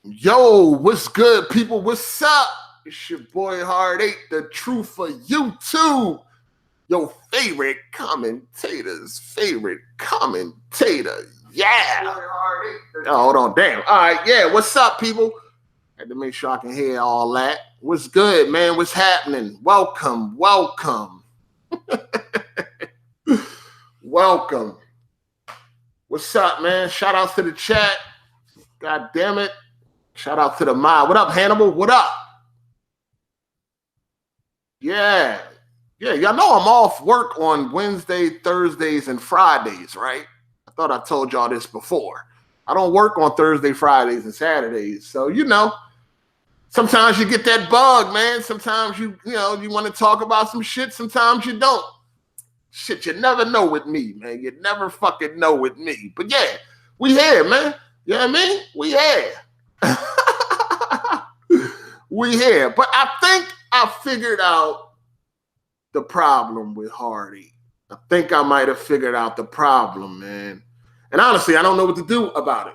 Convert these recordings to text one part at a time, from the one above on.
Yo, what's good, people? What's up? It's your boy Hard8, the truth for YouTube. Your favorite commentator's favorite commentator. Yeah. Oh, hold on. Damn. All right. Yeah. What's up, people? Had to make sure I can hear all that. What's good, man? What's happening? Welcome. Welcome. Welcome. What's up, man? Shout out to the chat. God damn it. Shout out to the mod. What up, Hannibal? What up? Yeah. Yeah, y'all know I'm off work on Wednesday, Thursdays, and Fridays, right? I thought I told y'all this before. I don't work on Thursday, Fridays, and Saturdays. So, sometimes you get that bug, man. Sometimes you want to talk about some shit. Sometimes you don't. Shit, you never know with me, man. You never fucking know with me. But yeah, we here, man. You know what I mean? We here. We here. But I think I figured out the problem with Hardy. I think I might have figured out the problem, man. And honestly, I don't know what to do about it.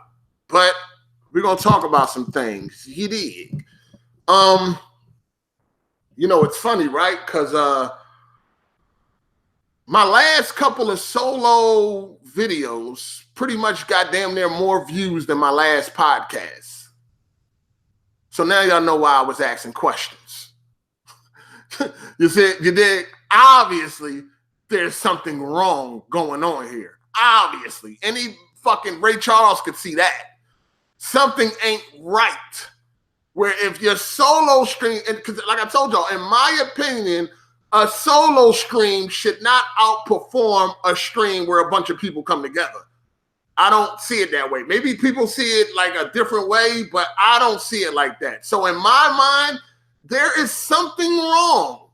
But we're going to talk about some things. You dig? It's funny, right? Because my last couple of solo videos pretty much got damn near more views than my last podcast. So now y'all know why I was asking questions. You did. Obviously, there's something wrong going on here. Obviously. Any fucking Ray Charles could see that. Something ain't right. Where if your solo stream, because like I told y'all, in my opinion, a solo stream should not outperform a stream where a bunch of people come together. I don't see it that way. Maybe people see it like a different way, but I don't see it like that. So in my mind, there is something wrong.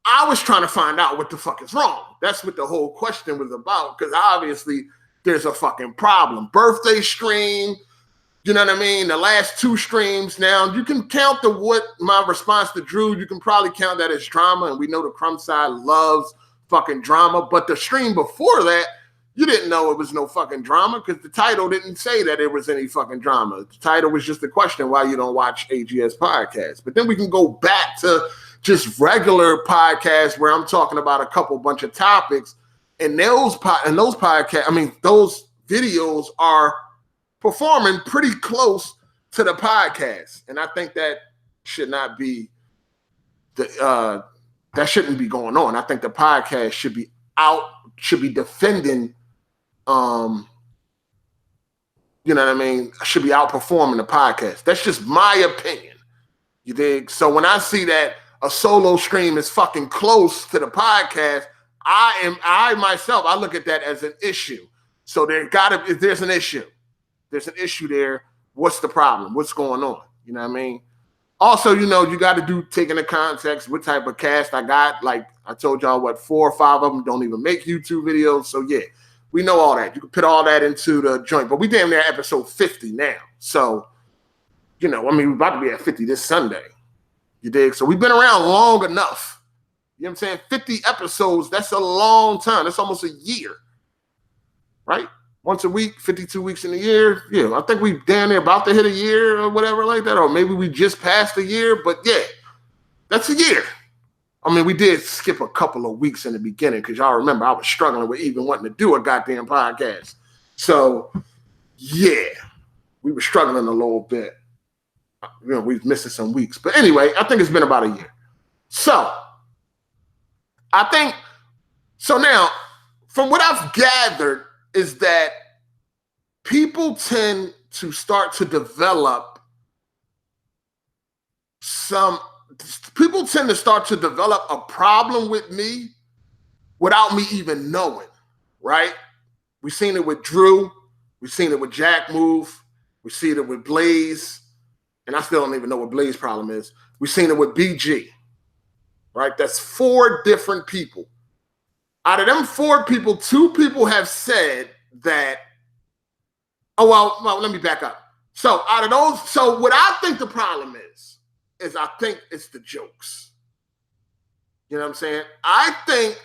I was trying to find out what the fuck is wrong. That's what the whole question was about, because obviously there's a fucking problem. Birthday stream, you know what I mean? The last two streams now, you can count my response to Drew, you can probably count that as drama, and we know the Crumb side loves fucking drama, but the stream before that, you didn't know it was no fucking drama because the title didn't say that there was any fucking drama. The title was just a question why you don't watch AGS podcasts. But then we can go back to just regular podcasts where I'm talking about a bunch of topics, and those podcasts, those videos are performing pretty close to the podcast. And I think that should not be that shouldn't be going on. I think the podcast should be defending should be outperforming the podcast. That's just my opinion. You dig? So when I see that a solo stream is fucking close to the podcast, I myself look at that as an issue. So if there's an issue. There's an issue there. What's the problem? What's going on? You know what I mean? Also, you got to take into context what type of cast I got. Like I told y'all, 4 or 5 of them don't even make YouTube videos. So yeah, we know all that. You can put all that into the joint. But we damn near episode 50 now. So, we're about to be at 50 this Sunday. You dig? So we've been around long enough. You know what I'm saying? 50 episodes, that's a long time. That's almost a year. Right? Once a week, 52 weeks in a year. Yeah, I think we damn near about to hit a year or whatever like that. Or maybe we just passed a year. But yeah, that's a year. We did skip a couple of weeks in the beginning because y'all remember I was struggling with even wanting to do a goddamn podcast. So, yeah, we were struggling a little bit. We were missing some weeks. But anyway, I think it's been about a year. So now, from what I've gathered, is that people tend to start to develop a problem with me without me even knowing, right? We've seen it with Drew. We've seen it with Jack Move. We've seen it with Blaze. And I still don't even know what Blaze problem is. We've seen it with BG, right? That's 4 different people. Out of them 4 people, 2 people have said that, well, let me back up. So out of those, what I think the problem is I think it's the jokes. You know what I'm saying? I think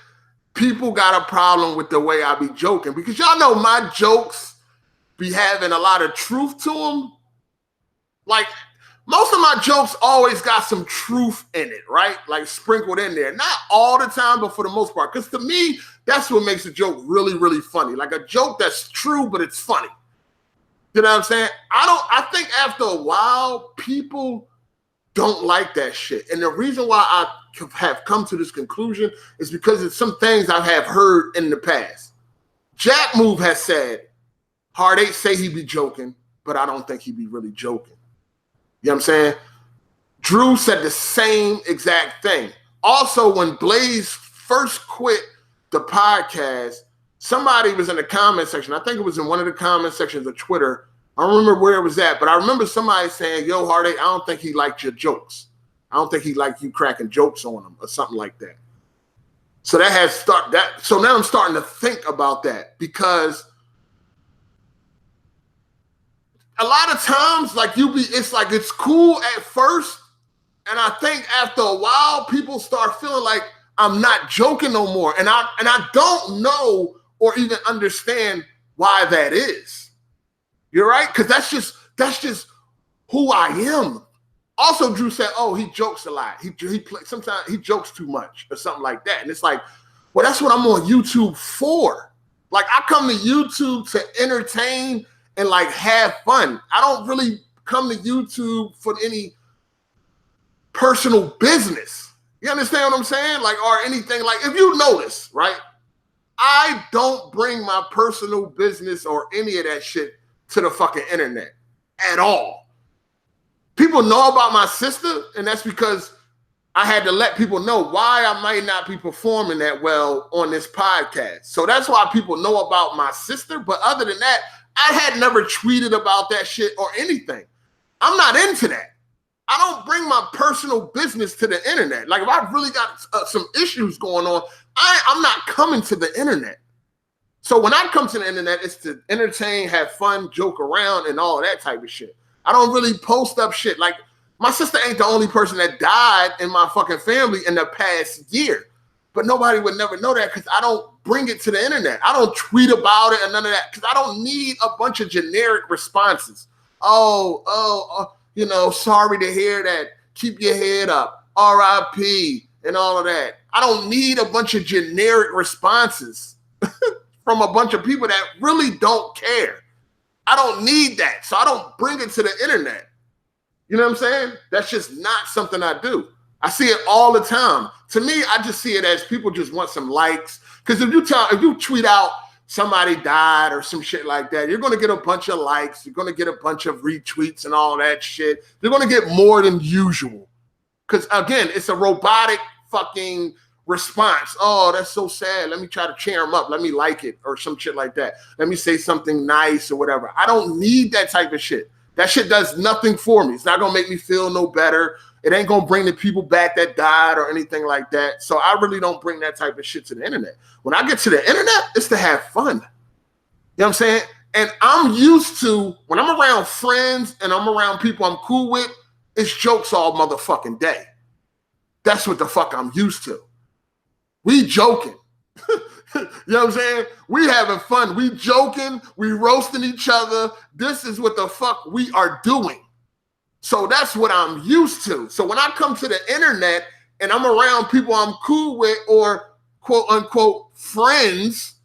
people got a problem with the way I be joking because y'all know my jokes be having a lot of truth to them. Like, most of my jokes always got some truth in it, right? Like sprinkled in there. Not all the time, but for the most part. Because to me, that's what makes a joke really, really funny. Like a joke that's true, but it's funny. You know what I'm saying? I think after a while, people don't like that shit. And the reason why I have come to this conclusion is because it's some things I have heard in the past. Jack Move has said, Hard 8 say he be joking, but I don't think he be really joking. You know what I'm saying? Drew said the same exact thing. Also, when Blaze first quit the podcast, somebody was in the comment section. I think it was in one of the comment sections of Twitter. I don't remember where it was at, but I remember somebody saying, yo, Hard 8, I don't think he liked your jokes. I don't think he liked you cracking jokes on him or something like that. So that has started that. So now I'm starting to think about that because a lot of times, like it's like it's cool at first, and I think after a while, people start feeling like I'm not joking no more, and I don't know or even understand why that is. You're right, because that's just who I am. Also, Drew said, "Oh, he jokes a lot. Sometimes he jokes too much or something like that." And it's like, well, that's what I'm on YouTube for. Like, I come to YouTube to entertain and like have fun. I don't really come to YouTube for any personal business. You understand what I'm saying? Like, or anything. Like, if you notice, right? I don't bring my personal business or any of that shit to the fucking internet at all. People know about my sister, and that's because I had to let people know why I might not be performing that well on this podcast. So that's why people know about my sister. But other than that, I had never tweeted about that shit or anything. I'm not into that. I don't bring my personal business to the internet. Like, if I've really got some issues going on, I'm not coming to the internet. So when I come to the internet, it's to entertain, have fun, joke around, and all of that type of shit. I don't really post up shit. Like, my sister ain't the only person that died in my fucking family in the past year. But nobody would never know that because I don't bring it to the internet. I don't tweet about it and none of that because I don't need a bunch of generic responses. You know, sorry to hear that. Keep your head up. RIP and all of that. I don't need a bunch of generic responses from a bunch of people that really don't care. I don't need that. So I don't bring it to the internet. You know what I'm saying? That's just not something I do. I see it all the time. To me, I just see it as people just want some likes. Because if you tweet out somebody died or some shit like that, you're going to get a bunch of likes. You're going to get a bunch of retweets and all that shit. You're going to get more than usual. Because, again, it's a robotic fucking response. Oh, that's so sad. Let me try to cheer him up. Let me like it or some shit like that. Let me say something nice or whatever. I don't need that type of shit. That shit does nothing for me. It's not going to make me feel no better. It ain't going to bring the people back that died or anything like that. So I really don't bring that type of shit to the internet. When I get to the internet, it's to have fun. You know what I'm saying? And I'm used to, when I'm around friends and I'm around people I'm cool with, it's jokes all motherfucking day. That's what the fuck I'm used to. We joking. You know what I'm saying? We having fun. We joking. We roasting each other. This is what the fuck we are doing. So that's what I'm used to. So when I come to the internet and I'm around people I'm cool with or quote unquote friends,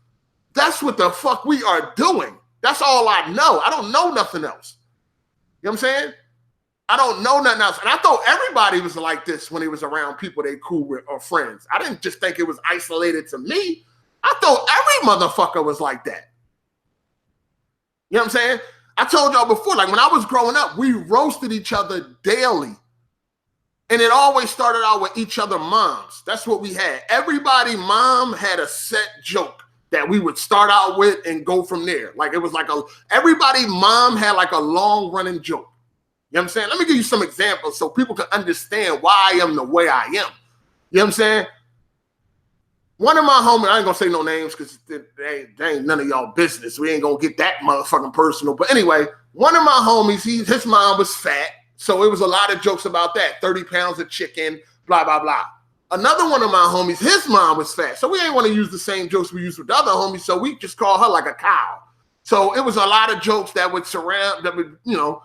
that's what the fuck we are doing. That's all I know. I don't know nothing else. You know what I'm saying? I don't know nothing else. And I thought everybody was like this when he was around people they cool with or friends. I didn't just think it was isolated to me. I thought every motherfucker was like that. You know what I'm saying? I told y'all before, like when I was growing up, we roasted each other daily. And it always started out with each other moms. That's what we had. Everybody mom had a set joke that we would start out with and go from there. Like it was like everybody mom had like a long running joke. You know what I'm saying? Let me give you some examples so people can understand why I am the way I am. You know what I'm saying? One of my homies, I ain't gonna say no names because they ain't none of y'all business. We ain't gonna get that motherfucking personal. But anyway, one of my homies, his mom was fat. So it was a lot of jokes about that. 30 pounds of chicken, blah, blah, blah. Another one of my homies, his mom was fat. So we ain't want to use the same jokes we used with the other homies. So we just call her like a cow. So it was a lot of jokes that would surround, that would, you know,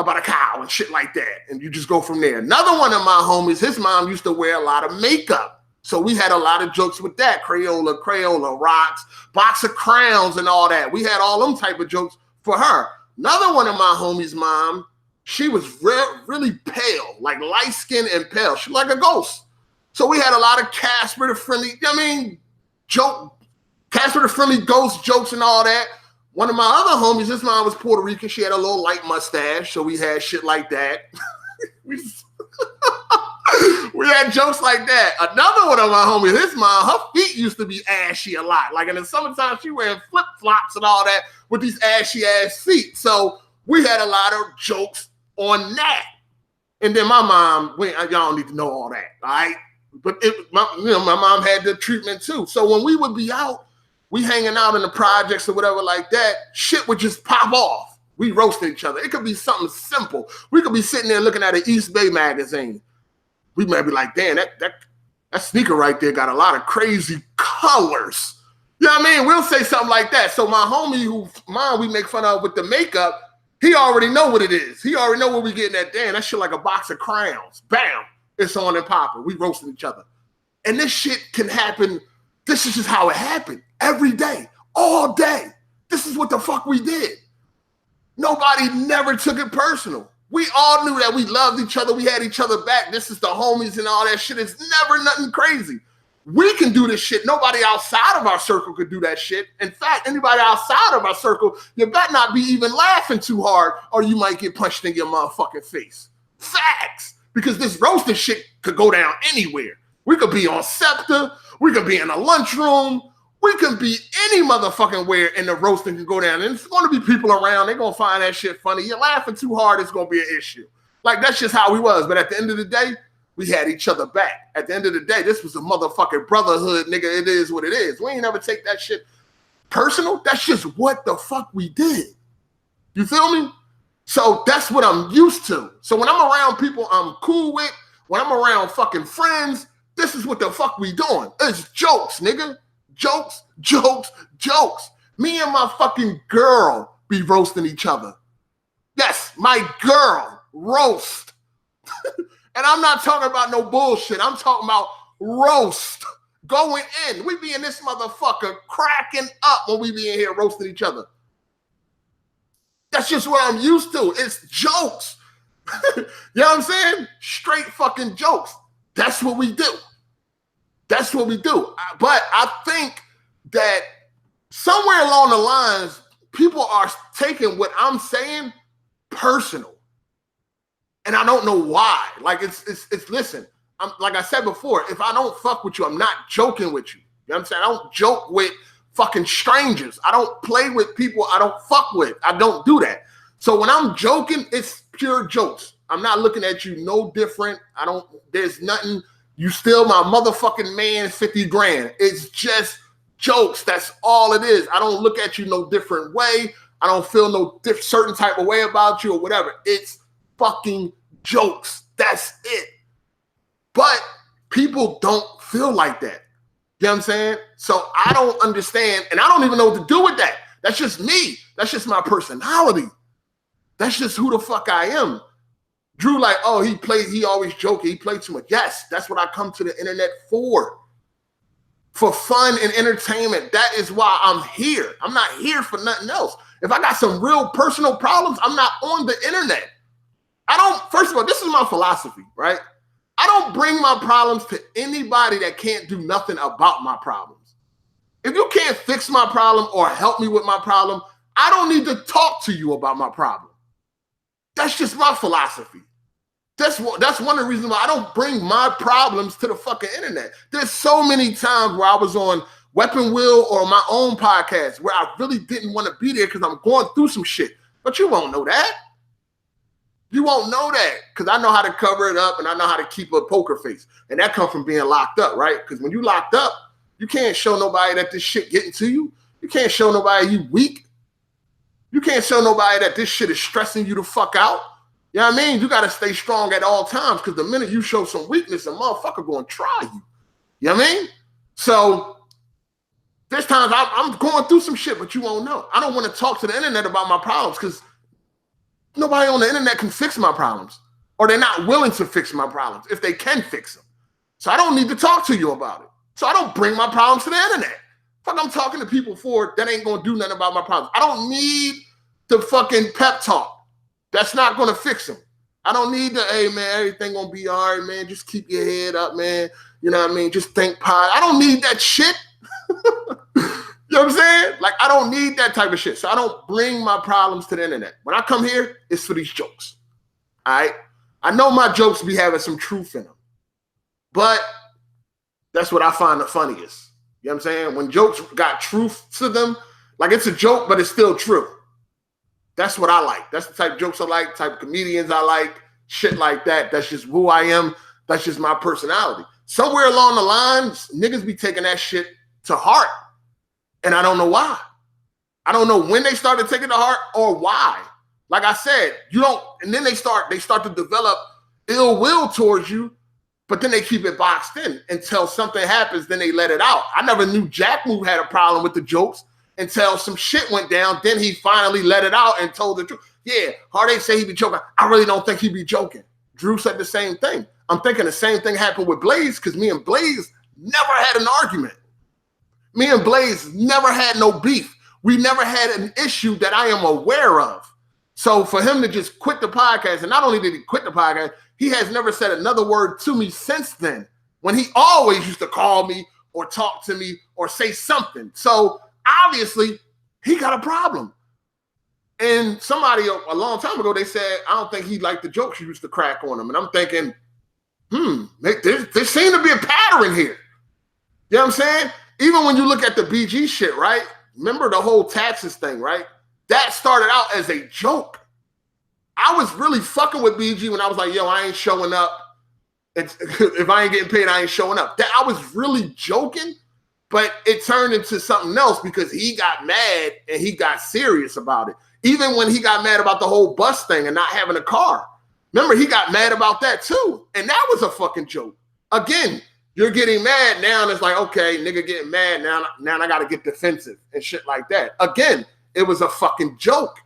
about a cow and shit like that. And you just go from there. Another one of my homies, his mom used to wear a lot of makeup. So we had a lot of jokes with that. Crayola, rocks, box of crowns and all that. We had all them type of jokes for her. Another one of my homies' mom, she was really pale, like light skin and pale. She was like a ghost. So we had a lot of Casper the Friendly, Casper the Friendly Ghost jokes and all that. One of my other homies, his mom was Puerto Rican. She had a little light mustache, so we had shit like that. we had jokes like that. Another one of my homies, his mom, her feet used to be ashy a lot. Like in the summertime, she wearing flip-flops and all that with these ashy-ass feet. So we had a lot of jokes on that. And then my mom, y'all don't need to know all that, all right? But my mom had the treatment too. So when we would be out, we hanging out in the projects or whatever like that, shit would just pop off. We roasted each other. It could be something simple. We could be sitting there looking at an East Bay magazine. We might be like, damn, that sneaker right there got a lot of crazy colors. You know what I mean? We'll say something like that. So my homie whose mom we make fun of with the makeup, he already know what it is. He already know what we getting at. Damn, that shit like a box of crowns. Bam, it's on and popping. We roasting each other. And this shit can happen. This is just how it happened. Every day, all day. This is what the fuck we did. Nobody never took it personal. We all knew that we loved each other. We had each other back. This is the homies and all that shit. It's never nothing crazy. We can do this shit. Nobody outside of our circle could do that shit. In fact, anybody outside of our circle, you better not be even laughing too hard or you might get punched in your motherfucking face. Facts. Because this roasting shit could go down anywhere. We could be on Scepter. We could be in a lunchroom. We can be any motherfucking where and the roasting can go down. And it's going to be people around. They're going to find that shit funny. You're laughing too hard, it's going to be an issue. Like, that's just how we was. But at the end of the day, we had each other back. At the end of the day, this was a motherfucking brotherhood, nigga. It is what it is. We ain't never take that shit personal. That's just what the fuck we did. You feel me? So that's what I'm used to. So when I'm around people I'm cool with, when I'm around fucking friends, this is what the fuck we doing. It's jokes, nigga. Jokes, jokes, jokes. Me and my fucking girl be roasting each other. Yes, my girl roast. And I'm not talking about no bullshit. I'm talking about roast. Going in. We be in this motherfucker cracking up when we be in here roasting each other. That's just what I'm used to. It's jokes. You know what I'm saying? Straight fucking jokes. That's what we do. That's what we do. But I think that somewhere along the lines, people are taking what I'm saying personal. And I don't know why. Like, it's listen, like I said before, if I don't fuck with you, I'm not joking with you. You know what I'm saying? I don't joke with fucking strangers. I don't play with people I don't fuck with. I don't do that. So when I'm joking, it's pure jokes. I'm not looking at you no different. There's nothing. You still my motherfucking man, 50 grand. It's just jokes. That's all it is. I don't look at you no different way. I don't feel no certain type of way about you or whatever. It's fucking jokes. That's it. But people don't feel like that. You know what I'm saying? So I don't understand, and I don't even know what to do with that. That's just me. That's just my personality. That's just who the fuck I am. Drew, like, oh, he always joking. He played too much. Yes, that's what I come to the internet for fun and entertainment. That is why I'm here. I'm not here for nothing else. If I got some real personal problems, I'm not on the internet. First of all, this is my philosophy, right? I don't bring my problems to anybody that can't do nothing about my problems. If you can't fix my problem or help me with my problem, I don't need to talk to you about my problem. That's just my philosophy. That's one of the reasons why I don't bring my problems to the fucking internet. There's so many times where I was on Weapon Wheel or my own podcast where I really didn't want to be there because I'm going through some shit. But you won't know that. You won't know that because I know how to cover it up and I know how to keep a poker face. And that comes from being locked up, right? Because when you locked up, you can't show nobody that this shit getting to you. You can't show nobody you weak. You can't show nobody that this shit is stressing you the fuck out. You know what I mean? You got to stay strong at all times because the minute you show some weakness, a motherfucker going to try you. You know what I mean? So there's times I'm going through some shit, but you won't know. I don't want to talk to the internet about my problems because nobody on the internet can fix my problems, or they're not willing to fix my problems if they can fix them. So I don't need to talk to you about it. So I don't bring my problems to the internet. Fuck, I'm talking to people for that ain't gonna do nothing about my problems. I don't need the fucking pep talk. That's not gonna fix them. I don't need the, hey man, everything gonna be all right, man. Just keep your head up, man. You know what I mean? Just think positive. I don't need that shit. You know what I'm saying? Like, I don't need that type of shit. So I don't bring my problems to the internet. When I come here, it's for these jokes. All right? I know my jokes be having some truth in them. But that's what I find the funniest. You know what I'm saying? When jokes got truth to them, like it's a joke, but it's still true. That's what I like. That's the type of jokes I like, type of comedians I like, shit like that. That's just who I am. That's just my personality. Somewhere along the lines, niggas be taking that shit to heart. And I don't know why. I don't know when they started taking it to heart or why. Like I said, you don't, and then they start to develop ill will towards you, but then they keep it boxed in until something happens, then they let it out. I never knew Jack Move had a problem with the jokes until some shit went down. Then he finally let it out and told the truth. Yeah, Hard8 say he be joking. I really don't think he be joking. Drew said the same thing. I'm thinking the same thing happened with Blaze because me and Blaze never had an argument. Me and Blaze never had no beef. We never had an issue that I am aware of. So for him to just quit the podcast, and not only did he quit the podcast, he has never said another word to me since then, when he always used to call me or talk to me or say something. So obviously he got a problem. And somebody a long time ago, they said, I don't think he liked the jokes you used to crack on him. And I'm thinking, there seems to be a pattern here. You know what I'm saying? Even when you look at the BG shit, right? Remember the whole taxes thing, right? That started out as a joke. I was really fucking with BG when I was like, yo, I ain't showing up. If I ain't getting paid, I ain't showing up. That I was really joking, but it turned into something else because he got mad and he got serious about it. Even when he got mad about the whole bus thing and not having a car. Remember, he got mad about that too. And that was a fucking joke. Again, you're getting mad now, and it's like, okay, nigga getting mad now I got to get defensive and shit like that. Again, it was a fucking joke,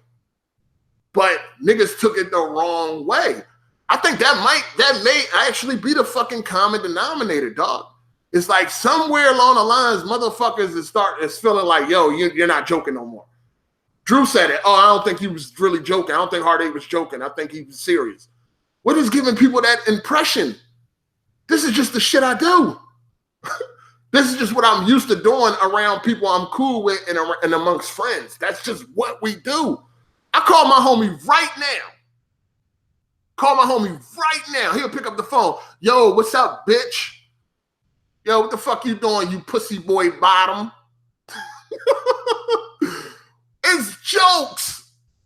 but niggas took it the wrong way. I think that may actually be the fucking common denominator, dog. It's like somewhere along the lines, motherfuckers is feeling like, yo, you're not joking no more. Drew said it. Oh, I don't think he was really joking. I don't think Hard8 was joking. I think he was serious. What is giving people that impression? This is just the shit I do. This is just what I'm used to doing around people I'm cool with and amongst friends. That's just what we do. I call my homie right now. He'll pick up the phone. Yo, what's up, bitch? Yo, what the fuck you doing, you pussy boy bottom? It's jokes.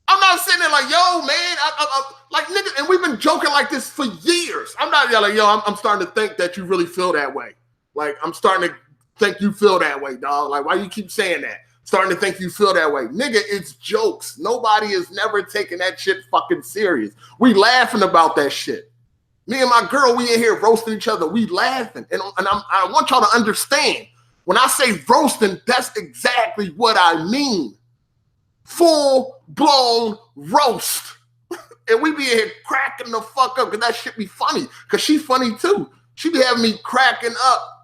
I'm not sitting there like, yo, man, I like nigga, and we've been joking like this for years. I'm not yelling, yo, I'm starting to think that you really feel that way. Like, I'm starting to think you feel that way, dog. Like, why you keep saying that? Starting to think you feel that way. Nigga, it's jokes. Nobody is never taking that shit fucking serious. We laughing about that shit. Me and my girl, we in here roasting each other. We laughing. And I want y'all to understand, when I say roasting, that's exactly what I mean. Full-blown roast. And we be in here cracking the fuck up because that shit be funny. Because she funny too. She be having me cracking up.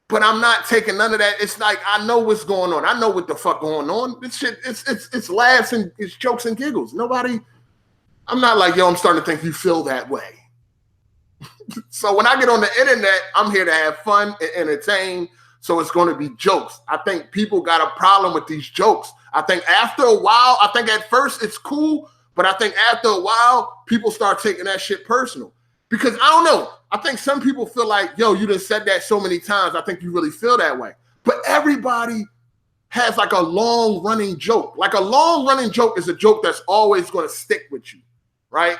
But I'm not taking none of that. It's like, I know what's going on. I know what the fuck going on. This shit, it's laughs and it's jokes and giggles. Nobody, I'm not like, yo, I'm starting to think you feel that way. So when I get on the internet, I'm here to have fun and entertain. So it's going to be jokes. I think people got a problem with these jokes. I think after a while, I think at first it's cool, but I think after a while, people start taking that shit personal. Because I don't know. I think some people feel like, yo, you done said that so many times. I think you really feel that way. But everybody has like a long running joke. Like a long running joke is a joke that's always going to stick with you, right?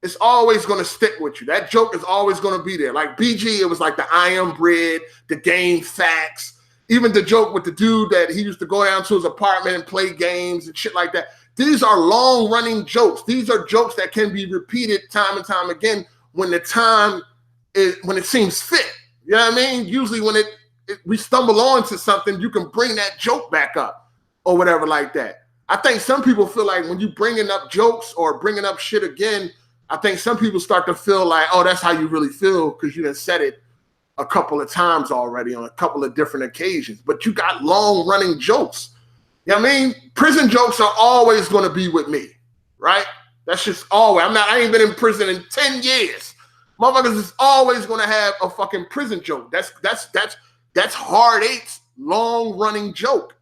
It's always going to stick with you. That joke is always going to be there. Like BG, it was like the I am bread, the game facts, even the joke with the dude that he used to go down to his apartment and play games and shit like that. These are long running jokes. These are jokes that can be repeated time and time again when when it seems fit. You know what I mean? Usually when we stumble onto something, you can bring that joke back up or whatever like that. I think some people feel like when you bringing up jokes or bringing up shit again, I think some people start to feel like, oh, that's how you really feel because you done said it a couple of times already on a couple of different occasions. But you got long-running jokes. You know what I mean? Prison jokes are always going to be with me, right? That's just always. I ain't been in prison in 10 years. Motherfuckers is always going to have a fucking prison joke. That's Hard 8's long-running joke.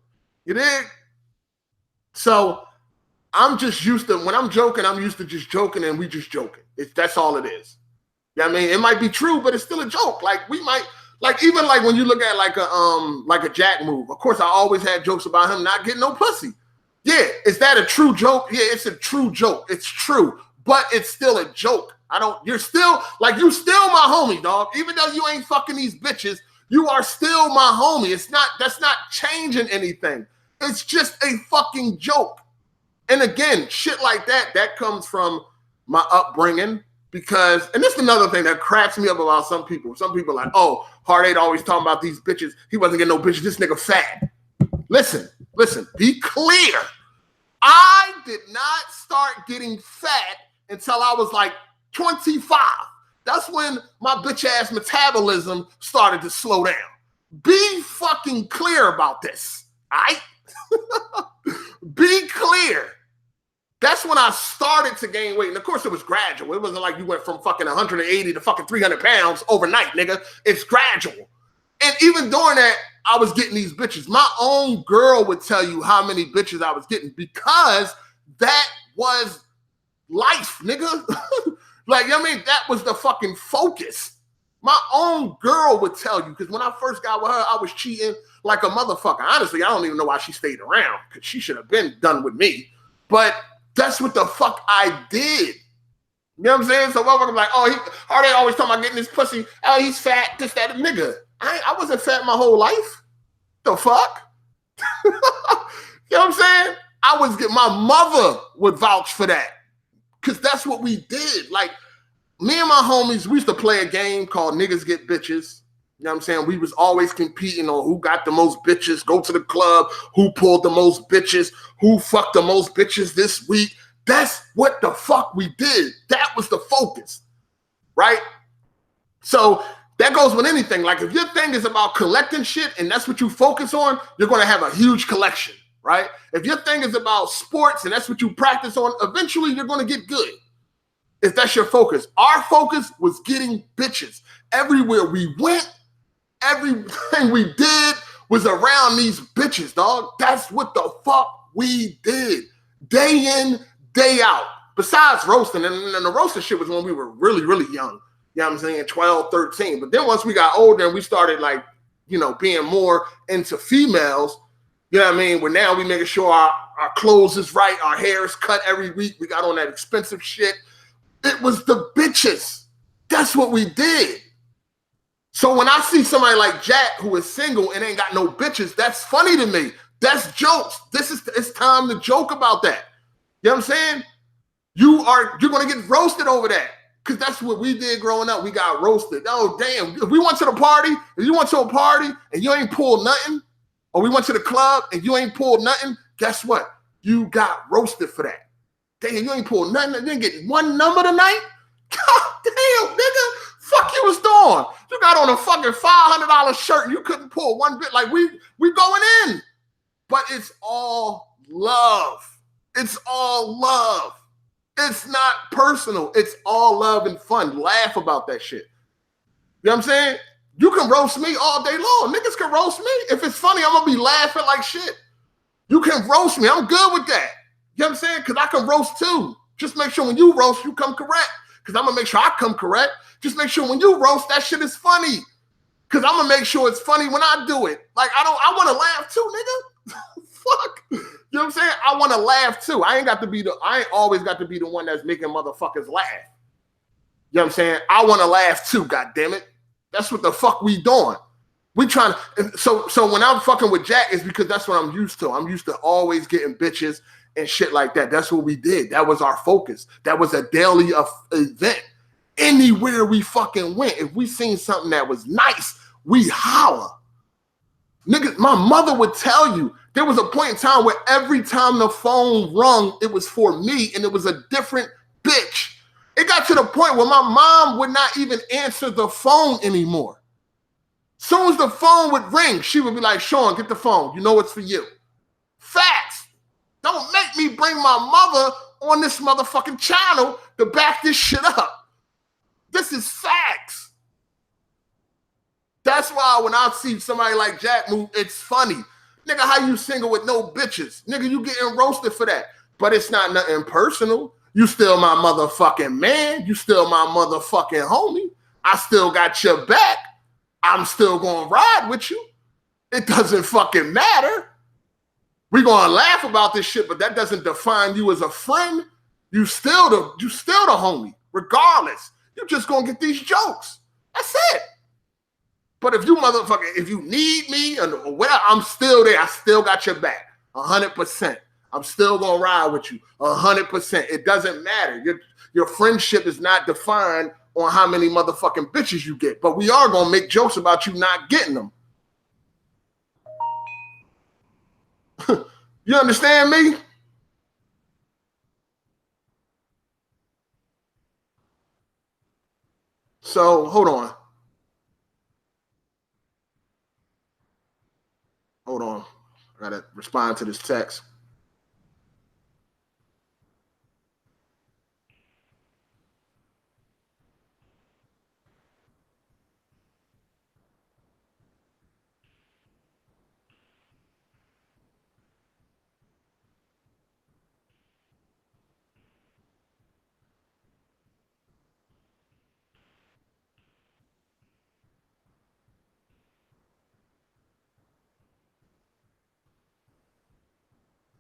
You dig? So I'm just used to, when I'm joking, I'm used to just joking and we just joking. That's all it is. You know what I mean? It might be true, but it's still a joke. Like we might, like even like when you look at like a Jack move, of course I always had jokes about him not getting no pussy. Yeah, is that a true joke? Yeah, it's a true joke. It's true, but it's still a joke. You're still, like you still my homie, dog. Even though you ain't fucking these bitches, you are still my homie. That's not changing anything. It's just a fucking joke. And again, shit like that comes from my upbringing because, and this is another thing that cracks me up about some people. Some people are like, oh, Hard 8 always talking about these bitches. He wasn't getting no bitches. This nigga fat. Listen, be clear. I did not start getting fat until I was like 25. That's when my bitch ass metabolism started to slow down. Be fucking clear about this, all right? Be clear. That's when I started to gain weight. And of course, it was gradual. It wasn't like you went from fucking 180 to fucking 300 pounds overnight, nigga. It's gradual. And even during that, I was getting these bitches. My own girl would tell you how many bitches I was getting because that was life, nigga. Like, you know what I mean? That was the fucking focus. My own girl would tell you, because when I first got with her, I was cheating like a motherfucker. Honestly, I don't even know why she stayed around, because she should have been done with me. But that's what the fuck I did. You know what I'm saying? So motherfuckers like, oh, Hard 8 always talking about getting his pussy. Oh, he's fat, this, that, nigga. I wasn't fat my whole life. The fuck? You know what I'm saying? My mother would vouch for that. Because that's what we did. Like, me and my homies, we used to play a game called Niggas Get Bitches. You know what I'm saying? We was always competing on who got the most bitches, go to the club, who pulled the most bitches, who fucked the most bitches this week. That's what the fuck we did. That was the focus, right? So that goes with anything. Like if your thing is about collecting shit and that's what you focus on, you're going to have a huge collection, right? If your thing is about sports and that's what you practice on, eventually you're going to get good. If that's your focus. Our focus was getting bitches. Everywhere we went, everything we did was around these bitches, dog. That's what the fuck we did. Day in, day out. Besides roasting, and the roasting shit was when we were really, really young. You know what I'm saying? 12, 13. But then once we got older and we started like, you know, being more into females, you know what I mean? Where now we making sure our clothes is right, our hair is cut every week. We got on that expensive shit. It was the bitches. That's what we did. So when I see somebody like Jack who is single and ain't got no bitches, that's funny to me. That's jokes. It's time to joke about that. You know what I'm saying? You're gonna get roasted over that. Because that's what we did growing up. We got roasted. Oh, damn. If we went to the party, if you went to a party and you ain't pulled nothing, or we went to the club and you ain't pulled nothing, guess what? You got roasted for that. Damn, you ain't pulled nothing. You didn't get one number tonight? God damn, nigga. Fuck you was doing. You got on a fucking $500 shirt and you couldn't pull one bit. Like, we going in. But it's all love. It's all love. It's not personal. It's all love and fun. Laugh about that shit. You know what I'm saying? You can roast me all day long. Niggas can roast me. If it's funny, I'm going to be laughing like shit. You can roast me. I'm good with that. You know what I'm saying? Because I can roast too. Just make sure when you roast, you come correct. Because I'm going to make sure I come correct. Just make sure when you roast, that shit is funny. Because I'm going to make sure it's funny when I do it. Like, I want to laugh too, nigga. Fuck. You know what I'm saying? I want to laugh too. I ain't always got to be the one that's making motherfuckers laugh. You know what I'm saying? I want to laugh too, goddammit. That's what the fuck we doing. We trying to, so when I'm fucking with Jack, it's because that's what I'm used to. I'm used to always getting bitches and shit like that. That's what we did. That was our focus. That was a daily event. Anywhere we fucking went, if we seen something that was nice, we holler. Niggas, my mother would tell you, There was a point in time where every time the phone rung, it was for me, and it was a different bitch. It got to the point where my mom would not even answer the phone anymore. Soon as the phone would ring, she would be like, Sean, get the phone. You know it's for you. Facts. Don't make me bring my mother on this motherfucking channel to back this shit up. This is facts. That's why when I see somebody like Jack move, it's funny. Nigga, how you single with no bitches? Nigga, you getting roasted for that. But it's not nothing personal. You still my motherfucking man. You still my motherfucking homie. I still got your back. I'm still gonna ride with you. It doesn't fucking matter. We're gonna laugh about this shit, but that doesn't define you as a friend. You still the homie, regardless. You just gonna get these jokes. That's it. But if you need me or whatever, I'm still there. I still got your back, 100%. I'm still gonna ride with you, 100%. It doesn't matter. Your friendship is not defined on how many motherfucking bitches you get. But we are gonna make jokes about you not getting them. You understand me? So hold on. I gotta respond to this text.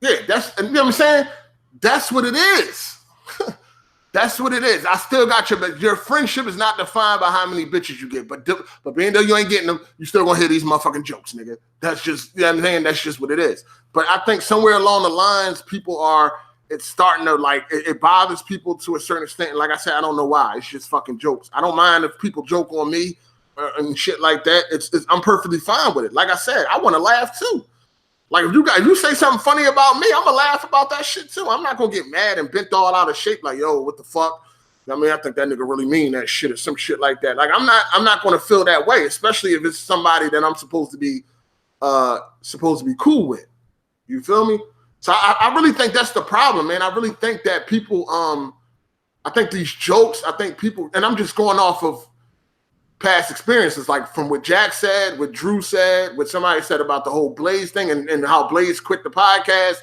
Yeah, you know what I'm saying? That's what it is. That's what it is. I still got your friendship is not defined by how many bitches you get. But being though you ain't getting them, you still gonna hear these motherfucking jokes, nigga. That's just, you know what I'm saying? That's just what it is. But I think somewhere along the lines, it's starting to like, it bothers people to a certain extent. And like I said, I don't know why. It's just fucking jokes. I don't mind if people joke on me and shit like that. I'm perfectly fine with it. Like I said, I want to laugh too. Like if you say something funny about me, I'm gonna laugh about that shit too. I'm not gonna get mad and bent all out of shape like, yo, what the fuck? I mean, I think that nigga really mean that shit or some shit like that. Like I'm not gonna feel that way, especially if it's somebody that I'm supposed to be cool with. You feel me? So I really think that's the problem, man. I really think that people, I think these jokes, and I'm just going off of past experiences, like from what Jack said, what Drew said, what somebody said about the whole Blaze thing and how Blaze quit the podcast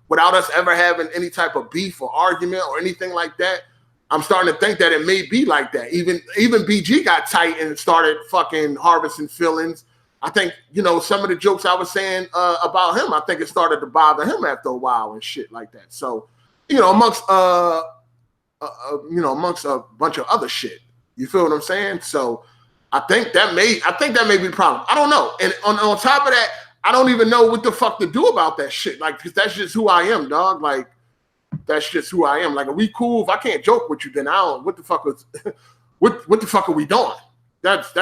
without us ever having any type of beef or argument or anything like that. I'm starting to think that it may be like that. Even BG got tight and started fucking harvesting feelings. I think, some of the jokes I was saying about him, I think it started to bother him after a while and shit like that. So, amongst a bunch of other shit. You feel what I'm saying? So I think that may be the problem. I don't know. And on top of that, I don't even know what the fuck to do about that shit. Like, because that's just who I am, dog. Like, that's just who I am. Like, are we cool? If I can't joke with you, then I don't. What the fuck what the fuck are we doing? That's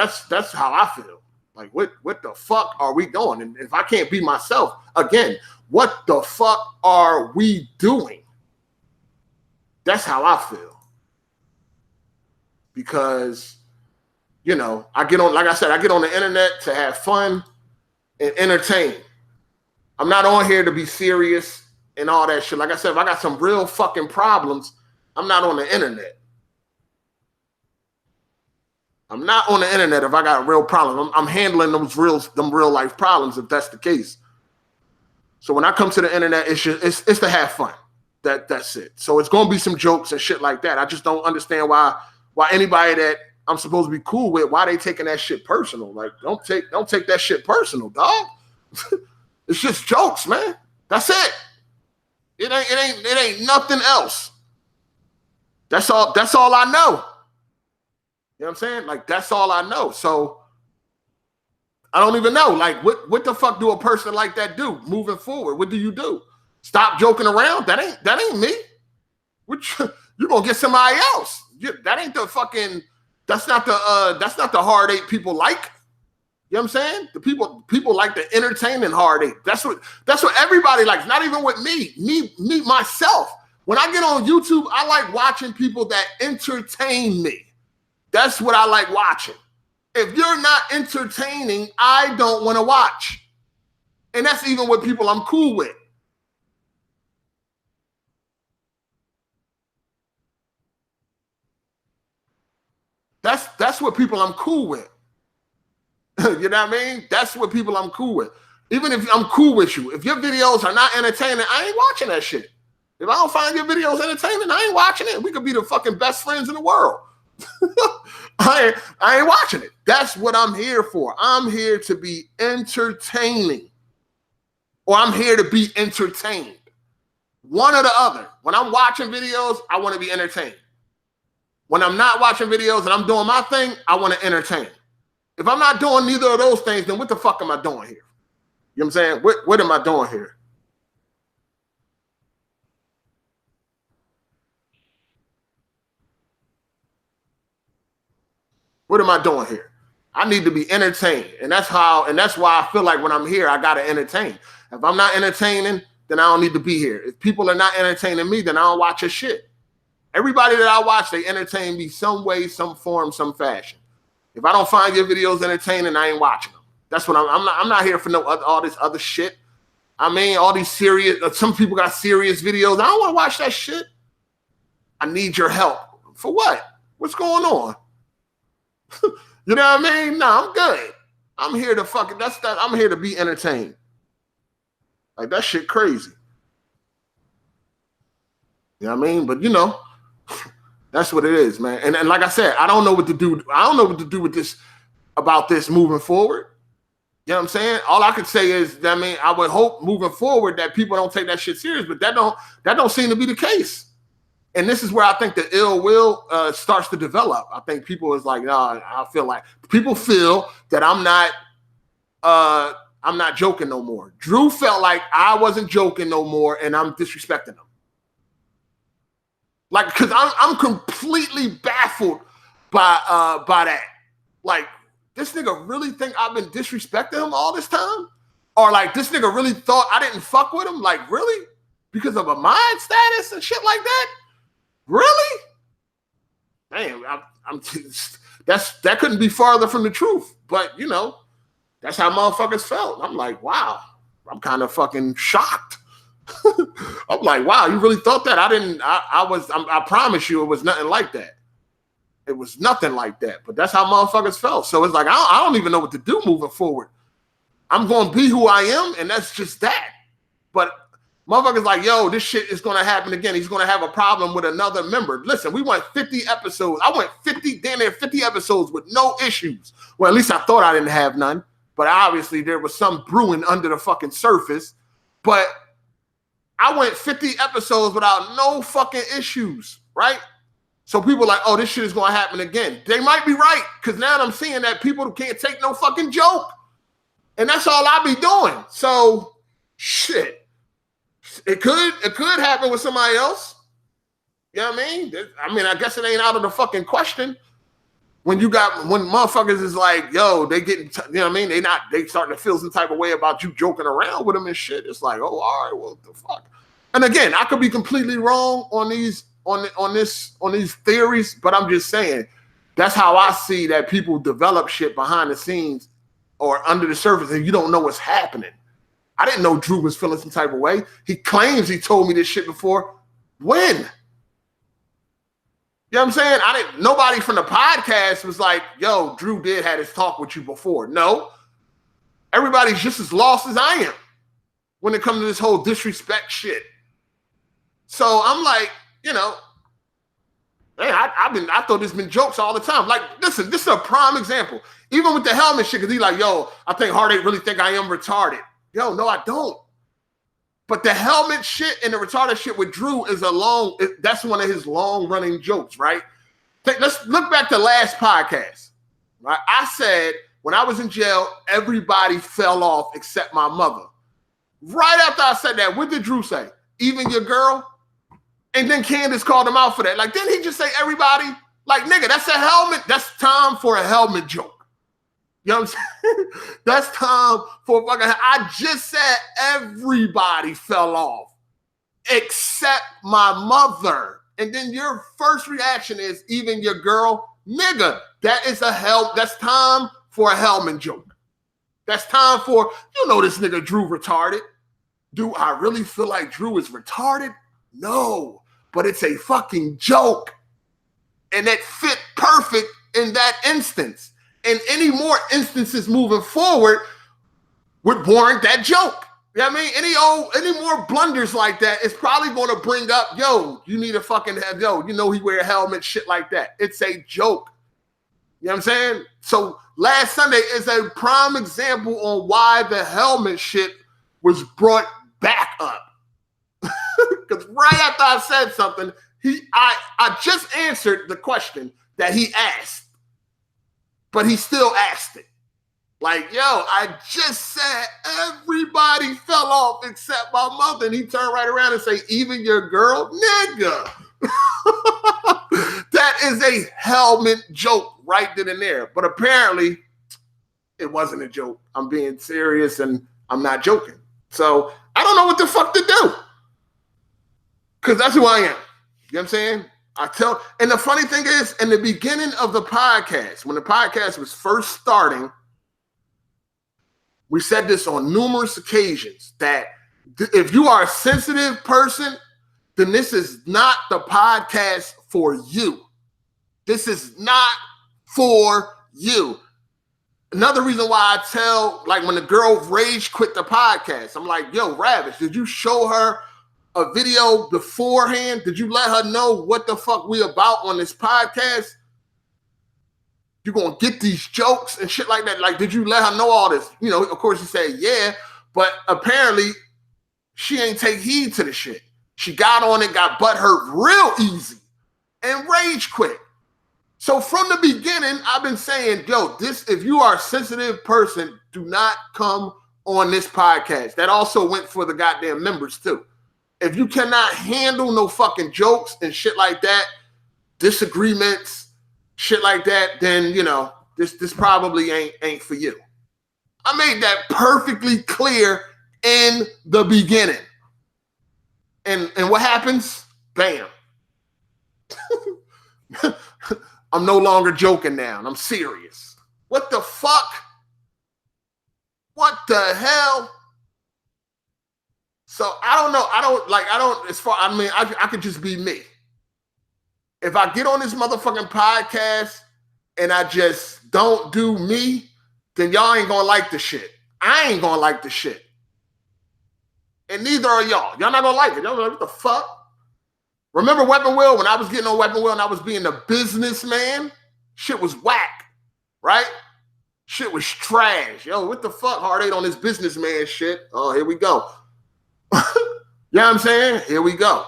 how I feel. Like, what the fuck are we doing? And if I can't be myself, again, what the fuck are we doing? That's how I feel. Because, I get on the internet to have fun and entertain. I'm not on here to be serious and all that shit. Like I said, if I got some real fucking problems, I'm not on the internet. I'm not on the internet if I got a real problem. I'm handling them real life problems if that's the case. So when I come to the internet, it's to have fun. That's it. So it's gonna be some jokes and shit like that. I just don't understand why anybody that I'm supposed to be cool with, why they taking that shit personal. Like, don't take that shit personal, dog. It's just jokes, man. That's it. It ain't nothing else. That's all I know. You know what I'm saying? Like, that's all I know. So I don't even know. Like, what the fuck do a person like that do moving forward? What do you do? Stop joking around? That ain't me. You're gonna get somebody else. That ain't the fucking. That's not the Hard 8 people like. You know what I'm saying? The people like the entertaining Hard 8. That's what everybody likes. Not even with me myself. When I get on YouTube, I like watching people that entertain me. That's what I like watching. If you're not entertaining, I don't want to watch. And that's even with people I'm cool with. That's what people I'm cool with. You know what I mean? That's what people I'm cool with. Even if I'm cool with you, if your videos are not entertaining, I ain't watching that shit. If I don't find your videos entertaining, I ain't watching it. We could be the fucking best friends in the world. I ain't watching it. That's what I'm here for. I'm here to be entertaining. Or I'm here to be entertained. One or the other. When I'm watching videos, I want to be entertained. When I'm not watching videos and I'm doing my thing, I want to entertain. If I'm not doing neither of those things, then what the fuck am I doing here? You know what I'm saying? What am I doing here? What am I doing here? I need to be entertained. And that's why I feel like when I'm here, I gotta entertain. If I'm not entertaining, then I don't need to be here. If people are not entertaining me, then I don't watch your shit. Everybody that I watch, they entertain me some way, some form, some fashion. If I don't find your videos entertaining, I ain't watching them. That's what I'm not here for all this other shit. I mean, all these serious, some people got serious videos. I don't want to watch that shit. I need your help. For what? What's going on? You know what I mean? No, I'm good. I'm here to I'm here to be entertained. Like, that shit crazy. You know what I mean? But you know, that's what it is, man. And like I said, I don't know what to do. I don't know what to do with this, about this moving forward. You know what I'm saying? All I could say is, I mean, I would hope moving forward that people don't take that shit serious, but that don't seem to be the case. And this is where I think the ill will starts to develop. I think people is like, nah, I feel like people feel that I'm not joking no more. Drew felt like I wasn't joking no more, and I'm disrespecting him. Like, because I'm completely baffled by that. Like, this nigga really think I've been disrespecting him all this time? Or like, this nigga really thought I didn't fuck with him? Like, really? Because of a mind status and shit like that? Really? Damn, that couldn't be farther from the truth. But, you know, that's how motherfuckers felt. I'm like, wow, I'm kind of fucking shocked. I'm like, wow, you really thought that? I promise you it was nothing like that. It was nothing like that. But that's how motherfuckers felt. So it's like, I don't even know what to do moving forward. I'm going to be who I am, and that's just that. But motherfuckers like, yo, this shit is going to happen again. He's going to have a problem with another member. Listen, we went 50 episodes. I went 50 episodes with no issues. Well, at least I thought I didn't have none. But obviously there was some brewing under the fucking surface. But I went 50 episodes without no fucking issues, right? So people are like, oh, this shit is going to happen again. They might be right, because now I'm seeing that people can't take no fucking joke. And that's all I be doing. So, shit. It could happen with somebody else. You know what I mean? I guess it ain't out of the fucking question. When motherfuckers is like, yo, they getting, you know what I mean? They starting to feel some type of way about you joking around with them and shit. It's like, oh, all right, well, what the fuck? And again, I could be completely wrong on these theories, but I'm just saying that's how I see that people develop shit behind the scenes or under the surface, and you don't know what's happening. I didn't know Drew was feeling some type of way. He claims he told me this shit before. When? You know what I'm saying? Nobody from the podcast was like, yo, Drew did have his talk with you before. No. Everybody's just as lost as I am when it comes to this whole disrespect shit. So I'm like, you know, man, I thought there's been jokes all the time. Like, listen, this is a prime example. Even with the helmet shit, because he's like, yo, I think Hard 8 really think I am retarded. Yo, no, I don't. But the helmet shit and the retarded shit with Drew is that's one of his long-running jokes, right? Let's look back to last podcast. Right? I said, when I was in jail, everybody fell off except my mother. Right after I said that, what did Drew say? Even your girl? And then Candace called him out for that. Like, didn't he just say everybody? Like, nigga, that's a helmet. That's time for a helmet joke. You know what I'm saying? That's time for fucking, I just said everybody fell off except my mother. And then your first reaction is even your girl, nigga, that's time for a Hellman joke. That's time for, this nigga Drew retarded. Do I really feel like Drew is retarded? No, but it's a fucking joke. And that fit perfect in that instance. And any more instances moving forward would warrant that joke. You know what I mean? Any more blunders like that is probably going to bring up, you need to fucking have, he wear a helmet, shit like that. It's a joke. You know what I'm saying? So last Sunday is a prime example on why the helmet shit was brought back up. Because right after I said something, I just answered the question that he asked, but he still asked it. Like, I just said everybody fell off except my mother. And he turned right around and say, even your girl? Nigga. That is a helmet joke right then and there. But apparently, it wasn't a joke. I'm being serious and I'm not joking. So I don't know what the fuck to do. Because that's who I am. You know what I'm saying? And the funny thing is, in the beginning of the podcast, when the podcast was first starting, we said this on numerous occasions that if you are a sensitive person, then this is not the podcast for you. This is not for you. Another reason why I tell, like when the girl rage quit the podcast, I'm like, Ravish, did you show her a video beforehand? Did you let her know what the fuck we about on this podcast? You're going to get these jokes and shit like that. Like, did you let her know all this? Of course, she said, yeah, but apparently she ain't take heed to the shit. She got on it, got butthurt real easy and rage quit. So from the beginning, I've been saying, if you are a sensitive person, do not come on this podcast. That also went for the goddamn members too. If you cannot handle no fucking jokes and shit like that, disagreements, shit like that, then this probably ain't for you. I made that perfectly clear in the beginning. And what happens? Bam. I'm no longer joking now. I'm serious. What the fuck? What the hell? So I don't know. I could just be me. If I get on this motherfucking podcast and I just don't do me, then y'all ain't gonna like the shit. I ain't gonna like the shit. And neither are y'all. Y'all not gonna like it. Y'all like, what the fuck? Remember Weapon Wheel? When I was getting on Weapon Wheel and I was being a businessman? Shit was whack, right? Shit was trash. What the fuck? Hard 8 on this businessman shit. Oh, here we go. You know what I'm saying? Here we go.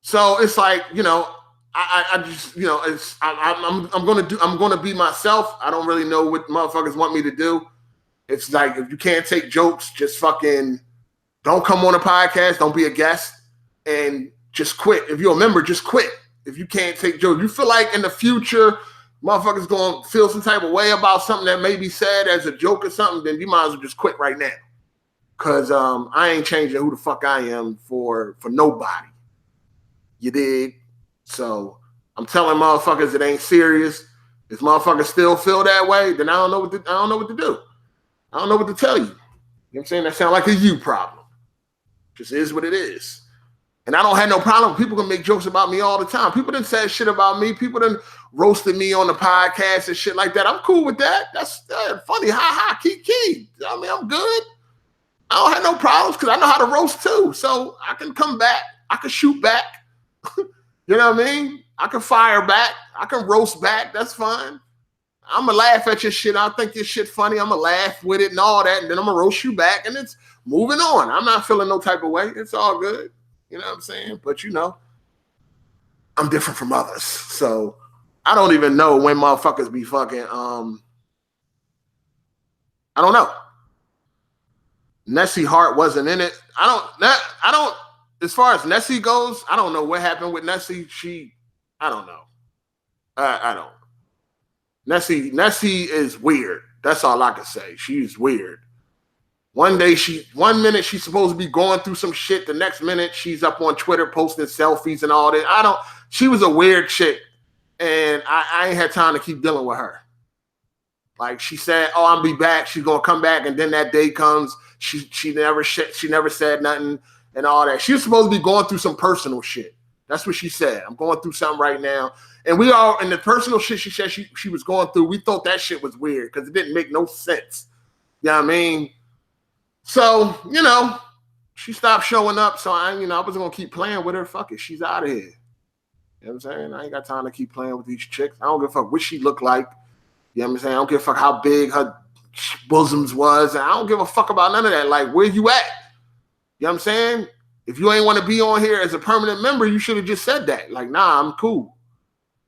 So it's like, I just, I'm gonna be myself. I don't really know what motherfuckers want me to do. It's like, if you can't take jokes, just fucking don't come on a podcast. Don't be a guest and just quit. If you're a member, just quit. If you can't take jokes, you feel like in the future, motherfuckers gonna feel some type of way about something that may be said as a joke or something, then you might as well just quit right now. Cause I ain't changing who the fuck I am for nobody. You dig? So I'm telling motherfuckers it ain't serious. If motherfuckers still feel that way, then I don't know what to do. I don't know what to tell you. You know what I'm saying? That sounds like a you problem. Just is what it is. And I don't have no problem. People can make jokes about me all the time. People done said shit about me. People done roasted me on the podcast and shit like that. I'm cool with that. That's funny. Ha ha, key. I mean, I'm good. I don't have no problems because I know how to roast too. So I can come back. I can shoot back. You know what I mean? I can fire back. I can roast back. That's fine. I'm going to laugh at your shit. I think your shit funny. I'm going to laugh with it and all that. And then I'm going to roast you back. And it's moving on. I'm not feeling no type of way. It's all good. You know what I'm saying? But I'm different from others. So I don't even know when motherfuckers be fucking, I don't know. Nessie Hart wasn't in it. I don't, as far as Nessie goes, I don't know what happened with Nessie. I don't know. I don't. Nessie is weird. That's all I can say. She's weird. One minute she's supposed to be going through some shit. The next minute she's up on Twitter posting selfies and all that. She was a weird chick, and I ain't had time to keep dealing with her. Like she said, "Oh, I'll be back." She's gonna come back, and then that day comes. She never said nothing and all that. She was supposed to be going through some personal shit. That's what she said. I'm going through something right now, and we all in the personal shit she said she was going through. We thought that shit was weird because it didn't make no sense. You know what I mean? So she stopped showing up. So I wasn't gonna keep playing with her. Fuck it, she's out of here. You know what I'm saying? I ain't got time to keep playing with these chicks. I don't give a fuck what she looked like. You know what I'm saying? I don't give a fuck how big her bosoms was. And I don't give a fuck about none of that. Like, where you at? You know what I'm saying? If you ain't want to be on here as a permanent member, you should have just said that. Like, nah, I'm cool.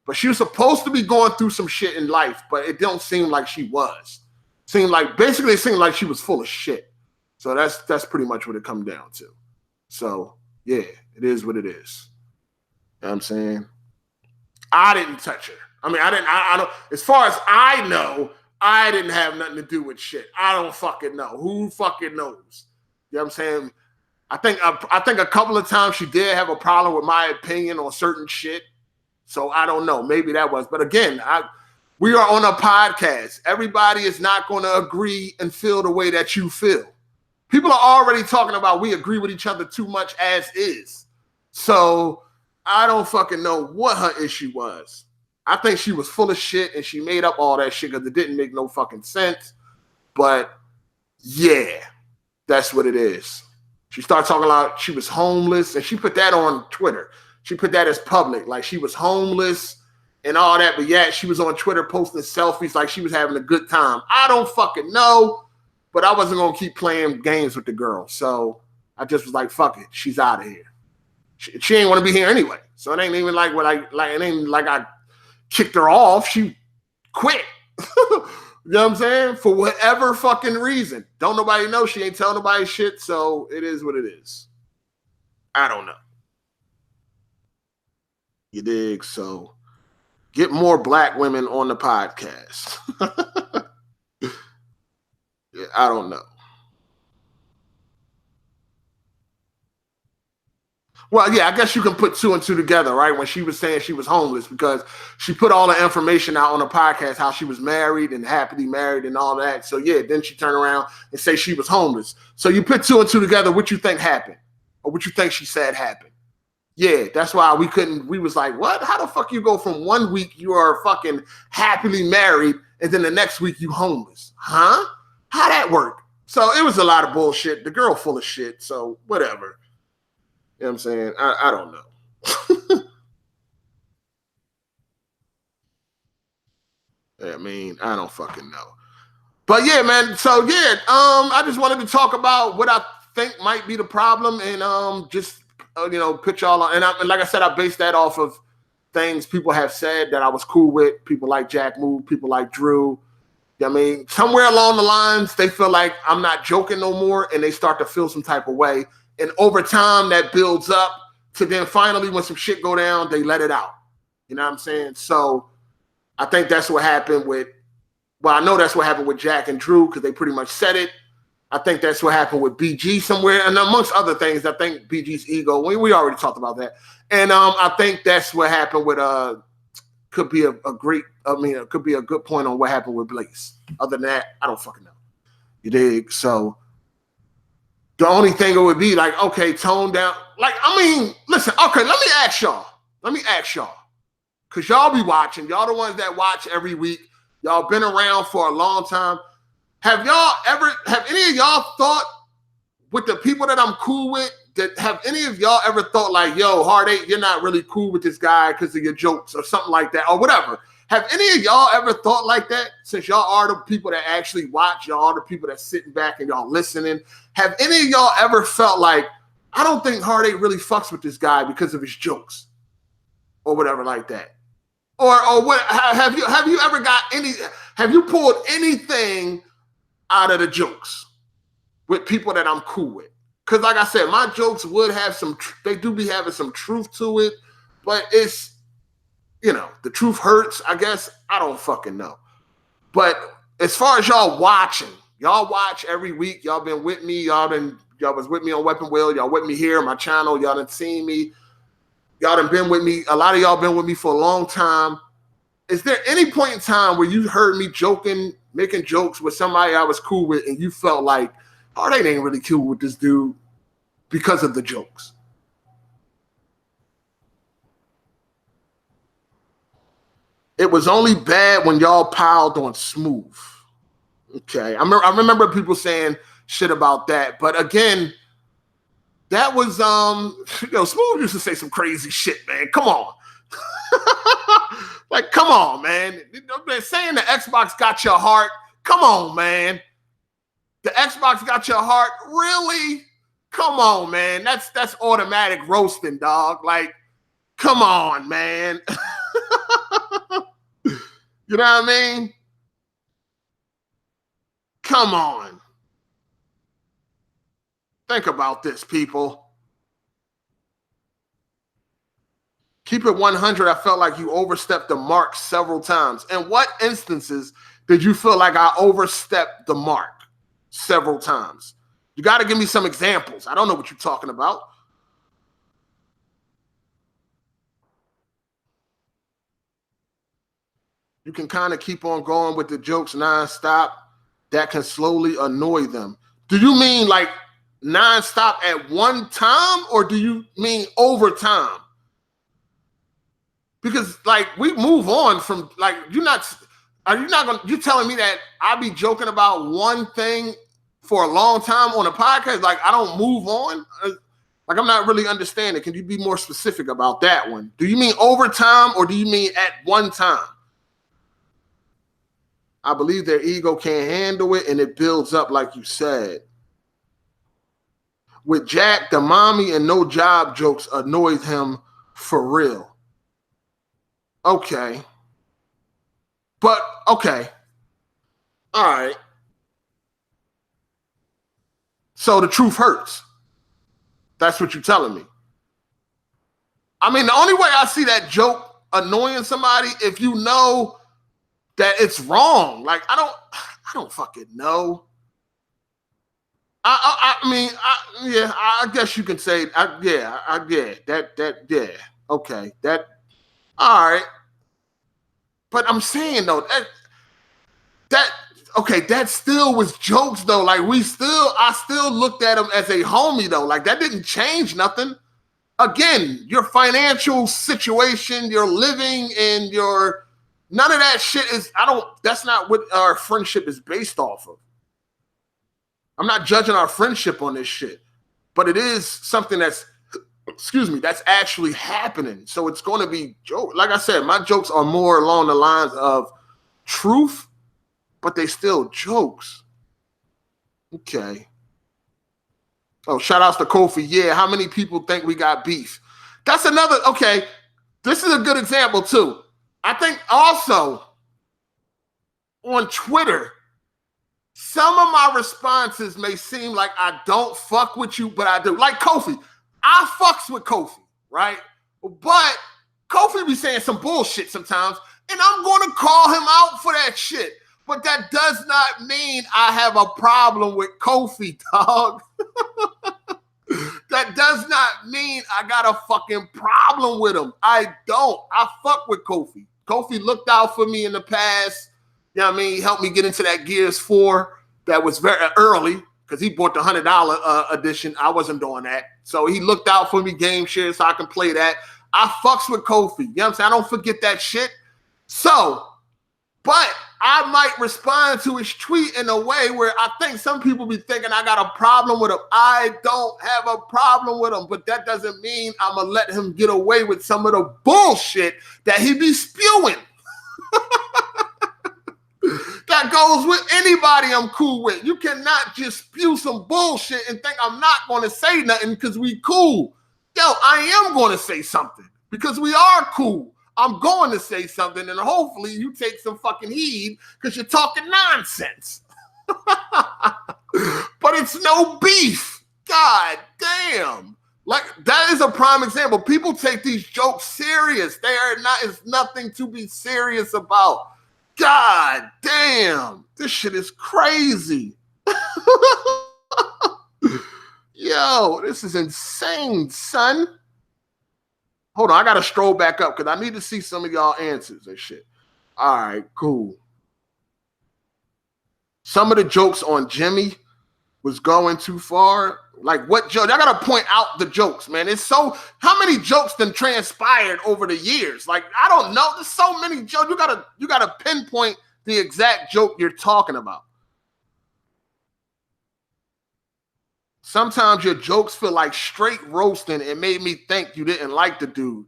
But she was supposed to be going through some shit in life, but it don't seem like she was. Basically it seemed like she was full of shit. So that's pretty much what it come down to. So, yeah, it is what it is. You know what I'm saying? I didn't touch her. I mean, I don't, as far as I know, I didn't have nothing to do with shit. I don't fucking know. Who fucking knows? You know what I'm saying? I think a couple of times she did have a problem with my opinion on certain shit. So I don't know. Maybe that was. But again, we are on a podcast. Everybody is not going to agree and feel the way that you feel. People are already talking about we agree with each other too much as is. So I don't fucking know what her issue was. I think she was full of shit and she made up all that shit because it didn't make no fucking sense. But yeah, that's what it is. She started talking about she was homeless and she put that on Twitter. She put that as public, like she was homeless and all that. But yeah, she was on Twitter posting selfies like she was having a good time. I don't fucking know, but I wasn't going to keep playing games with the girl. So I just was like, fuck it. She's out of here. She ain't want to be here anyway. So it ain't even like it ain't like I kicked her off. She quit. You know what I'm saying? For whatever fucking reason. Don't nobody know. She ain't telling nobody shit. So it is what it is. I don't know. You dig? So get more black women on the podcast. Yeah, I don't know. Well, yeah, I guess you can put two and two together, right? When she was saying she was homeless because she put all the information out on the podcast, how she was married and happily married and all that. So yeah, then she turned around and say she was homeless. So you put two and two together, what you think happened? Or what you think she said happened? Yeah, that's why we was like, what? How the fuck you go from 1 week you are fucking happily married and then the next week you homeless? Huh? How that work? So it was a lot of bullshit. The girl full of shit, so whatever. You know what I'm saying? I don't know. I mean, I don't fucking know. But yeah, man. So yeah, I just wanted to talk about what I think might be the problem and just put y'all on. And like I said, I based that off of things people have said that I was cool with. People like Jack Move, people like Drew. I mean, somewhere along the lines, they feel like I'm not joking no more, and they start to feel some type of way. And over time, that builds up to then finally, when some shit go down, they let it out. You know what I'm saying? So I think that's what happened with, I know that's what happened with Jack and Drew because they pretty much said it. I think that's what happened with BG somewhere. And amongst other things, I think BG's ego, we already talked about that. And I think that's what happened with, could be it could be a good point on what happened with Blaze. Other than that, I don't fucking know. You dig? So the only thing it would be like, okay, tone down. Like, I mean, listen, okay, let me ask y'all. Because y'all be watching. Y'all the ones that watch every week. Y'all been around for a long time. Have any of y'all thought with the people that I'm cool with, have any of y'all ever thought like, yo, Hard8, you're not really cool with this guy because of your jokes or something like that or whatever? Have any of y'all ever thought like that? Since y'all are the people that actually watch, y'all are the people that's sitting back and y'all listening. Have any of y'all ever felt like, I don't think Hard8 really fucks with this guy because of his jokes or whatever like that? Or what? Have you ever got have you pulled anything out of the jokes with people that I'm cool with? Because like I said, my jokes would have they do be having some truth to it, but it's, the truth hurts, I guess. I don't fucking know. But as far as y'all watching, y'all watch every week. Y'all been with me. Y'all was with me on Weapon Wheel. Y'all with me here on my channel. Y'all done seen me. Y'all done been with me. A lot of y'all been with me for a long time. Is there any point in time where you heard me joking, making jokes with somebody I was cool with, and you felt like, oh, they ain't really cool with this dude because of the jokes? It was only bad when y'all piled on Smooth. Okay, I remember people saying shit about that, but again, that was Smooth used to say some crazy shit, man. Come on. Like, come on, man. They're saying the Xbox got your heart. Come on, man. The Xbox got your heart. Really? Come on, man. That's automatic roasting, dog. Like, come on, man. You know what I mean? Come on. Think about this, people. Keep it 100. I felt like you overstepped the mark several times. In what instances did you feel like I overstepped the mark several times? You got to give me some examples. I don't know what you're talking about. You can kind of keep on going with the jokes nonstop. That can slowly annoy them. Do you mean like nonstop at one time, or do you mean over time? Because like we move on from like you telling me that I be joking about one thing for a long time on a podcast? Like I don't move on? Like I'm not really understanding. Can you be more specific about that one? Do you mean over time, or do you mean at one time? I believe their ego can't handle it and it builds up, like you said. With Jack, the mommy and no job jokes annoyed him for real. Okay. But, okay. All right. So the truth hurts. That's what you're telling me. I mean, the only way I see that joke annoying somebody, if you know that it's wrong. Like, I don't fucking know. I guess you can say, yeah. Okay, all right. But I'm saying though, that still was jokes though. Like I still looked at him as a homie though. Like that didn't change nothing. Again, your financial situation, your living, and none of that shit that's not what our friendship is based off of. I'm not judging our friendship on this shit, but it is something that's actually happening. So it's going to be joke. Like I said, my jokes are more along the lines of truth, but they still jokes. Okay. Oh, shout outs to Kofi. Yeah, how many people think we got beef? That's another, okay. This is a good example too. I think also on Twitter, some of my responses may seem like I don't fuck with you, but I do. Like Kofi. I fucks with Kofi, right? But Kofi be saying some bullshit sometimes, and I'm going to call him out for that shit. But that does not mean I have a problem with Kofi, dog. That does not mean I got a fucking problem with him. I don't. I fuck with Kofi. Kofi looked out for me in the past. You know what I mean? He helped me get into that Gears 4 that was very early because he bought the $100 edition. I wasn't doing that. So he looked out for me, game share, so I can play that. I fucks with Kofi. You know what I'm saying? I don't forget that shit. So, but I might respond to his tweet in a way where I think some people be thinking I got a problem with him. I don't have a problem with him, but that doesn't mean I'm going to let him get away with some of the bullshit that he be spewing. That goes with anybody I'm cool with. You cannot just spew some bullshit and think I'm not going to say nothing because we cool. Yo, I am going to say something because we are cool. I'm going to say something, and hopefully you take some fucking heed because you're talking nonsense. But it's no beef. God damn. Like, that is a prime example. People take these jokes serious. It's nothing to be serious about. God damn. This shit is crazy. Yo, this is insane, son. Hold on, I gotta stroll back up because I need to see some of y'all answers and shit. All right, cool. Some of the jokes on Jimmy was going too far. Like what joke? I gotta point out the jokes, man. It's so how many jokes then transpired over the years? Like I don't know. There's so many jokes. You gotta pinpoint the exact joke you're talking about. Sometimes your jokes feel like straight roasting. It made me think you didn't like the dude.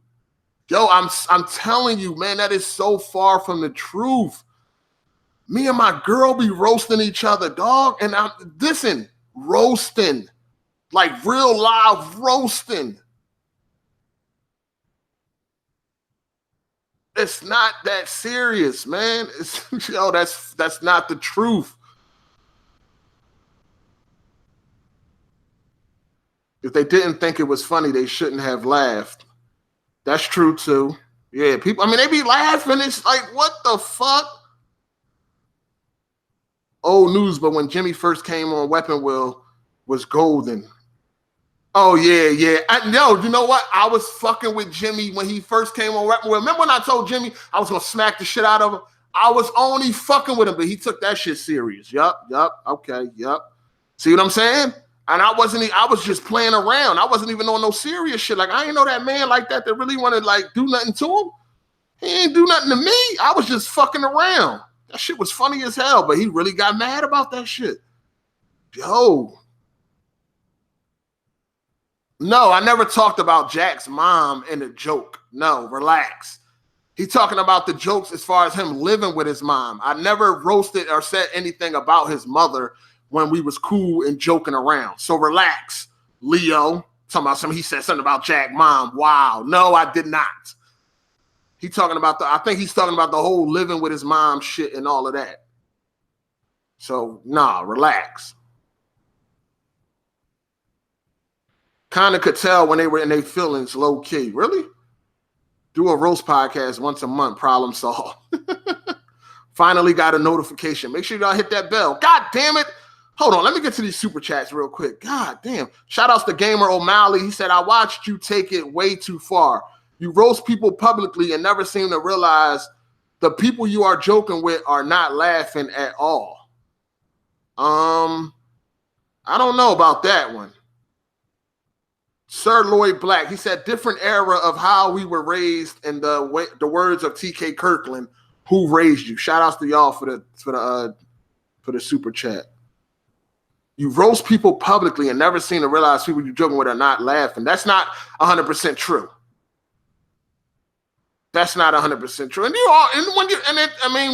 Yo, I'm telling you, man, that is so far from the truth. Me and my girl be roasting each other, dog. And I'm roasting. Like real live roasting. It's not that serious, man. Yo, that's not the truth. If they didn't think it was funny, they shouldn't have laughed. That's true too. Yeah, people, I mean, they be laughing. It's like, what the fuck? Old news, but when Jimmy first came on, Weapon Wheel was golden. Oh, yeah. I know. You know what? I was fucking with Jimmy when he first came on Weapon Wheel. Remember when I told Jimmy I was going to smack the shit out of him? I was only fucking with him, but he took that shit serious. Yup. Okay, yup. See what I'm saying? And I was just playing around. I wasn't even on no serious shit. Like, I ain't know that man like that really wanted to, like, do nothing to him. He ain't do nothing to me. I was just fucking around. That shit was funny as hell, but he really got mad about that shit. Yo. No, I never talked about Jack's mom in a joke. No, relax. He talking about the jokes as far as him living with his mom. I never roasted or said anything about his mother when we was cool and joking around. So relax, Leo. Talking about something. He said something about Jack's mom. Wow. No, I did not. I think he's talking about the whole living with his mom shit and all of that. So, nah, relax. Kind of could tell when they were in their feelings low key. Really? Do a roast podcast once a month, problem solved. Finally got a notification. Make sure y'all hit that bell. God damn it. Hold on, let me get to these super chats real quick. God damn. Shout outs to Gamer O'Malley. He said, I watched you take it way too far. You roast people publicly and never seem to realize the people you are joking with are not laughing at all. I don't know about that one. Sir Lloyd Black, he said, different era of how we were raised in the words of TK Kirkland, who raised you. Shout outs to y'all for the super chat. You roast people publicly and never seem to realize people you're joking with are not laughing. That's not 100% true. That's not 100% true. And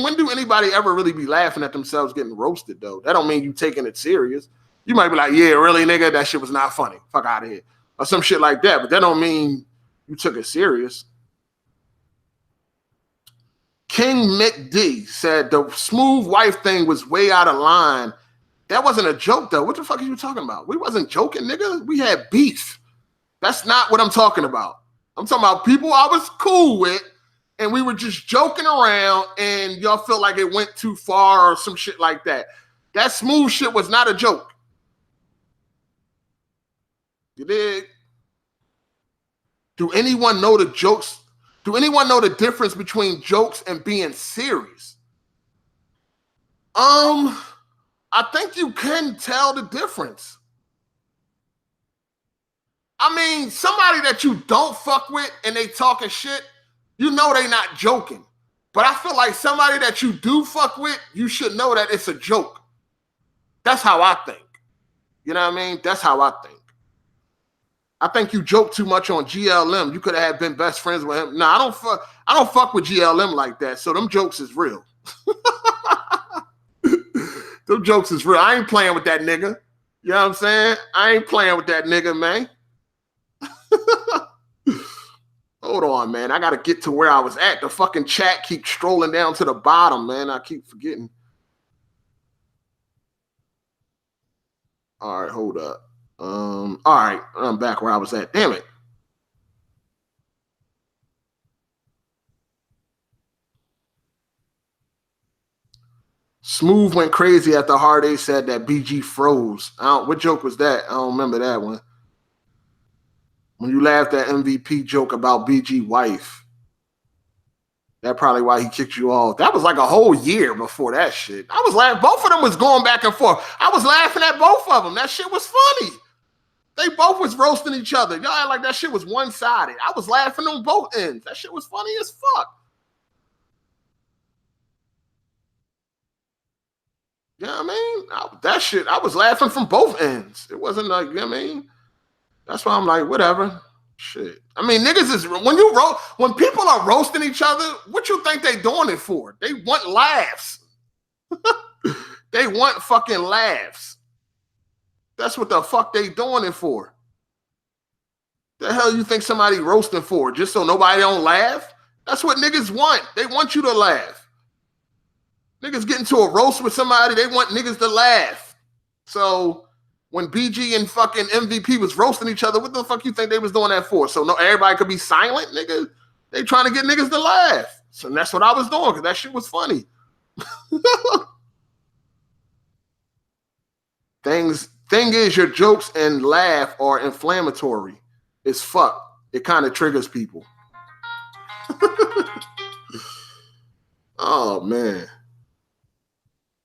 when do anybody ever really be laughing at themselves getting roasted, though? That don't mean you taking it serious. You might be like, yeah, really, nigga, that shit was not funny. Fuck out of here. Or some shit like that. But that don't mean you took it serious. King Mick D said the smooth wife thing was way out of line. That wasn't a joke, though. What the fuck are you talking about? We wasn't joking, nigga. We had beef. That's not what I'm talking about. I'm talking about people I was cool with, and we were just joking around, and y'all felt like it went too far or some shit like that. That smooth shit was not a joke. You dig? Do anyone know the jokes? Do anyone know the difference between jokes and being serious? I think you can tell the difference. I mean, somebody that you don't fuck with and they talking shit, you know they not joking. But I feel like somebody that you do fuck with, you should know that it's a joke. That's how I think. You know what I mean? That's how I think. I think you joke too much on GLM. You could have been best friends with him. No, I don't fuck with GLM like that. So them jokes is real. Them jokes is real. I ain't playing with that nigga. You know what I'm saying? I ain't playing with that nigga, man. Hold on, man. I got to get to where I was at. The fucking chat keeps strolling down to the bottom, man. I keep forgetting. All right, hold up. All right, I'm back where I was at. Damn it. Smooth went crazy after Hard 8 said that BG froze. What joke was that? I don't remember that one. When you laughed at MVP joke about BG wife. That's probably why he kicked you off. That was like a whole year before that shit. I was laughing. Both of them was going back and forth. I was laughing at both of them. That shit was funny. They both was roasting each other. Y'all act like that shit was one-sided. I was laughing on both ends. That shit was funny as fuck. You know what I mean? That shit, I was laughing from both ends. It wasn't like, you know what I mean? That's why I'm like, whatever. Shit. I mean, niggas is, when people are roasting each other, what you think they doing it for? They want laughs. They want fucking laughs. That's what the fuck they doing it for. The hell you think somebody roasting for? Just so nobody don't laugh? That's what niggas want. They want you to laugh. Niggas get into a roast with somebody, they want niggas to laugh. So when BG and fucking MVP was roasting each other, what the fuck you think they was doing that for? So no, everybody could be silent, nigga? They trying to get niggas to laugh. So that's what I was doing, because that shit was funny. Thing is, your jokes and laugh are inflammatory. It's fuck. It kind of triggers people. Oh, man.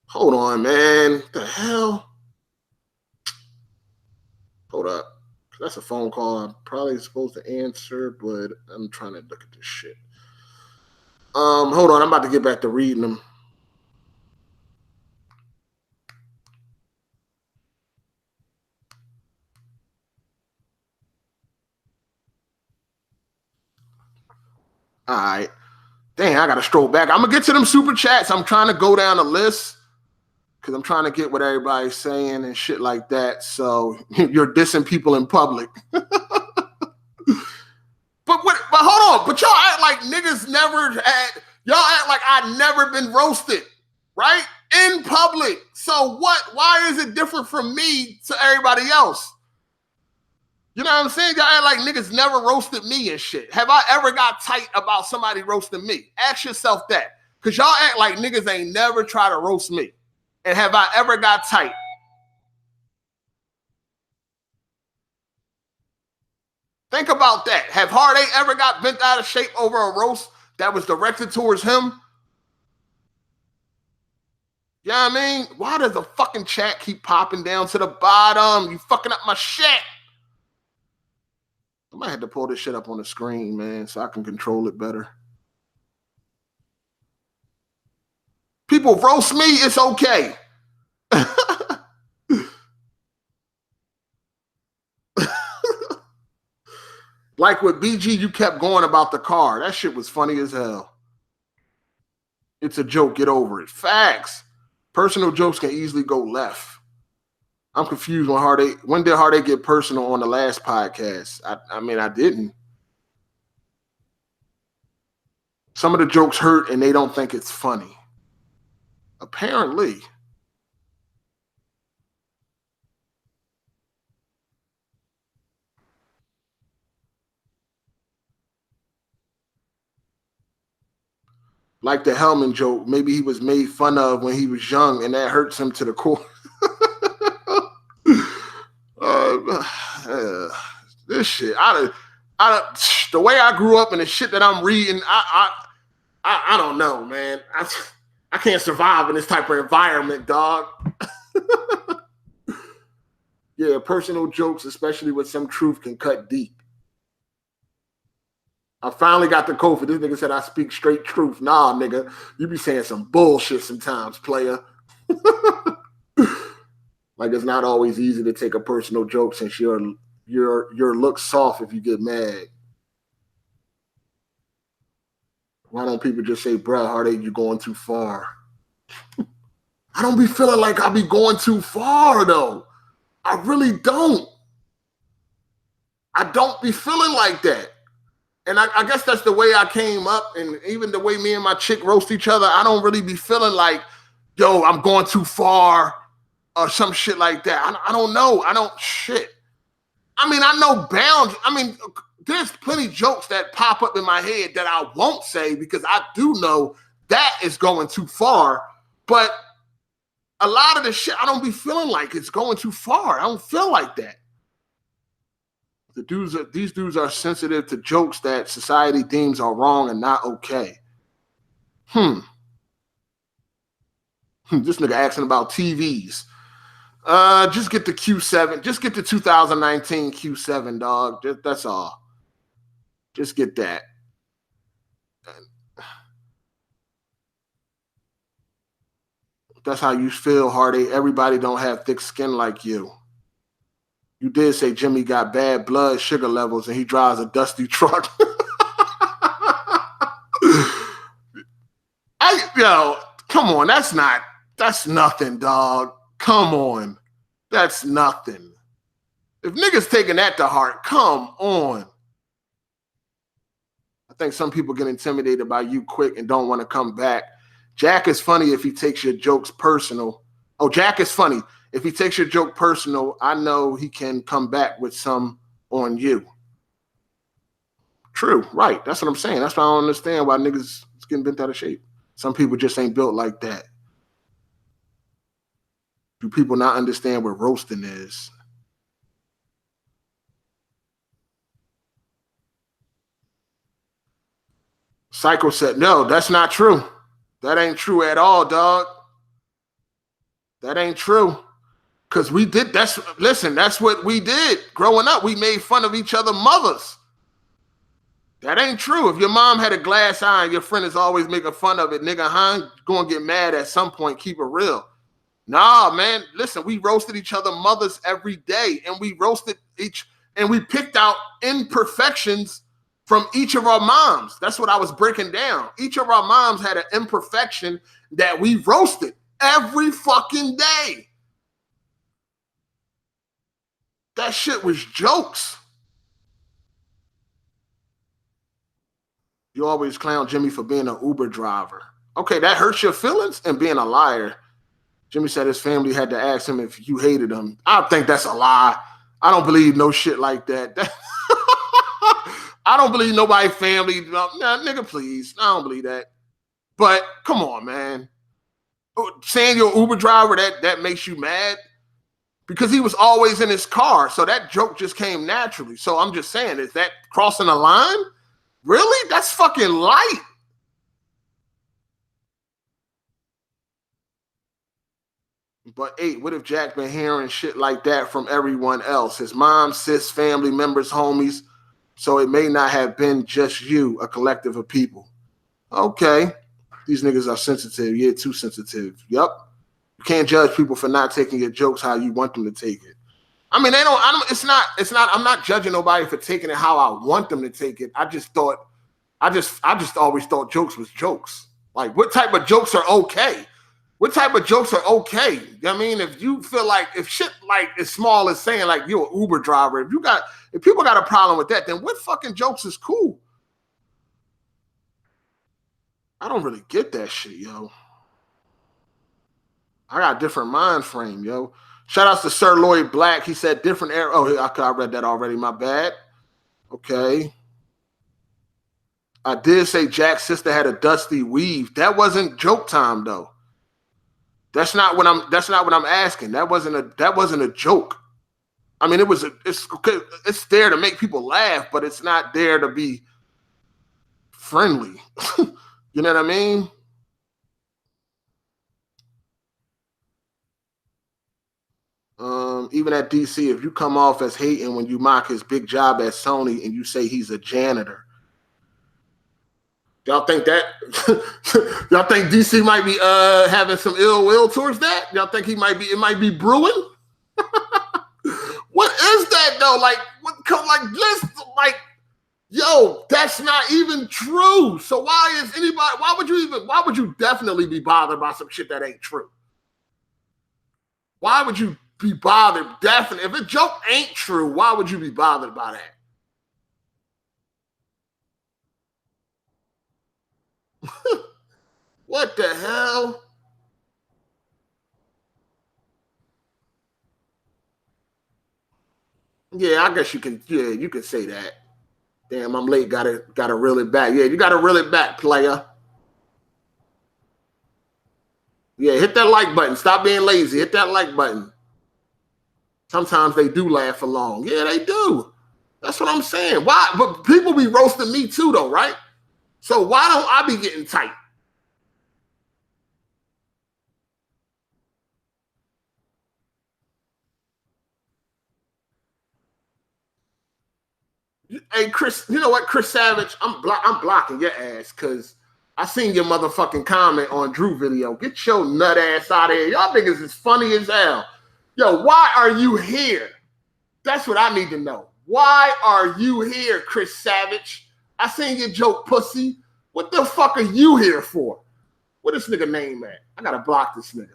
Hold on, man. What the hell? Hold up. That's a phone call I'm probably supposed to answer, but I'm trying to look at this shit. Hold on. I'm about to get back to reading them. All right. Dang, I got to stroll back. I'm going to get to them super chats. I'm trying to go down the list because I'm trying to get what everybody's saying and shit like that. So you're dissing people in public. But hold on. But y'all act like niggas never had, y'all act like I never been roasted, right? In public. So what? Why is it different from me to everybody else? You know what I'm saying? Y'all act like niggas never roasted me and shit. Have I ever got tight about somebody roasting me? Ask yourself that. Because y'all act like niggas ain't never try to roast me. And have I ever got tight? Think about that. Have Hard 8 ever got bent out of shape over a roast that was directed towards him? You know what I mean? Why does the fucking chat keep popping down to the bottom? You fucking up my shit. I might have to pull this shit up on the screen, man, so I can control it better. People roast me, it's okay. Like with BG, you kept going about the car. That shit was funny as hell. It's a joke, get over it. Facts. Personal jokes can easily go left. I'm confused when did Hard 8 get personal on the last podcast? I mean, I didn't. Some of the jokes hurt and they don't think it's funny. Apparently. Like the Hellman joke, maybe he was made fun of when he was young and that hurts him to the core. This shit, the way I grew up and the shit that I'm reading, I don't know, man. I can't survive in this type of environment, dog. Yeah, personal jokes, especially with some truth, can cut deep. I finally got the code for this nigga said I speak straight truth. Nah, nigga, you be saying some bullshit sometimes, player. Like it's not always easy to take a personal joke since your look soft if you get mad. Why don't people just say, bruh, Hard 8, you going too far? I don't be feeling like I be going too far, though. I really don't. I don't be feeling like that. And I guess that's the way I came up, and even the way me and my chick roast each other, I don't really be feeling like, yo, I'm going too far or some shit like that. I don't know. Shit. I mean, I know bounds. I mean, there's plenty of jokes that pop up in my head that I won't say because I do know that is going too far. But a lot of the shit I don't be feeling like it's going too far. I don't feel like that. These dudes are sensitive to jokes that society deems are wrong and not okay. This nigga asking about TVs. Just get the Q7. Just get the 2019 Q7, dog. That's all. Just get that. That's how you feel, Hard8. Everybody don't have thick skin like you. You did say Jimmy got bad blood sugar levels and he drives a dusty truck. Come on. That's nothing, dog. Come on. That's nothing. If niggas taking that to heart, come on. I think some people get intimidated by you quick and don't want to come back. Jack is funny if he takes your jokes personal. Oh, Jack is funny. If he takes your joke personal, I know he can come back with some on you. True, right. That's what I'm saying. That's why I don't understand why niggas is getting bent out of shape. Some people just ain't built like that. Do people not understand what roasting is? Psycho said, no, that's not true. That ain't true at all, dog. That ain't true. Because we did, that's what we did. Growing up, we made fun of each other's mothers. That ain't true. If your mom had a glass eye and your friend is always making fun of it, nigga, gonna get mad at some point, keep it real. Nah, man, listen, we roasted each other's mothers every day, and we roasted and we picked out imperfections from each of our moms. That's what I was breaking down. Each of our moms had an imperfection that we roasted every fucking day. That shit was jokes. You always clown Jimmy for being an Uber driver. Okay, that hurts your feelings and being a liar. Jimmy said his family had to ask him if you hated him. I think that's a lie. I don't believe no shit like that. I don't believe nobody's family. Nah, nigga, please. I don't believe that. But come on, man. Saying you're an Uber driver, that makes you mad? Because he was always in his car. So that joke just came naturally. So I'm just saying, is that crossing a line? Really? That's fucking light. But 8, what if Jack been hearing shit like that from everyone else? His mom, sis, family members, homies. So it may not have been just you, a collective of people. Okay. These niggas are sensitive. Yeah, too sensitive. Yep. You can't judge people for not taking your jokes how you want them to take it. I mean, I'm not judging nobody for taking it how I want them to take it. I just always thought jokes was jokes. Like, what type of jokes are okay? What type of jokes are okay? I mean, if you feel like, if shit like as small as saying like you're an Uber driver, if people got a problem with that, then what fucking jokes is cool? I don't really get that shit, yo. I got a different mind frame, yo. Shout outs to Sir Lloyd Black. He said different era. Oh, I read that already. My bad. Okay. I did say Jack's sister had a dusty weave. That wasn't joke time though. That's not what I'm asking. That wasn't a joke. I mean, it's there to make people laugh, but it's not there to be friendly. You know what I mean? Even at DC, if you come off as hating when you mock his big job at Sony and you say he's a janitor, y'all think that y'all think DC might be having some ill will towards that? Y'all think it might be brewing? What is that though? Yo, that's not even true. So why would you definitely be bothered by some shit that ain't true? Why would you be bothered? Definitely. If a joke ain't true, why would you be bothered by that? What the hell? Yeah, I guess you can say that. Damn, I'm late. Gotta reel it back. Yeah, you gotta reel it back, player. Yeah, hit that like button. Stop being lazy. Hit that like button. Sometimes they do laugh along. Yeah, they do. That's what I'm saying. Why? But people be roasting me too, though, right? So why don't I be getting tight? Hey, Chris, you know what, Chris Savage? I'm blocking your ass because I seen your motherfucking comment on Drew video. Get your nut ass out of here. Y'all niggas is funny as hell. Yo, why are you here? That's what I need to know. Why are you here, Chris Savage? I seen your joke, pussy. What the fuck are you here for? What this nigga name at? I gotta block this nigga.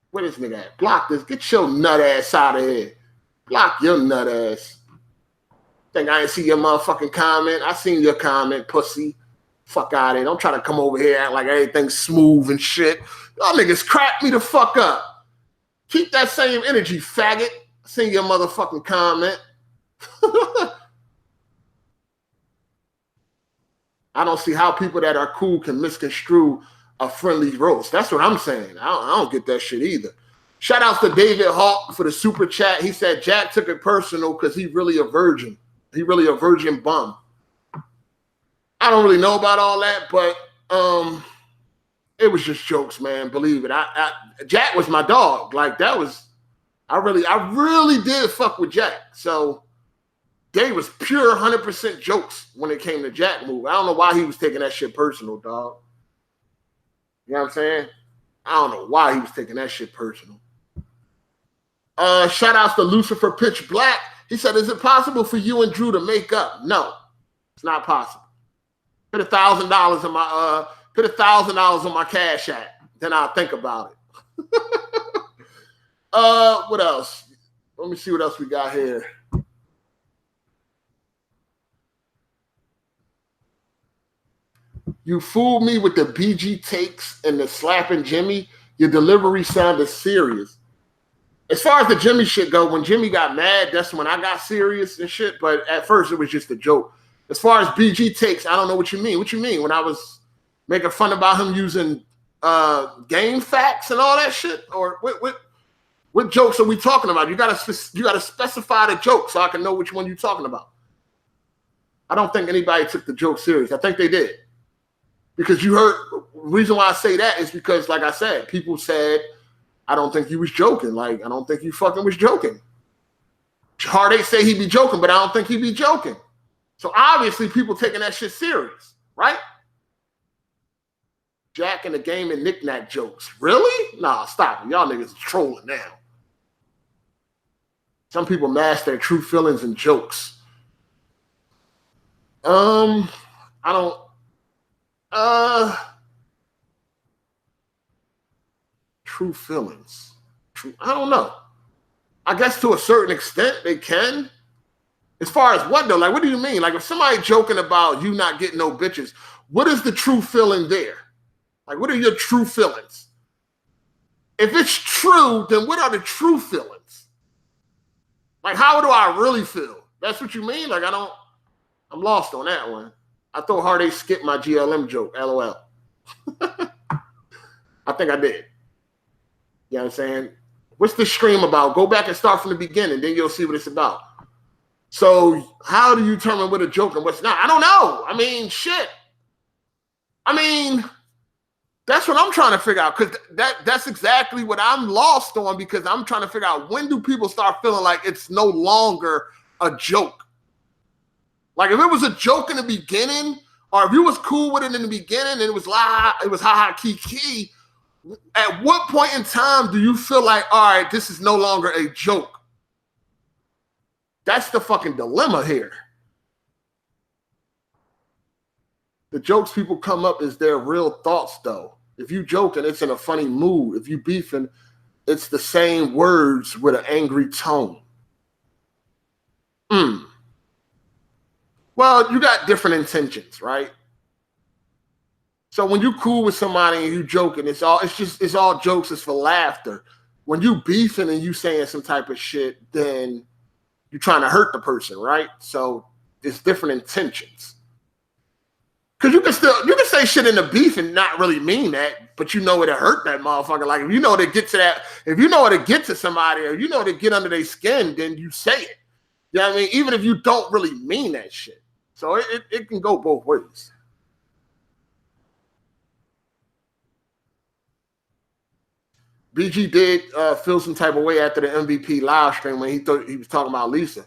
Where this nigga at? Block this. Get your nut ass out of here. Block your nut ass. Think I ain't see your motherfucking comment? I seen your comment, pussy. Fuck out of here. Don't try to come over here act like everything's smooth and shit. Y'all niggas crack me the fuck up. Keep that same energy, faggot. I seen your motherfucking comment. I don't see how people that are cool can misconstrue a friendly roast. That's what I'm saying. I don't get that shit either. Shout outs to David Hawk for the super chat. He said Jack took it personal because he's really a virgin. He really a virgin bum. I don't really know about all that, but it was just jokes, man. Believe it. Jack was my dog. Like that was, I really did fuck with Jack. So they was pure 100% jokes when it came to Jack move. I don't know why he was taking that shit personal, dog. You know what I'm saying? I don't know why he was taking that shit personal. Shout outs to Lucifer Pitch Black. He said, is it possible for you and Drew to make up? No, it's not possible. Put $1,000 on my put $1,000 on my Cash App. Then I'll think about it. What else? Let me see what else we got here. You fooled me with the BG takes and the slapping Jimmy. Your delivery sounded serious. As far as the Jimmy shit go, when Jimmy got mad, that's when I got serious and shit. But at first, it was just a joke. As far as BG takes, I don't know what you mean. What you mean? When I was making fun about him using game facts and all that shit? Or what jokes are we talking about? You gotta specify the joke so I can know which one you're talking about. I don't think anybody took the joke serious. I think they did. Because you heard, the reason why I say that is because, like I said, people said, I don't think you was joking. Like, I don't think you fucking was joking. Hard8 say he be joking, but I don't think he be joking. So obviously people taking that shit serious, right? Jack in the game and knick-knack jokes. Really? Nah, stop it. Y'all niggas trolling now. Some people mask their true feelings in jokes. I don't. True feelings. I don't know. I guess to a certain extent they can. As far as what though? Like, what do you mean? Like, if somebody joking about you not getting no bitches, what is the true feeling there? Like, what are your true feelings? If it's true, then what are the true feelings? Like, how do I really feel? That's what you mean? Like, I'm lost on that one. I thought Hard8 skipped my GLM joke, LOL. I think I did. You know what I'm saying? What's the stream about? Go back and start from the beginning, then you'll see what it's about. So how do you determine what a joke and what's not? I don't know. I mean, shit. I mean, that's what I'm trying to figure out, because that's exactly what I'm lost on, because I'm trying to figure out, when do people start feeling like it's no longer a joke? Like, if it was a joke in the beginning, or if you was cool with it in the beginning and it was ha-ha, kiki, at what point in time do you feel like, all right, this is no longer a joke? That's the fucking dilemma here. The jokes people come up is their real thoughts, though. If you joking, it's in a funny mood. If you beefing, it's the same words with an angry tone. Well, you got different intentions, right? So when you cool with somebody and you joking, it's all jokes. It's for laughter. When you beefing and you saying some type of shit, then you're trying to hurt the person, right? So it's different intentions. Because you can say shit in the beef and not really mean that, but you know it'll hurt that motherfucker. Like if you know to get to that, if you know to get to somebody or you know to get under their skin, then you say it. You know what I mean? Even if you don't really mean that shit. So it can go both ways. BG did feel some type of way after the MVP live stream when he thought he was talking about Lisa.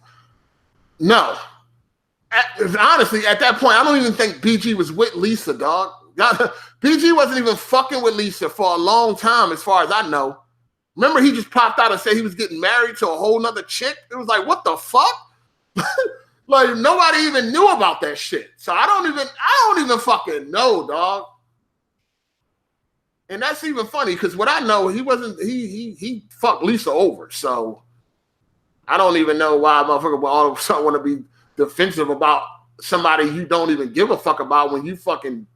No. Honestly, at that point, I don't even think BG was with Lisa, dog. BG wasn't even fucking with Lisa for a long time, as far as I know. Remember, he just popped out and said he was getting married to a whole nother chick? It was like, what the fuck? Like, nobody even knew about that shit. So I don't even fucking know, dog. And that's even funny, because what I know, he fucked Lisa over. So I don't even know why a motherfucker would all of a sudden want to be defensive about somebody you don't even give a fuck about when you fucking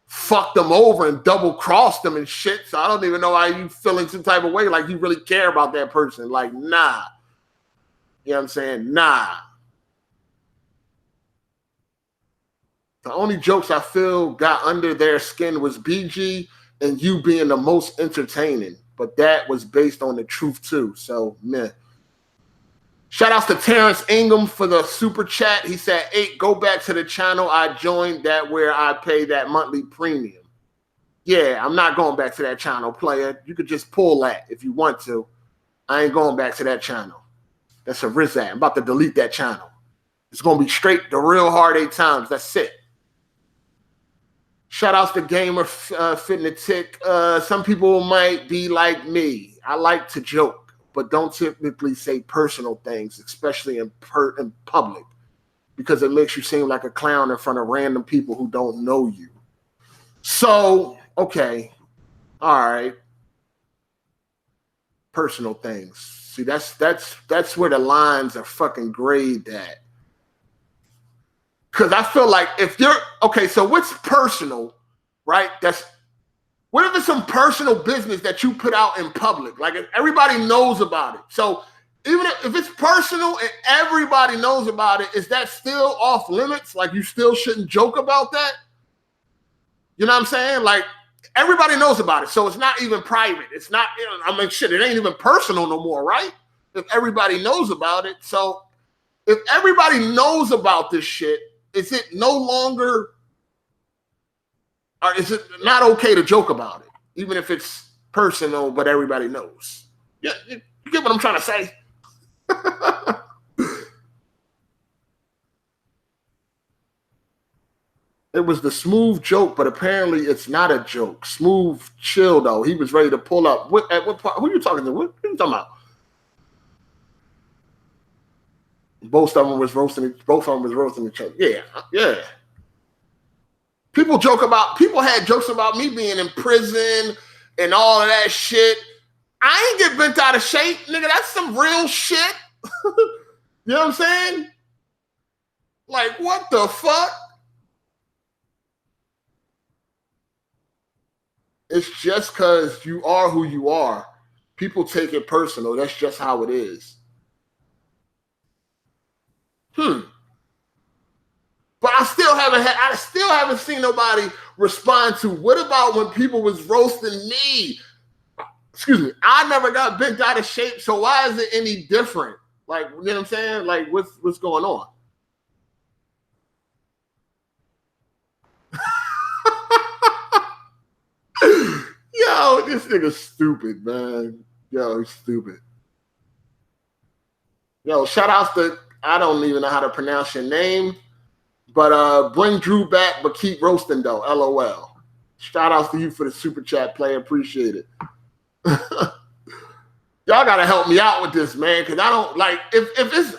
fucked them over and double crossed them and shit. So I don't even know why you feeling some type of way like you really care about that person. Like, nah. You know what I'm saying? Nah. The only jokes I feel got under their skin was BG and you being the most entertaining. But that was based on the truth too. So, man. Shout outs to Terrence Ingham for the super chat. He said, 8, go back to the channel I joined that where I pay that monthly premium. Yeah, I'm not going back to that channel, player. You could just pull that if you want to. I ain't going back to that channel. That's a Rizat. I'm about to delete that channel. It's going to be straight the real Hard 8 times. That's it. Shout outs to Gamer Fitting the Tick. Some people might be like me. I like to joke, but don't typically say personal things, especially in public, because it makes you seem like a clown in front of random people who don't know you. So, okay, all right, personal things. See, that's where the lines are fucking grayed at. Because I feel like if you're okay, so what's personal, right? What if it's some personal business that you put out in public? Like if everybody knows about it. So even if it's personal and everybody knows about it, is that still off limits? Like you still shouldn't joke about that? You know what I'm saying? Like everybody knows about it. So it's not even private. It's not, I mean, shit, it ain't even personal no more, right? If everybody knows about it. So if everybody knows about this shit, is it no longer, or is it not okay to joke about it, even if it's personal, but everybody knows? Yeah, you get what I'm trying to say? It was the smooth joke, but apparently it's not a joke. Smooth chill, though. He was ready to pull up. At what part? Who are you talking to? What are you talking about? Both of them was roasting each other. Yeah, yeah. People had jokes about me being in prison and all of that shit. I ain't get bent out of shape, nigga. That's some real shit. You know what I'm saying? Like, what the fuck? It's just because you are who you are. People take it personal. That's just how it is. But I still haven't seen nobody respond to, what about when people was roasting me? Excuse me. I never got bent out of shape, so why is it any different? Like, you know what I'm saying? Like, what's going on? Yo, this nigga's stupid, man. Yo, he's stupid. Yo, shout outs to, I don't even know how to pronounce your name, but bring Drew back, but keep roasting though. LOL. Shout outs to you for the super chat, player. Appreciate it. Y'all gotta help me out with this, man, because I don't like if it's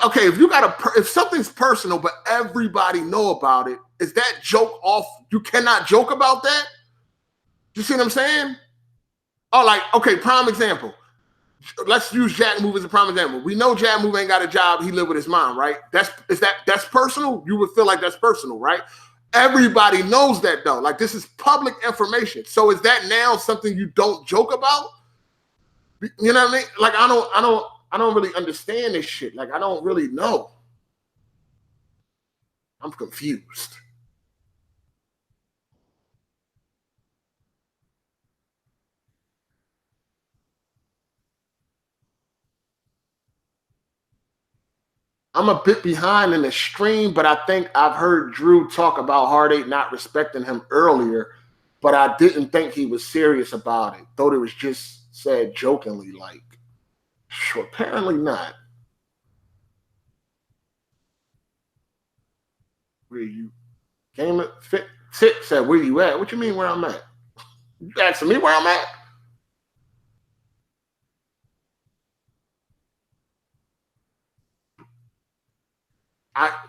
okay. If something's personal, but everybody know about it, is that joke off? You cannot joke about that. You see what I'm saying? Oh, like, okay, prime example. Let's use Jack Move as a prime example. We know Jack Move ain't got a job. He live with his mom, right? That's personal? You would feel like that's personal, right? Everybody knows that though. Like this is public information. So is that now something you don't joke about? You know what I mean? Like I don't really understand this shit. Like I don't really know. I'm confused. I'm a bit behind in the stream, but I think I've heard Drew talk about Hard8 not respecting him earlier, but I didn't think he was serious about it. Thought it was just said jokingly, like, sure, apparently not. Where you game it fit Tip said, where you at? What you mean where I'm at? You asking me where I'm at?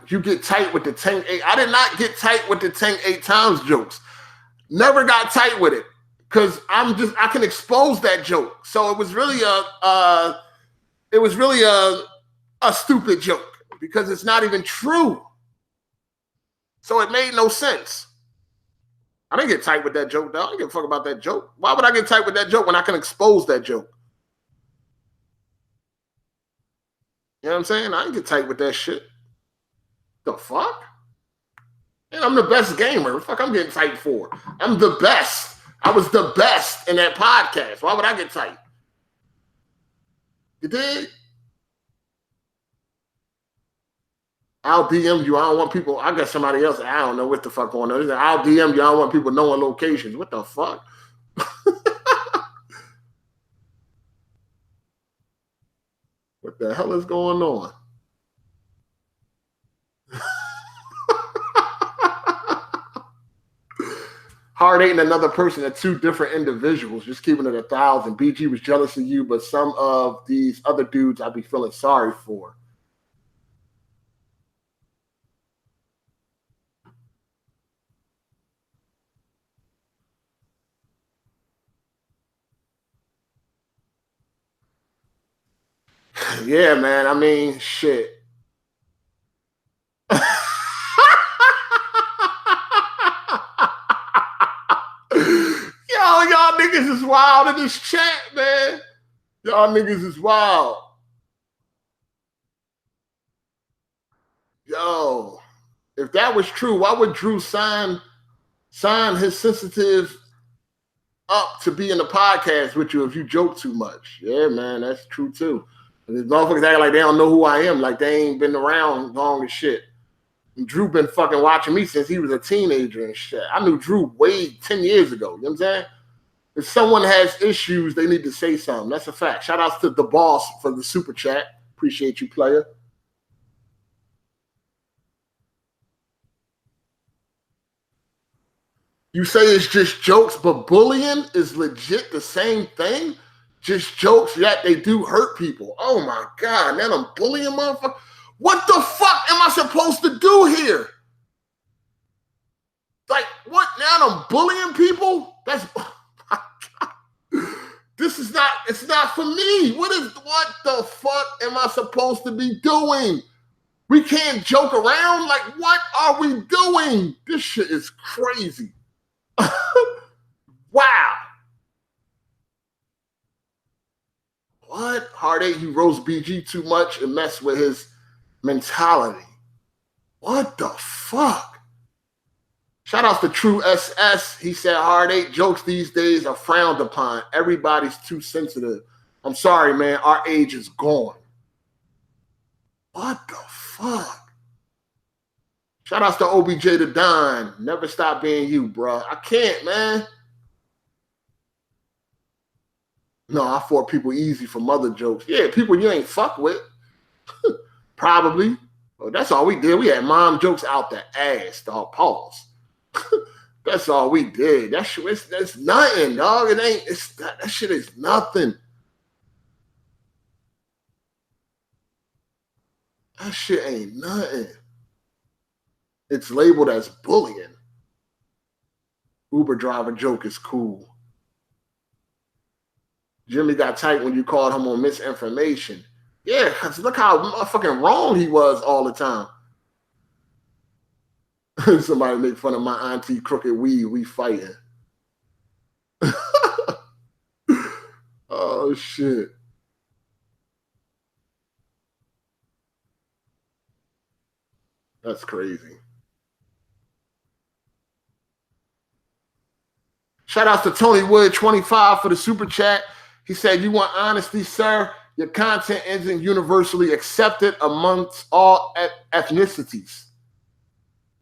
You get tight with the Tank 8. I did not get tight with the Tank 8 times jokes. Never got tight with it. Because I can expose that joke. So it was really a stupid joke because it's not even true. So it made no sense. I didn't get tight with that joke, though. I don't give a fuck about that joke. Why would I get tight with that joke when I can expose that joke? You know what I'm saying? I didn't get tight with that shit. The fuck? Man, I'm the best gamer. What the fuck I'm getting tight for? I'm the best. I was the best in that podcast. Why would I get tight? You dig? I'll DM you. I don't want people. I got somebody else. I don't know what the fuck going on. I'll DM you. I don't want people knowing locations. What the fuck? What the hell is going on? Hard8 and another person are two different individuals. Just keeping it 1,000. BG was jealous of you, but some of these other dudes I'd be feeling sorry for. Yeah, man. I mean, shit. Yo, y'all niggas is wild in this chat, man. Y'all niggas is wild. Yo, if that was true, why would Drew sign his sensitive up to be in the podcast with you if you joke too much? Yeah, man, that's true too. And these motherfuckers act like they don't know who I am, like they ain't been around long as shit. And Drew been fucking watching me since he was a teenager and shit. I knew Drew way 10 years ago. You know what I'm saying? If someone has issues, they need to say something. That's a fact. Shout outs to the boss for the super chat. Appreciate you, player. You say it's just jokes, but bullying is legit the same thing? Just jokes, yet they do hurt people. Oh my God, now I'm bullying motherfucker. What the fuck am I supposed to do here? Like, what? Now I'm bullying people? That's this is not, it's not for me. What the fuck am I supposed to be doing? We can't joke around? Like, what are we doing? This shit is crazy. Wow. What? Hard8, you roast BG too much and mess with his mentality. What the fuck? Shout out to True SS. He said Hard8 jokes these days are frowned upon. Everybody's too sensitive. I'm sorry, man. Our age is gone. What the fuck? Shout outs to OBJ the Don. Never stop being you, bro. I can't, man. No, I fought people easy for mother jokes. Yeah, people you ain't fuck with. Probably. Well, that's all we did. We had mom jokes out the ass, dog. Pause. That's all we did. That shit, that's nothing, dog. It ain't. That shit is nothing. That shit ain't nothing. It's labeled as bullying. Uber driver joke is cool. Jimmy got tight when you called him on misinformation. Yeah, because look how fucking wrong he was all the time. Somebody make fun of my auntie crooked weed. We fighting. Oh, shit. That's crazy. Shout outs to Tony Wood 25 for the super chat. He said, you want honesty, sir? Your content isn't universally accepted amongst all ethnicities.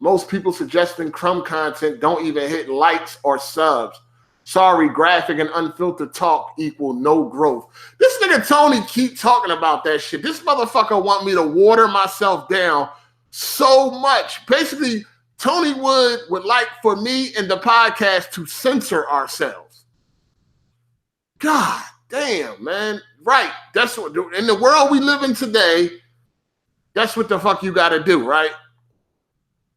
Most people suggesting crumb content don't even hit likes or subs. Sorry, graphic and unfiltered talk equal no growth. This nigga Tony keep talking about that shit. This motherfucker want me to water myself down so much. Basically, Tony would like for me and the podcast to censor ourselves. God damn, man. Right. That's what, in the world we live in today, that's what the fuck you got to do, right?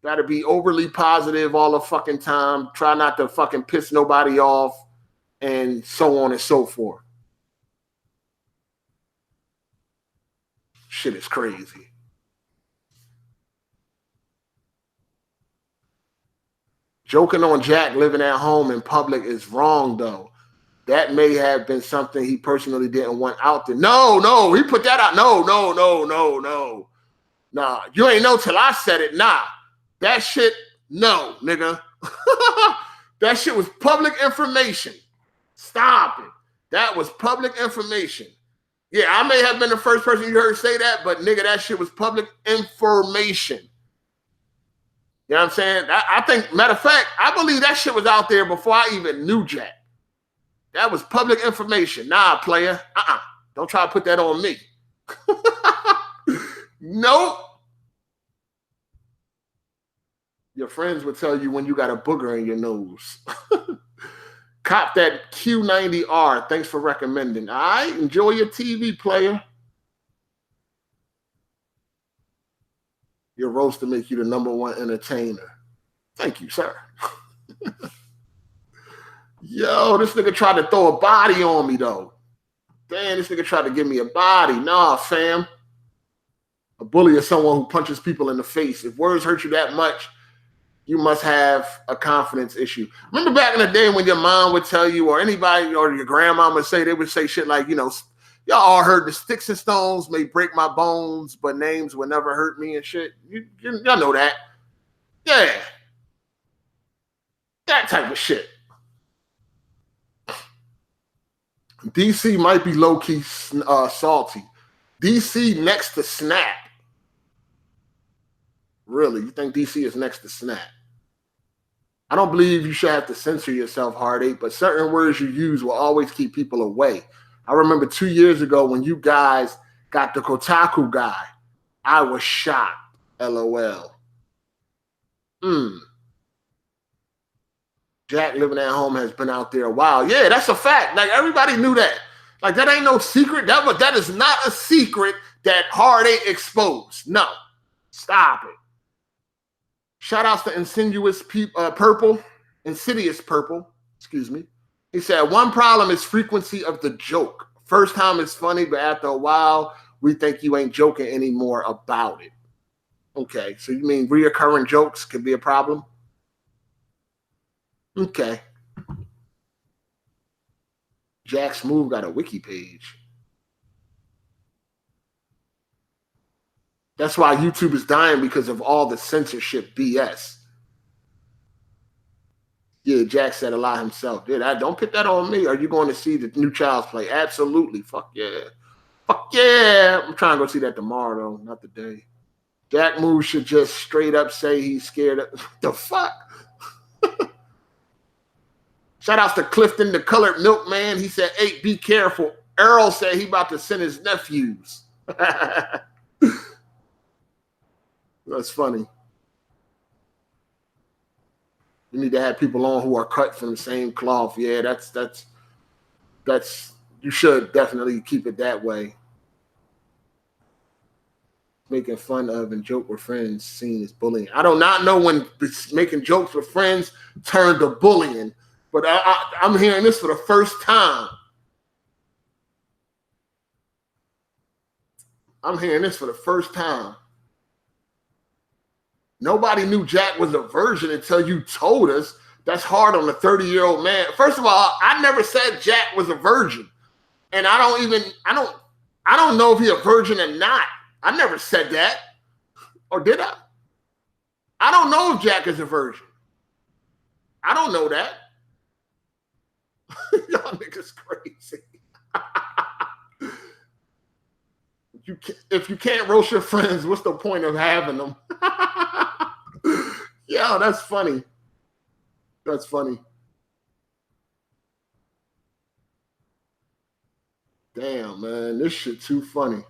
Got to be overly positive all the fucking time. Try not to fucking piss nobody off and so on and so forth. Shit is crazy. Joking on Jack living at home in public is wrong, though. That may have been something he personally didn't want out there. No, he put that out. No. Nah, you ain't know till I said it. Nah, that shit, no, nigga. That shit was public information. Stop it. That was public information. Yeah, I may have been the first person you heard say that, but nigga, that shit was public information. You know what I'm saying? I think, matter of fact, I believe that shit was out there before I even knew Jack. That was public information. Nah, player. Don't try to put that on me. Nope. Your friends will tell you when you got a booger in your nose. Cop that Q90R. Thanks for recommending. All right, enjoy your TV, player. Your roast to make you the #1 entertainer. Thank you, sir. Yo, this nigga tried to throw a body on me, though. Damn, this nigga tried to give me a body. Nah, fam. A bully is someone who punches people in the face. If words hurt you that much, you must have a confidence issue. Remember back in the day when your mom would tell you, or anybody, or your grandma would say, they would say shit like, you know, y'all all heard the sticks and stones may break my bones, but names will never hurt me and shit. Y'all know that. Yeah. That type of shit. DC might be low-key salty. DC next to Snap. Really? You think DC is next to Snap? I don't believe you should have to censor yourself, Hard8, but certain words you use will always keep people away. I remember 2 years ago when you guys got the Kotaku guy. I was shocked. LOL. Jack living at home has been out there a while. Yeah, that's a fact. Like, everybody knew that. Like, that ain't no secret. That is not a secret that Hard8 exposed. No. Stop it. Shout outs to Insidious Purple. Excuse me. He said, one problem is frequency of the joke. First time it's funny, but after a while, we think you ain't joking anymore about it. Okay, so you mean reoccurring jokes can be a problem? Okay. Jack Smooth got a wiki page. That's why YouTube is dying, because of all the censorship BS. Yeah, Jack said a lot himself. Don't put that on me. Are you going to see the new Child's Play? Absolutely. Fuck yeah. Fuck yeah. I'm trying to go see that tomorrow, though, not today. Jack Moose should just straight up say he's scared of the fuck. Shout outs to Clifton, the colored milkman. He said, hey, be careful. Earl said he about to send his nephews. That's funny. You need to have people on who are cut from the same cloth. Yeah, that's you should definitely keep it that way. Making fun of and joke with friends seen as bullying. I do not know when making jokes with friends turned to bullying, but I'm hearing this for the first time. I'm hearing this for the first time. Nobody knew Jack was a virgin until you told us. That's hard on a 30-year-old man. First of all, I never said Jack was a virgin. And I don't know if he's a virgin or not. I never said that. Or did I? I don't know if Jack is a virgin. I don't know that. Y'all niggas crazy. if you can't roast your friends, what's the point of having them? Yeah, that's funny. That's funny. Damn, man, this shit too funny.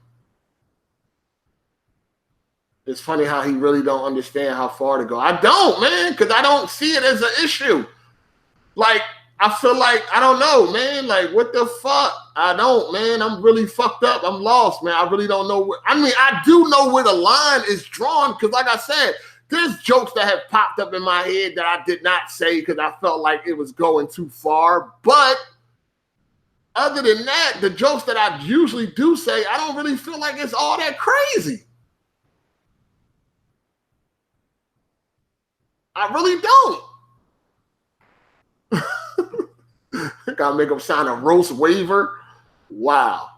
It's funny how he really don't understand how far to go. I don't, man, because I don't see it as an issue. Like, I feel like, I don't know, man. Like, what the fuck? I don't, man. I'm really fucked up. I'm lost, man. I really don't know where. I mean, I do know where the line is drawn because, like I said, there's jokes that have popped up in my head that I did not say because I felt like it was going too far. But other than that, the jokes that I usually do say, I don't really feel like it's all that crazy. I really don't. Gotta make them sign a roast waiver. Wow.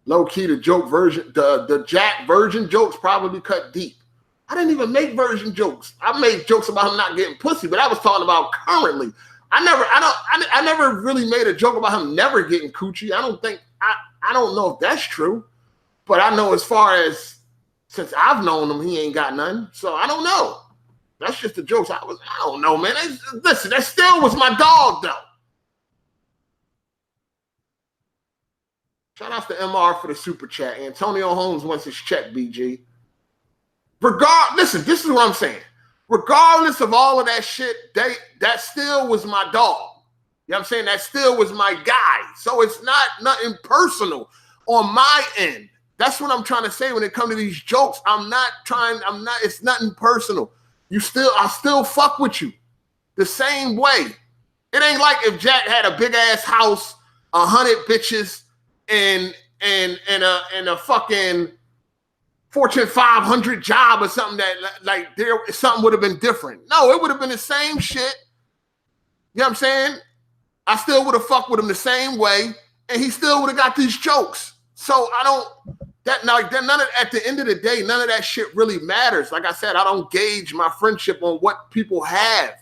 Low key, the joke version, the Jack version jokes probably cut deep. I didn't even make version jokes. I made jokes about him not getting pussy, but I was talking about currently. I never really made a joke about him never getting coochie. I don't know if that's true, but I know as far as since I've known him, he ain't got none. So I don't know. That's just the jokes. I don't know, man. Listen, that still was my dog, though. Shout out to MR for the super chat. Antonio Holmes wants his check, BG. Listen, this is what I'm saying. Regardless of all of that shit, that still was my dog. You know what I'm saying? That still was my guy. So it's not nothing personal on my end. That's what I'm trying to say when it comes to these jokes. It's nothing personal. I still fuck with you the same way. It ain't like if Jack had a big ass house, 100 bitches, and a fucking Fortune 500 job or something that like something would have been different. No, it would have been the same shit. You know what I'm saying? I still would have fucked with him the same way, and he still would have got these jokes. So at the end of the day, none of that shit really matters. Like I said, I don't gauge my friendship on what people have,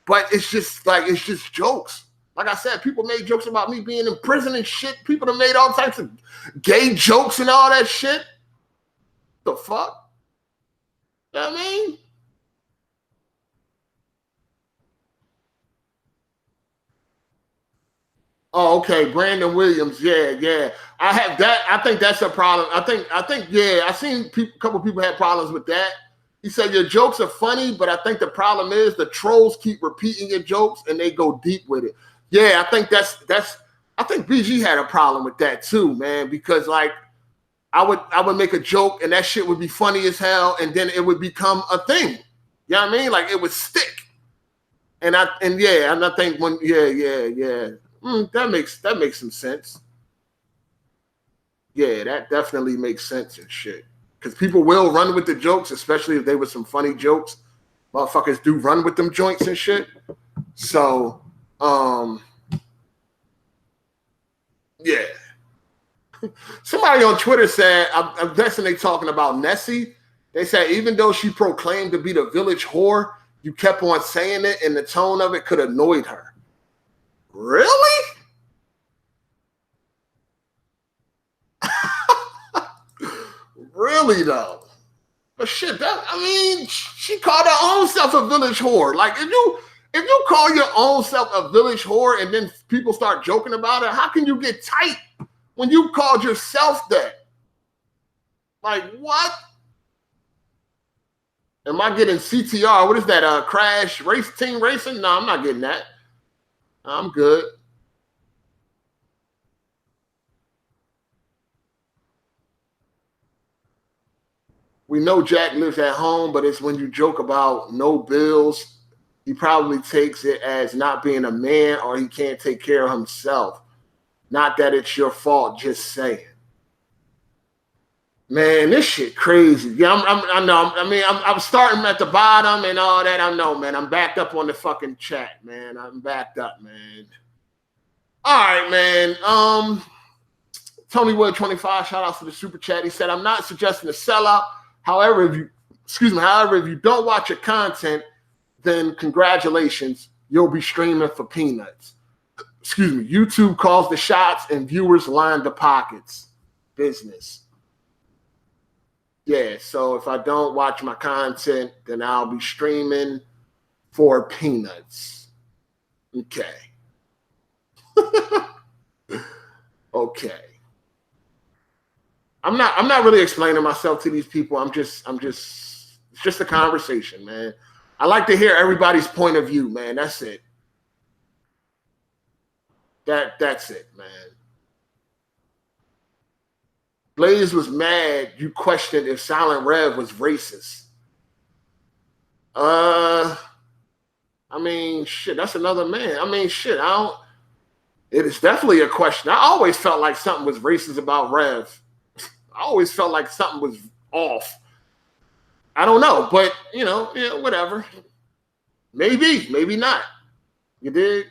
but it's just jokes. Like I said, people made jokes about me being in prison and shit. People have made all types of gay jokes and all that shit. The fuck? You know what I mean? Oh, okay. Brandon Williams. Yeah. I have that. I think that's a problem. I think, yeah, I've seen a couple people have problems with that. He said your jokes are funny, but I think the problem is the trolls keep repeating your jokes and they go deep with it. Yeah, I think I think BG had a problem with that too, man, because like I would make a joke and that shit would be funny as hell, and then it would become a thing. You know what I mean? Like it would stick. And I think when that makes some sense. Yeah, that definitely makes sense and shit. Because people will run with the jokes, especially if they were some funny jokes. Motherfuckers do run with them joints and shit. So, yeah. Somebody on Twitter said, I'm guessing they talking about Nessie. They said even though she proclaimed to be the village whore, you kept on saying it and the tone of it could have annoyed her. Really? Really though? But shit, she called her own self a village whore. Like if you call your own self a village whore and then people start joking about it, how can you get tight when you called yourself that? Like what? Am I getting CTR? What is that? Crash team racing? No, I'm not getting that. I'm good. We know Jack lives at home, but it's when you joke about no bills, he probably takes it as not being a man or he can't take care of himself. Not that it's your fault, just saying. Man, this shit crazy. Yeah, I know. I'm starting at the bottom and all that. I know, man. I'm backed up on the fucking chat, man. I'm backed up, man. All right, man. Tony Wood 25, shout out to the super chat. He said, I'm not suggesting a sellout. However, if you don't watch your content, then congratulations, you'll be streaming for peanuts. YouTube calls the shots and viewers line the pockets. business. Yeah, so if I don't watch my content, then I'll be streaming for peanuts. Okay. Okay. I'm not really explaining myself to these people. It's just a conversation, man. I like to hear everybody's point of view, man. That's it. That's it, man. Blaze was mad you questioned if Silent Rev was racist. I mean, shit, that's another man. I mean, shit, it is definitely a question. I always felt like something was racist about Rev. I always felt like something was off. I don't know, but yeah, whatever. Maybe, maybe not. You dig?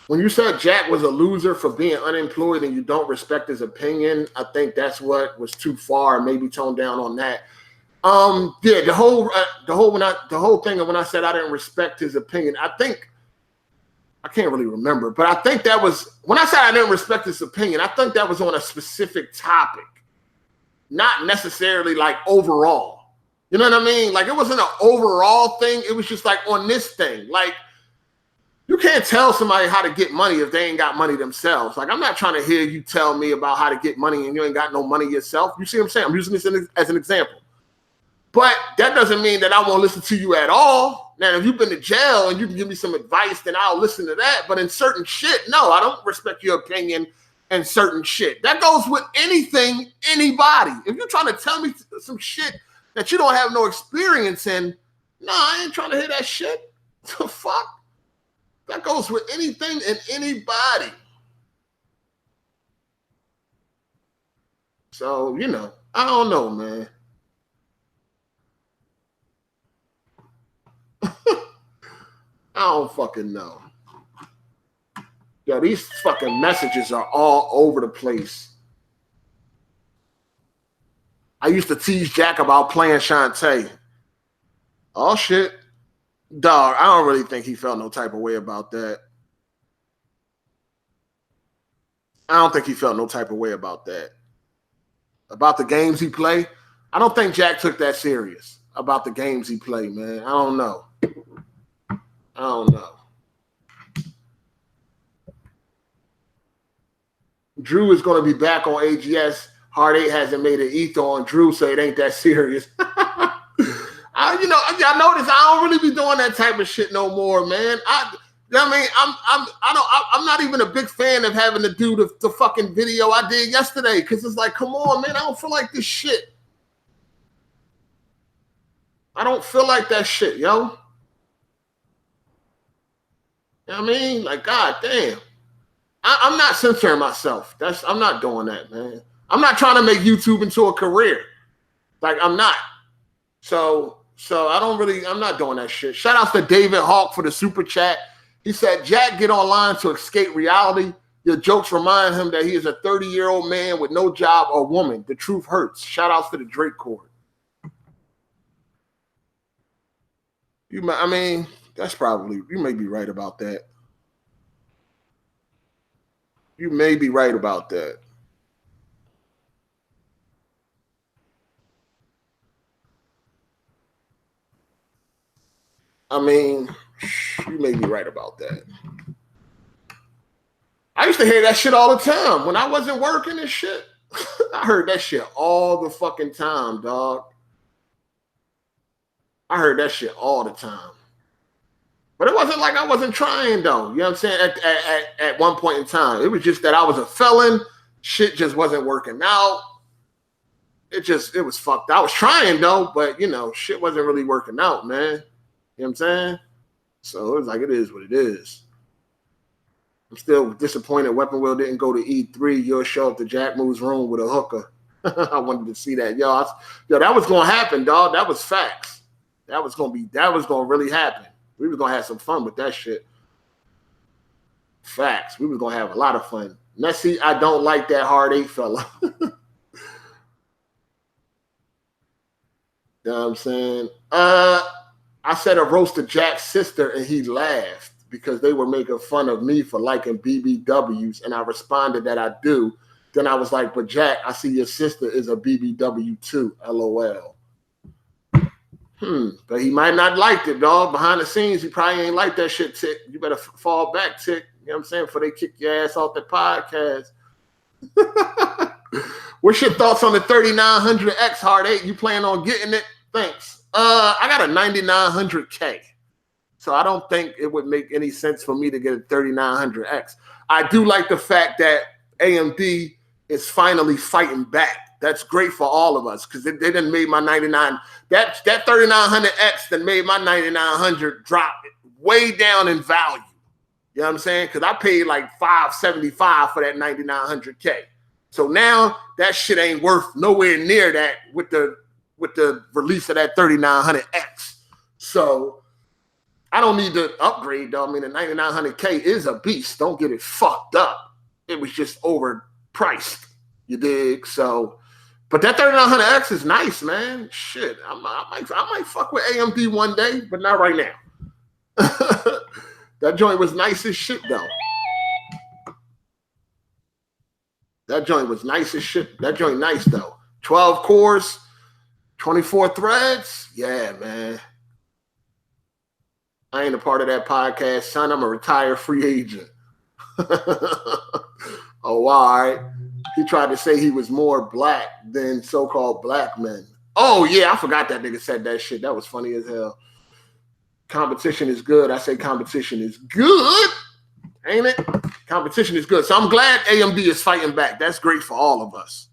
When you said Jack was a loser for being unemployed and you don't respect his opinion, I think that's what was too far. Maybe tone down on that. Yeah, the whole thing of when I said I didn't respect his opinion, I can't really remember, but I think that was when I said I didn't respect his opinion. I think that was on a specific topic, not necessarily like overall. You know what I mean? Like it wasn't an overall thing. It was just like on this thing, like. You can't tell somebody how to get money if they ain't got money themselves. Like, I'm not trying to hear you tell me about how to get money and you ain't got no money yourself. You see what I'm saying? I'm using this as an example. But that doesn't mean that I won't listen to you at all. Now, if you've been to jail and you can give me some advice, then I'll listen to that. But in certain shit, no, I don't respect your opinion and certain shit. That goes with anything, anybody. If you're trying to tell me some shit that you don't have no experience in, no, I ain't trying to hear that shit. The fuck? That goes with anything and anybody. So, I don't know, man. I don't fucking know. Yo, these fucking messages are all over the place. I used to tease Jack about playing Shantae. Oh, shit. Dog, I don't really think he felt no type of way about that. I don't think he felt no type of way about that. About the games he play, I don't think Jack took that serious about the games he played, man. I don't know. Drew is going to be back on AGS. Hard8 hasn't made an ether on Drew, so it ain't that serious. I notice I don't really be doing that type of shit no more, man. I'm not even a big fan of having to do the fucking video I did yesterday because it's like, come on, man, I don't feel like this shit. I don't feel like that shit, yo. You know what I mean? Like, god damn. I'm not censoring myself. I'm not doing that, man. I'm not trying to make YouTube into a career. Like, I'm not. So I'm not doing that shit. Shout out to David Hawk for the super chat. He said, Jack, get online to escape reality. Your jokes remind him that he is a 30-year-old man with no job or woman. The truth hurts. Shout outs to the Drake Court. You may be right about that. You may be right about that. I mean, you may be right about that. I used to hear that shit all the time when I wasn't working and shit. I heard that shit all the fucking time, dog. I heard that shit all the time. But it wasn't like I wasn't trying, though. You know what I'm saying? At one point in time. It was just that I was a felon. Shit just wasn't working out. It was fucked. I was trying, though, but, shit wasn't really working out, man. You know what I'm saying? So it was like, it is what it is. I'm still disappointed Weapon Wheel didn't go to E3. You'll show up to Jack Moo's room with a hooker. I wanted to see that. Yo, that was going to happen, dog. That was facts. That was going to really happen. We were going to have some fun with that shit. Facts. We were going to have a lot of fun. Nessie, I don't like that Hard8 fella. You know what I'm saying? I said a roast to Jack's sister and he laughed. because they were making fun of me for liking BBWs, and I responded that I do. Then I was like, but Jack, I see your sister is a BBW too, LOL. But he might not liked it, dog. Behind the scenes, he probably ain't like that shit, Tick. You better fall back, Tick. You know what I'm saying? Before they kick your ass off the podcast. What's your thoughts on the 3900X Hard 8? You plan on getting it? Thanks. I got a 9900K. So I don't think it would make any sense for me to get a 3900X. I do like the fact that AMD is finally fighting back. That's great for all of us because they done made my 99. That 3900X that made my 9900 drop way down in value. You know what I'm saying? Because I paid like $575 for that 9900K. So now that shit ain't worth nowhere near that with the release of that 3900X. So I don't need to upgrade though. I mean, the 9900K is a beast. Don't get it fucked up. It was just overpriced. You dig? So, but that 3900X is nice, man. Shit, I might fuck with AMD one day, but not right now. That joint was nice as shit, though. That joint was nice as shit. That joint nice, though. 12 cores, 24 threads. Yeah, man. I ain't a part of that podcast, son. I'm a retired free agent. Oh, all right. He tried to say he was more black than so-called black men. Oh, yeah, I forgot that nigga said that shit. That was funny as hell. Competition is good. I say competition is good. Ain't it? Competition is good. So I'm glad AMD is fighting back. That's great for all of us.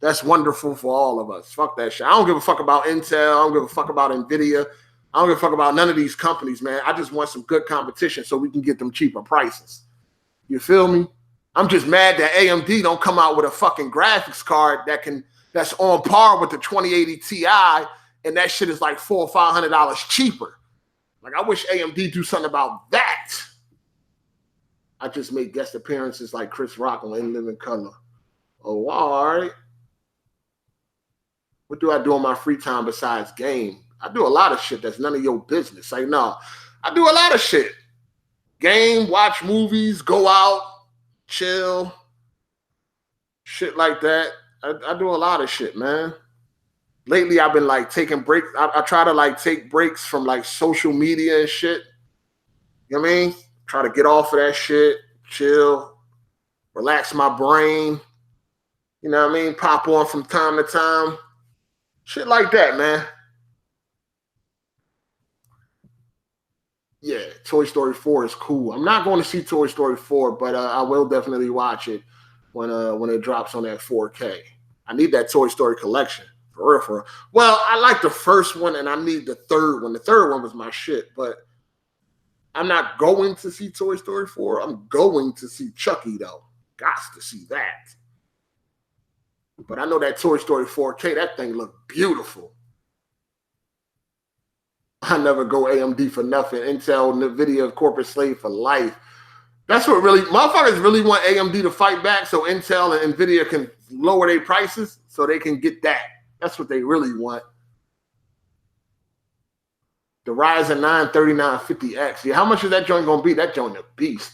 That's wonderful for all of us. Fuck that shit. I don't give a fuck about Intel. I don't give a fuck about NVIDIA. I don't give a fuck about none of these companies, man. I just want some good competition so we can get them cheaper prices. You feel me? I'm just mad that AMD don't come out with a fucking graphics card that's on par with the 2080 Ti, and that shit is like $400 or $500 cheaper. Like, I wish AMD do something about that. I just make guest appearances like Chris Rock on In Living Color. Oh, all right. What do I do on my free time besides game? I do a lot of shit that's none of your business. Like, no, I do a lot of shit. Game, watch movies, go out, chill, shit like that. I do a lot of shit, man. Lately, I've been like taking breaks. I try to like take breaks from like social media and shit. You know what I mean? Try to get off of that shit, chill, relax my brain. You know what I mean? Pop on from time to time. Shit like that, man. Yeah, Toy Story 4 is cool. I'm not going to see Toy Story 4, but I will definitely watch it when it drops on that 4K. I need that Toy Story collection. For real. Well, I like the first one, and I need the third one. The third one was my shit, but I'm not going to see Toy Story 4. I'm going to see Chucky, though. Gots to see that. But I know that Toy Story 4K, that thing looked beautiful. I never go AMD for nothing. Intel, NVIDIA, corporate slave for life. That's what really, motherfuckers really want AMD to fight back so Intel and NVIDIA can lower their prices so they can get that. That's what they really want. The Ryzen 9 3950X. Yeah, how much is that joint going to be? That joint a beast.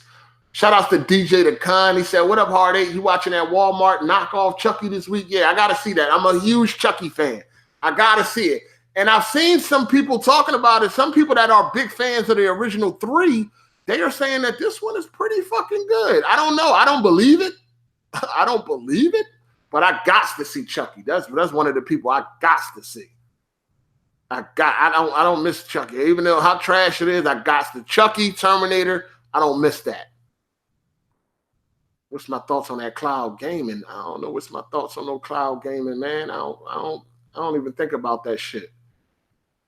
Shout outs to DJ the Con. He said, what up, Hard 8? You watching that Walmart knockoff Chucky this week? Yeah, I got to see that. I'm a huge Chucky fan. I got to see it. And I've seen some people talking about it. Some people that are big fans of the original 3, they are saying that this one is pretty fucking good. I don't know. I don't believe it. I don't believe it. But I got to see Chucky. That's one of the people I got to see. I don't miss Chucky. Even though how trash it is, I got to. Chucky, Terminator, I don't miss that. What's my thoughts on that cloud gaming? I don't know. What's my thoughts on no cloud gaming, man? I don't even think about that shit.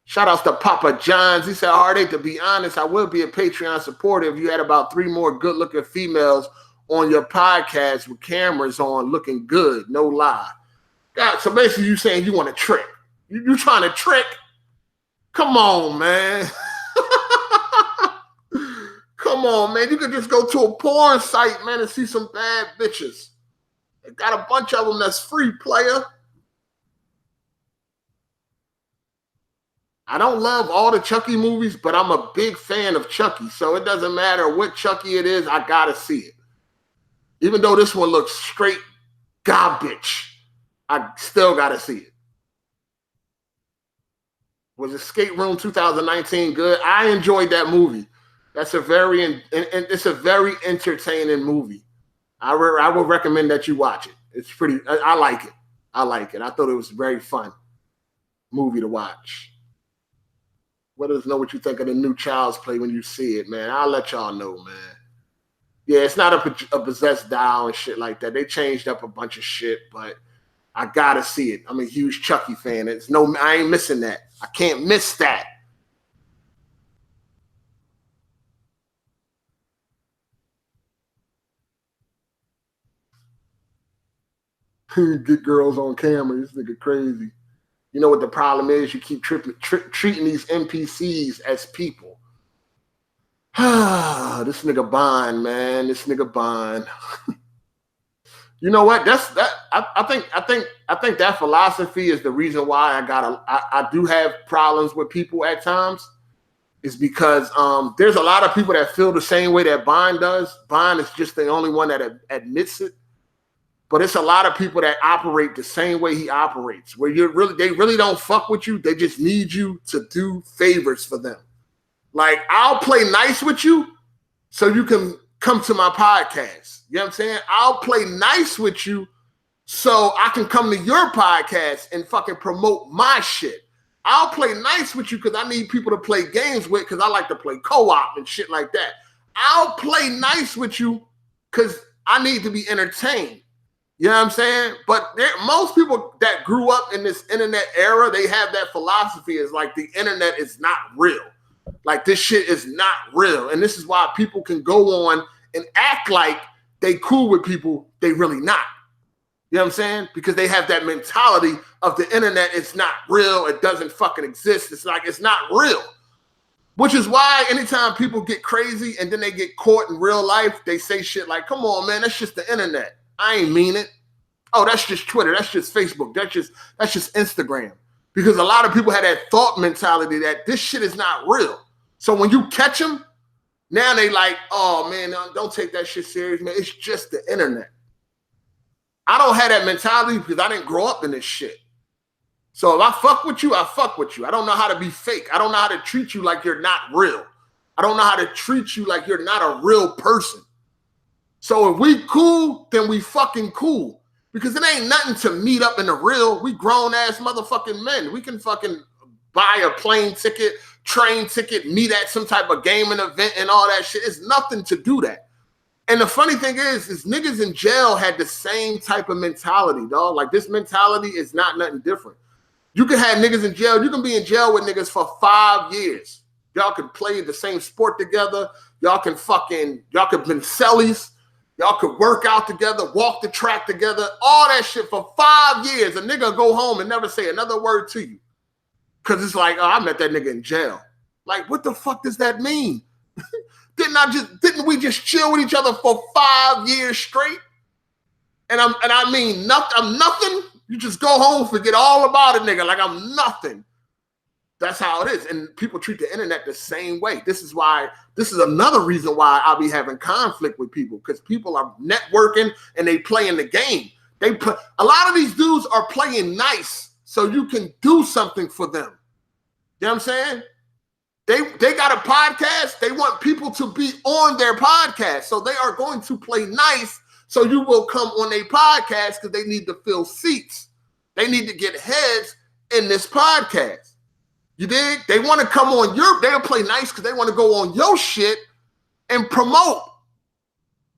Shout outs to Papa John's. He said, Hard 8, to be honest, I would be a Patreon supporter if you had about 3 more good-looking females on your podcast with cameras on looking good. No lie. God, so basically you saying you want to trick. You trying to trick? Come on, man. Come on, man. You could just go to a porn site, man, and see some bad bitches. They got a bunch of them that's free, player. I don't love all the Chucky movies, but I'm a big fan of Chucky. So it doesn't matter what Chucky it is, I gotta see it. Even though this one looks straight garbage, I still gotta see it. Was Escape Room 2019 good? I enjoyed that movie. That's a very and it's a very entertaining movie. I would recommend that you watch it. It's pretty. I like it. I like it. I thought it was a very fun movie to watch. Let us know what you think of the new Child's Play when you see it, man. I'll let y'all know, man. Yeah, it's not a possessed doll and shit like that. They changed up a bunch of shit, but I gotta see it. I'm a huge Chucky fan. I ain't missing that. I can't miss that. Get girls on camera. This nigga crazy. You know what the problem is? You keep treating these NPCs as people. This nigga Bond, man. This nigga Bond. You know what? I think that philosophy is the reason why I do have problems with people at times. Is because there's a lot of people that feel the same way that Bond does. Bond is just the only one that admits it. But it's a lot of people that operate the same way he operates, where they really don't fuck with you. They just need you to do favors for them. Like, I'll play nice with you so you can come to my podcast. You know what I'm saying? I'll play nice with you so I can come to your podcast and fucking promote my shit. I'll play nice with you because I need people to play games with because I like to play co-op and shit like that. I'll play nice with you because I need to be entertained. You know what I'm saying? But most people that grew up in this internet era, they have that philosophy is like the internet is not real. Like, this shit is not real. And this is why people can go on and act like they cool with people they really not. You know what I'm saying? Because they have that mentality of the internet is not real. It doesn't fucking exist. It's like, it's not real. Which is why anytime people get crazy and then they get caught in real life, they say shit like, come on, man, that's just the internet. I ain't mean it. Oh, that's just Twitter. That's just Facebook. That's just Instagram. Because a lot of people have that thought mentality that this shit is not real. So when you catch them, now they like, oh, man, don't take that shit serious, man. It's just the internet. I don't have that mentality because I didn't grow up in this shit. So if I fuck with you, I fuck with you. I don't know how to be fake. I don't know how to treat you like you're not real. I don't know how to treat you like you're not a real person. So if we cool, then we fucking cool. Because it ain't nothing to meet up in the real. We grown-ass motherfucking men. We can fucking buy a plane ticket, train ticket, meet at some type of gaming event and all that shit. It's nothing to do that. And the funny thing is niggas in jail had the same type of mentality, dog. Like, this mentality is not nothing different. You can have niggas in jail. You can be in jail with niggas for 5 years. Y'all can play the same sport together. Y'all can been cellies. Y'all could work out together, walk the track together, all that shit for 5 years. A nigga go home and never say another word to you. Because it's like, oh, I met that nigga in jail. Like, what the fuck does that mean? Didn't we just chill with each other for 5 years straight? And I mean, I'm nothing. You just go home, forget all about it, nigga. Like, I'm nothing. That's how it is. And people treat the internet the same way. This is another reason why I'll be having conflict with people, because people are networking and they playing the game. A lot of these dudes are playing nice so you can do something for them. You know what I'm saying? They got a podcast. They want people to be on their podcast. So they are going to play nice so you will come on their podcast because they need to fill seats. They need to get heads in this podcast. You dig? They want to come on they'll play nice because they want to go on your shit and promote.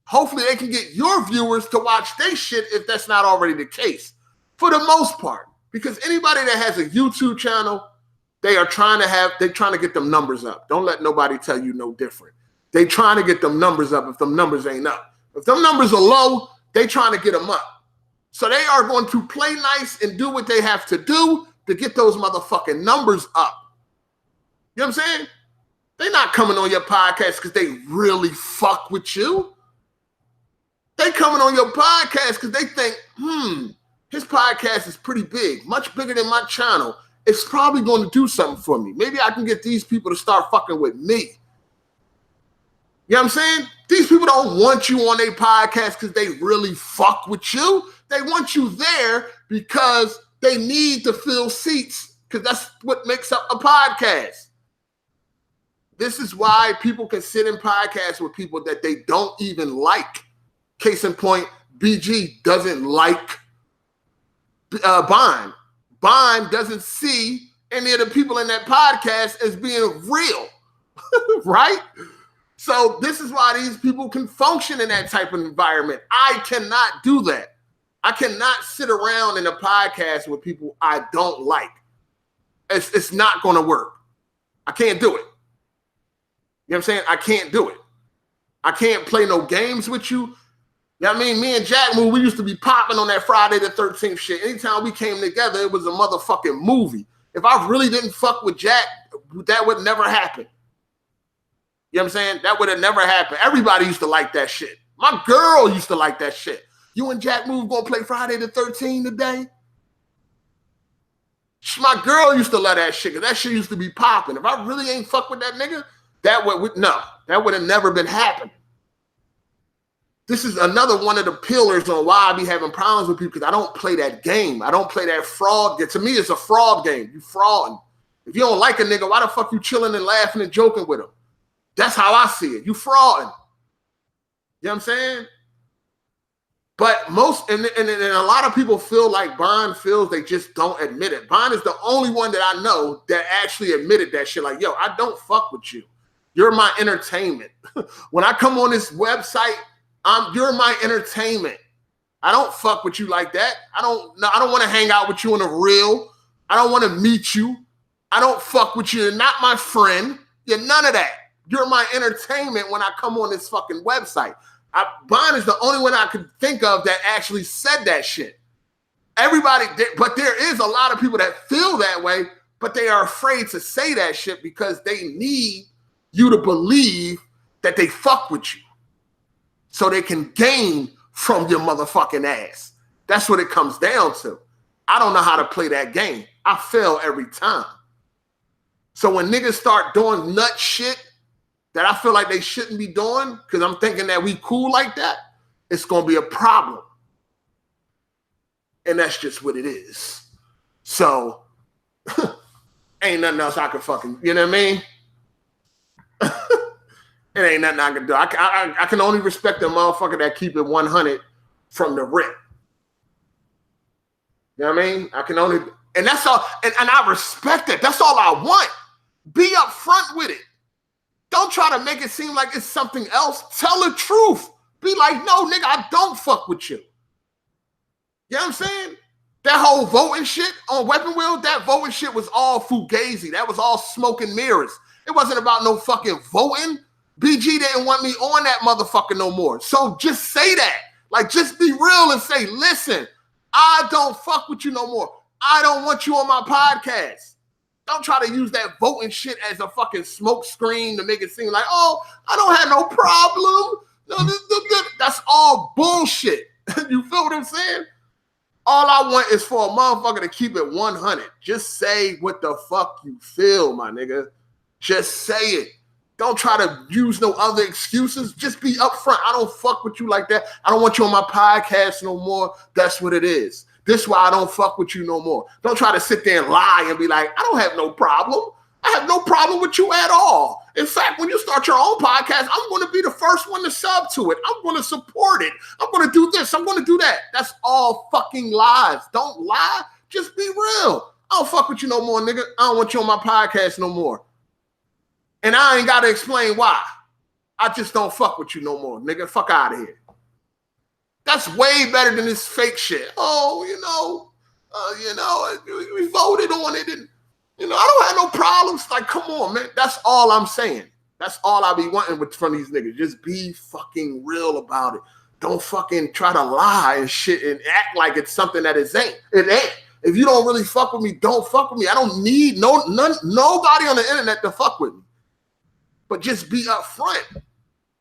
Hopefully they can get your viewers to watch their shit if that's not already the case. For the most part. Because anybody that has a YouTube channel, they're trying to get them numbers up. Don't let nobody tell you no different. They trying to get them numbers up if them numbers ain't up. If them numbers are low, they trying to get them up. So they are going to play nice and do what they have to do to get those motherfucking numbers up. You know what I'm saying? They're not coming on your podcast because they really fuck with you. They coming on your podcast because they think, his podcast is pretty big, much bigger than my channel. it's probably going to do something for me. Maybe I can get these people to start fucking with me. You know what I'm saying? These people don't want you on their podcast because they really fuck with you. They want you there because they need to fill seats, because that's what makes up a podcast. This is why people can sit in podcasts with people that they don't even like. Case in point, BG doesn't like Bond. Bond doesn't see any of the people in that podcast as being real, right? So this is why these people can function in that type of environment. I cannot do that. I cannot sit around in a podcast with people I don't like. It's not going to work. I can't do it. You know what I'm saying? I can't do it. I can't play no games with you. You know what I mean? Me and Jack Moo, we used to be popping on that Friday the 13th shit. Anytime we came together, it was a motherfucking movie. If I really didn't fuck with Jack, that would never happen. You know what I'm saying? That would have never happened. Everybody used to like that shit. My girl used to like that shit. You and Jack Moo gonna play Friday the 13th today? My girl used to love that shit, because that shit used to be popping. If I really ain't fuck with that nigga, that would have never been happening. This is another one of the pillars on why I be having problems with people, because I don't play that game. I don't play that fraud game. To me, it's a fraud game. You frauding. If you don't like a nigga, why the fuck you chilling and laughing and joking with him? That's how I see it. You frauding. You know what I'm saying? But most, and a lot of people feel like Bond feels, they just don't admit it. Bond is the only one that I know that actually admitted that shit. Like, yo, I don't fuck with you. You're my entertainment. When I come on this website, you're my entertainment. I don't fuck with you like that. I don't want to hang out with you in a real. I don't want to meet you. I don't fuck with you. You're not my friend. You're none of that. You're my entertainment when I come on this fucking website. Bond is the only one I could think of that actually said that shit. Everybody, but there is a lot of people that feel that way, but they are afraid to say that shit because they need you to believe that they fuck with you so they can gain from your motherfucking ass. That's what it comes down to. I don't know how to play that game. I fail every time. So when niggas start doing nut shit that I feel like they shouldn't be doing, because I'm thinking that we cool like that, it's going to be a problem. And that's just what it is. So, ain't nothing else I can fucking, you know what I mean? It ain't nothing I can do. I can only respect the motherfucker that keep it 100 from the rip. You know what I mean? I can only, and that's all, and I respect it. That's all I want. Be upfront with it. Don't try to make it seem like it's something else. Tell the truth. Be like, no, nigga, I don't fuck with you. You know what I'm saying? That whole voting shit on Weapon Wheel, that voting shit was all fugazi. That was all smoke and mirrors. It wasn't about no fucking voting. BG didn't want me on that motherfucker no more. So just say that. Like, just be real and say, listen, I don't fuck with you no more. I don't want you on my podcast. Don't try to use that voting shit as a fucking smoke screen to make it seem like, oh, I don't have no problem. No, that's all bullshit. You feel what I'm saying? All I want is for a motherfucker to keep it 100. Just say what the fuck you feel, my nigga. Just say it. Don't try to use no other excuses. Just be upfront. I don't fuck with you like that. I don't want you on my podcast no more. That's what it is. This is why I don't fuck with you no more. Don't try to sit there and lie and be like, I don't have no problem. I have no problem with you at all. In fact, when you start your own podcast, I'm going to be the first one to sub to it. I'm going to support it. I'm going to do this. I'm going to do that. That's all fucking lies. Don't lie. Just be real. I don't fuck with you no more, nigga. I don't want you on my podcast no more. And I ain't got to explain why. I just don't fuck with you no more, nigga. Fuck out of here. That's way better than this fake shit. Oh, we voted on it, and I don't have no problems. Like, come on, man. That's all I'm saying. That's all I be wanting from these niggas. Just be fucking real about it. Don't fucking try to lie and shit and act like it's something that it ain't. It ain't. If you don't really fuck with me, don't fuck with me. I don't need nobody on the internet to fuck with me. But just be upfront.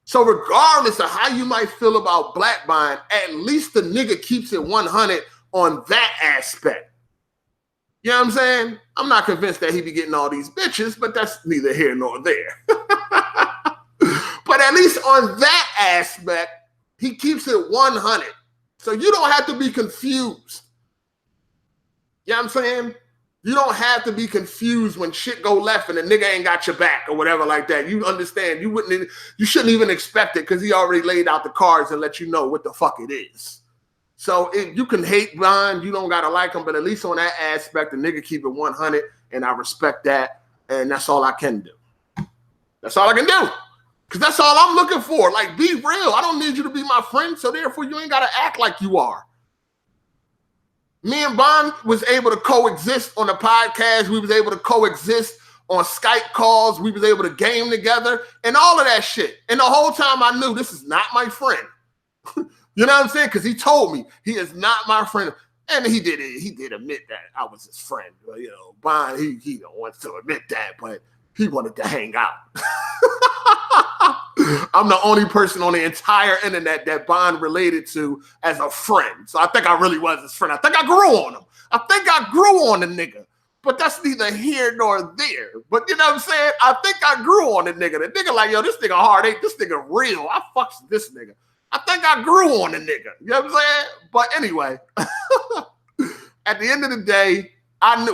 So regardless of how you might feel about Black Bond, at least the nigga keeps it 100 on that aspect. You know what I'm saying? I'm not convinced that he be getting all these bitches, but that's neither here nor there. But at least on that aspect, he keeps it 100. So you don't have to be confused. You know what I'm saying? You don't have to be confused when shit go left and the nigga ain't got your back or whatever like that. You understand. You shouldn't even expect it because he already laid out the cards and let you know what the fuck it is. So you can hate Bond, you don't gotta like him, but at least on that aspect, the nigga keep it 100, and I respect that, and that's all I can do. That's all I can do. Because that's all I'm looking for. Like, be real. I don't need you to be my friend, so therefore you ain't gotta act like you are. Me and Bond was able to coexist on the podcast. We was able to coexist on Skype calls. We was able to game together and all of that shit. And the whole time I knew this is not my friend. You know what I'm saying? Because he told me he is not my friend. And he did admit that I was his friend. You know, Bond, he don't want to admit that, but he wanted to hang out. I'm the only person on the entire internet that Bond related to as a friend. So I think I really was his friend. I think I grew on him. I think I grew on the nigga. But that's neither here nor there. But you know what I'm saying? I think I grew on the nigga. The nigga like, yo, this nigga hard eight. This nigga real. I fucks with this nigga. I think I grew on the nigga. You know what I'm saying? But anyway, at the end of the day,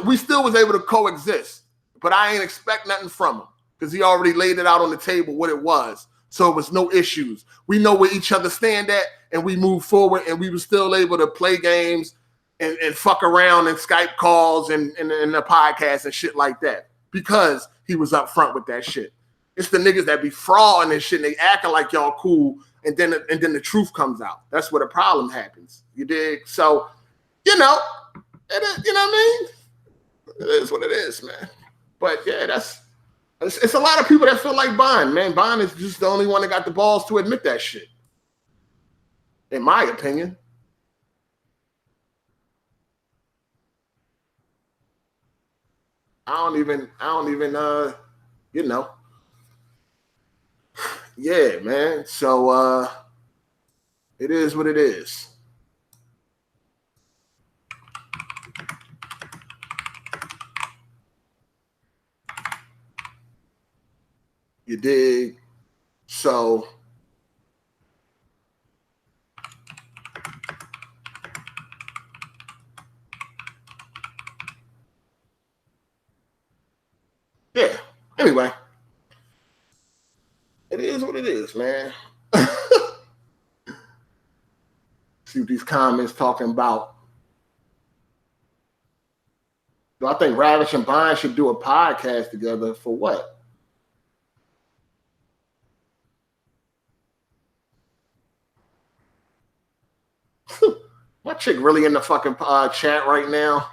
we still was able to coexist. But I ain't expect nothing from him because he already laid it out on the table what it was. So it was no issues. We know where each other stand at, and we moved forward, and we were still able to play games and fuck around and Skype calls and the podcast and shit like that because he was up front with that shit. It's the niggas that be frauding and shit, and they acting like y'all cool, and then the truth comes out. That's where the problem happens. You dig? So, you know, you know what I mean? It is what it is, man. But yeah, it's a lot of people that feel like Bond, man. Bond is just the only one that got the balls to admit that shit, in my opinion. I don't even, you know. Yeah, man. So it is what it is. You dig? So yeah. Anyway, it is what it is, man. See what these comments talking about. Do I think Ravish and Bond should do a podcast together for what? My chick really in the fucking chat right now.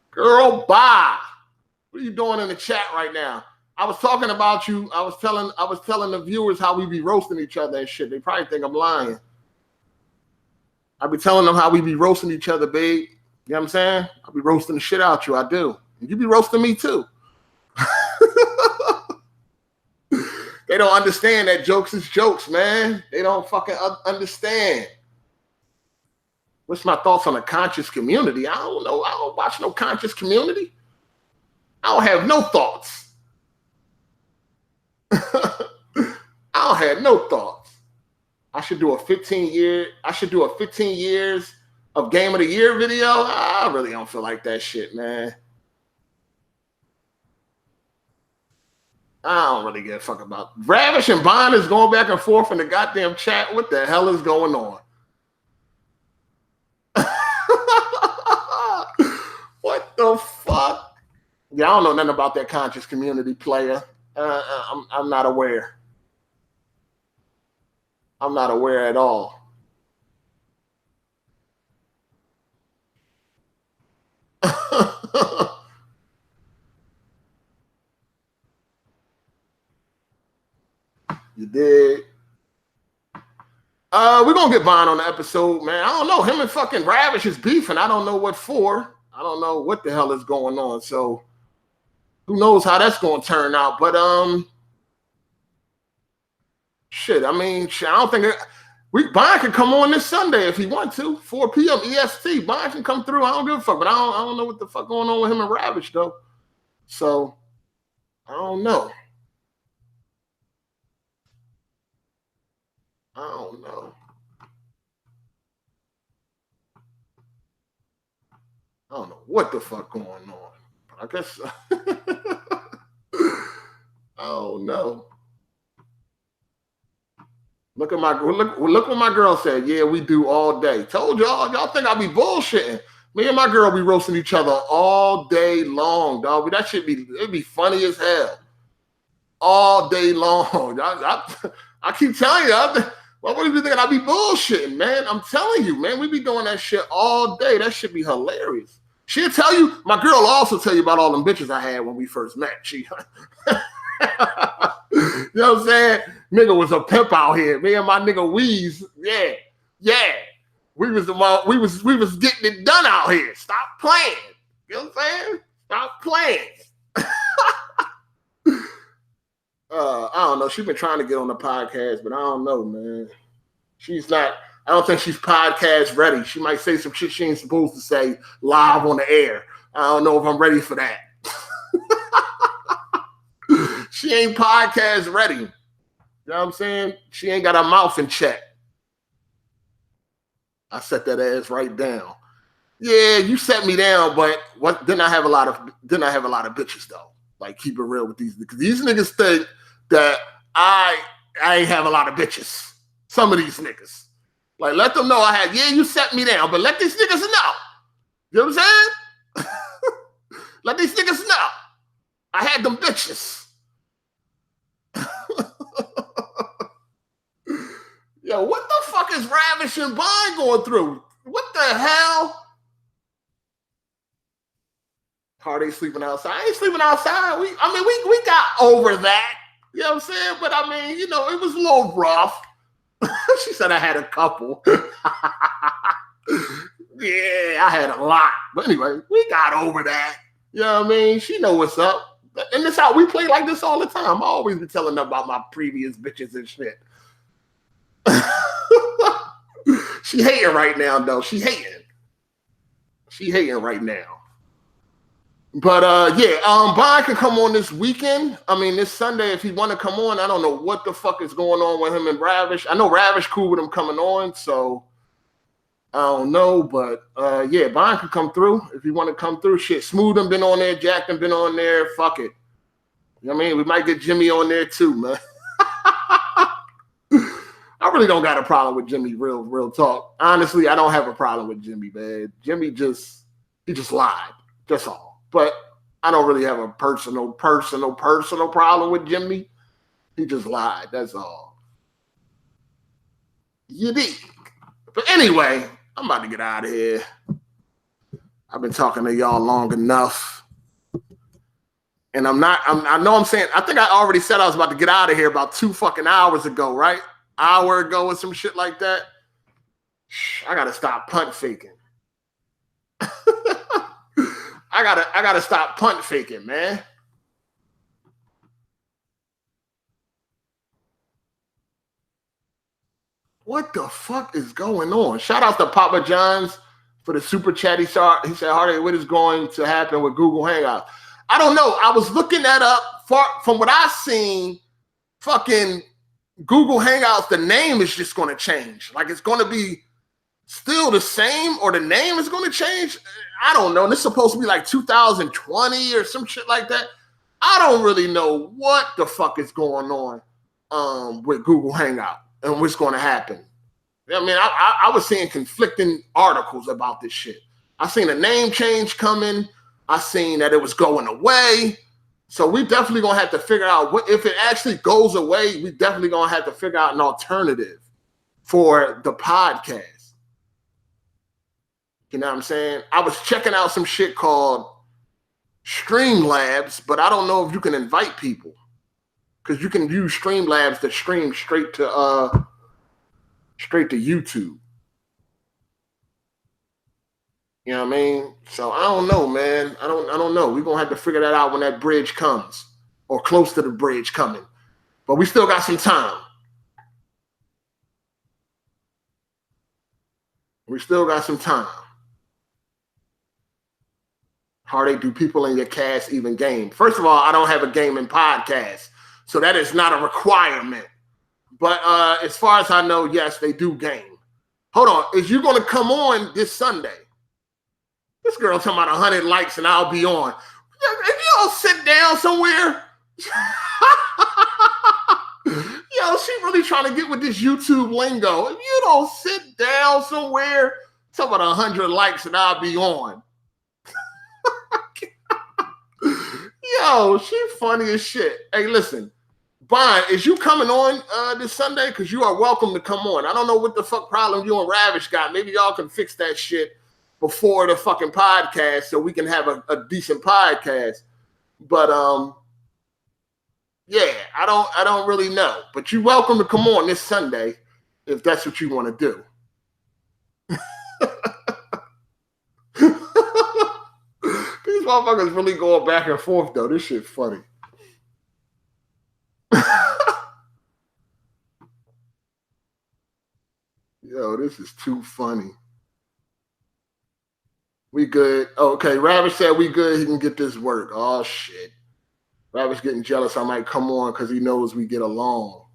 Girl, bye. What are you doing in the chat right now? I was talking about you. I was telling the viewers how we be roasting each other and shit. They probably think I'm lying. I be telling them how we be roasting each other, babe. You know what I'm saying? I be roasting the shit out you. I do. And you be roasting me too. They don't understand that jokes is jokes, man. They don't fucking understand. What's my thoughts on the conscious community? I don't know. I don't watch no conscious community. I don't have no thoughts. I don't have no thoughts. I should do a 15 years of Game of the Year video. I really don't feel like that shit, man. I don't really give a fuck about Ravish and Bond is going back and forth in the goddamn chat. What the hell is going on? What the fuck? Yeah, I don't know nothing about that conscious community player. I'm not aware. I'm not aware at all. You did. We're gonna get Bond on the episode, man. I don't know. Him and fucking Ravish is beefing. I don't know what for. I don't know what the hell is going on. So who knows how that's gonna turn out? But shit. I mean, shit, I don't think Bond can come on this Sunday if he want to. 4 p.m. EST. Bond can come through. I don't give a fuck, but I don't know what the fuck going on with him and Ravish though. So I don't know. I don't know. I don't know what the fuck going on. I guess I don't know. Look what my girl said. Yeah, we do all day. Told y'all think I be bullshitting. Me and my girl be roasting each other all day long, dog. That shit it'd be funny as hell. All day long. I keep telling you, what do you thinking I be bullshitting, man? I'm telling you, man, we be doing that shit all day. That should be hilarious. She'll tell you, my girl will also tell you about all them bitches I had when we first met. She you know what I'm saying? Nigga was a pimp out here. Me and my nigga Weez, yeah. We was getting it done out here. Stop playing. You know what I'm saying? Stop playing. I don't know. She's been trying to get on the podcast, but I don't know, man. She's not. I don't think she's podcast ready. She might say some shit she ain't supposed to say live on the air. I don't know if I'm ready for that. She ain't podcast ready. You know what I'm saying? She ain't got her mouth in check. I set that ass right down. Yeah, you set me down, but what? Didn't I have a lot of bitches though? Like, keep it real with these, because these niggas think that I ain't have a lot of bitches. Some of these niggas. Like, let them know I had, yeah, you set me down, but let these niggas know. You know what I'm saying? Let these niggas know. I had them bitches. Yo, what the fuck is Ravish and Bond going through? What the hell? Hard ain't sleeping outside. I ain't sleeping outside. We got over that. You know what I'm saying? But I mean, it was a little rough. She said I had a couple. Yeah, I had a lot. But anyway, we got over that. You know what I mean? She know what's up. And this how we play like this all the time. I always be telling her about my previous bitches and shit. She hating right now, though. She hating right now. But Bond can come on this weekend. I mean, this Sunday if he want to come on. I don't know what the fuck is going on with him and Ravish. I know Ravish cool with him coming on, so I don't know. But Bond can come through if he want to come through. Shit, Smooth done been on there, Jack done been on there. Fuck it. You know what I mean? We might get Jimmy on there too, man. I really don't got a problem with Jimmy, real talk. Honestly, I don't have a problem with Jimmy, man. Jimmy just lied. That's all. But I don't really have a personal problem with Jimmy. He just lied. That's all. You dig? But anyway, I'm about to get out of here. I've been talking to y'all long enough. And I think I already said I was about to get out of here about 2 fucking hours ago, right? Hour ago or some shit like that. I gotta stop punt faking. I gotta stop punt faking, man. What the fuck is going on? Shout out to Papa John's for the super chat. He said, Hard8, what is going to happen with Google Hangouts? I don't know. I was looking that up. From what I've seen, fucking Google Hangouts, the name is just going to change. Like, it's going to be still the same, or the name is going to change. I don't know. This is supposed to be like 2020 or some shit like that. I don't really know what the fuck is going on with Google Hangout and what's going to happen. I mean, I was seeing conflicting articles about this shit. I seen a name change coming. I seen that it was going away. So we definitely going to have to figure out if it actually goes away, we definitely going to have to figure out an alternative for the podcast. You know what I'm saying? I was checking out some shit called Streamlabs, but I don't know if you can invite people, because you can use Streamlabs to stream straight to YouTube. You know what I mean? So I don't know, man. I don't know. We're gonna have to figure that out when that bridge comes, or close to the bridge coming. But we still got some time. We still got some time. Hard8, do people in your cast even game? First of all, I don't have a gaming podcast, so that is not a requirement. But as far as I know, yes, they do game. Hold on. Is you going to come on this Sunday? This girl talking about 100 likes and I'll be on. If you don't sit down somewhere, yo, she really trying to get with this YouTube lingo. If you don't sit down somewhere, talking about 100 likes and I'll be on. Yo, she funny as shit. Hey, listen, Bond, is you coming on this Sunday? Because you are welcome to come on. I don't know what the fuck problem you and Ravish got. Maybe y'all can fix that shit before the fucking podcast so we can have a decent podcast. But yeah, I don't really know. But you're welcome to come on this Sunday if that's what you want to do. These motherfuckers really going back and forth though. This shit funny. Yo, this is too funny. We good. Okay, Ravish said we good. He can get this work. Oh, shit. Ravish getting jealous. I might come on because he knows we get along.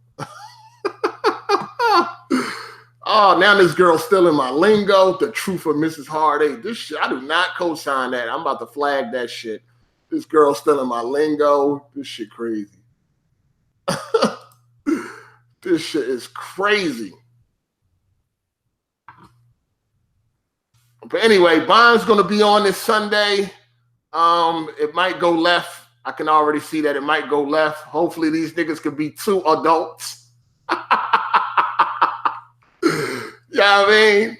Oh, now this girl's still in my lingo. The truth of Mrs. Hard8. This shit, I do not co-sign that. I'm about to flag that shit. This girl's still in my lingo. This shit crazy. This shit is crazy. But anyway, Bond's going to be on this Sunday. It might go left. I can already see that it might go left. Hopefully these niggas could be two adults. You know what I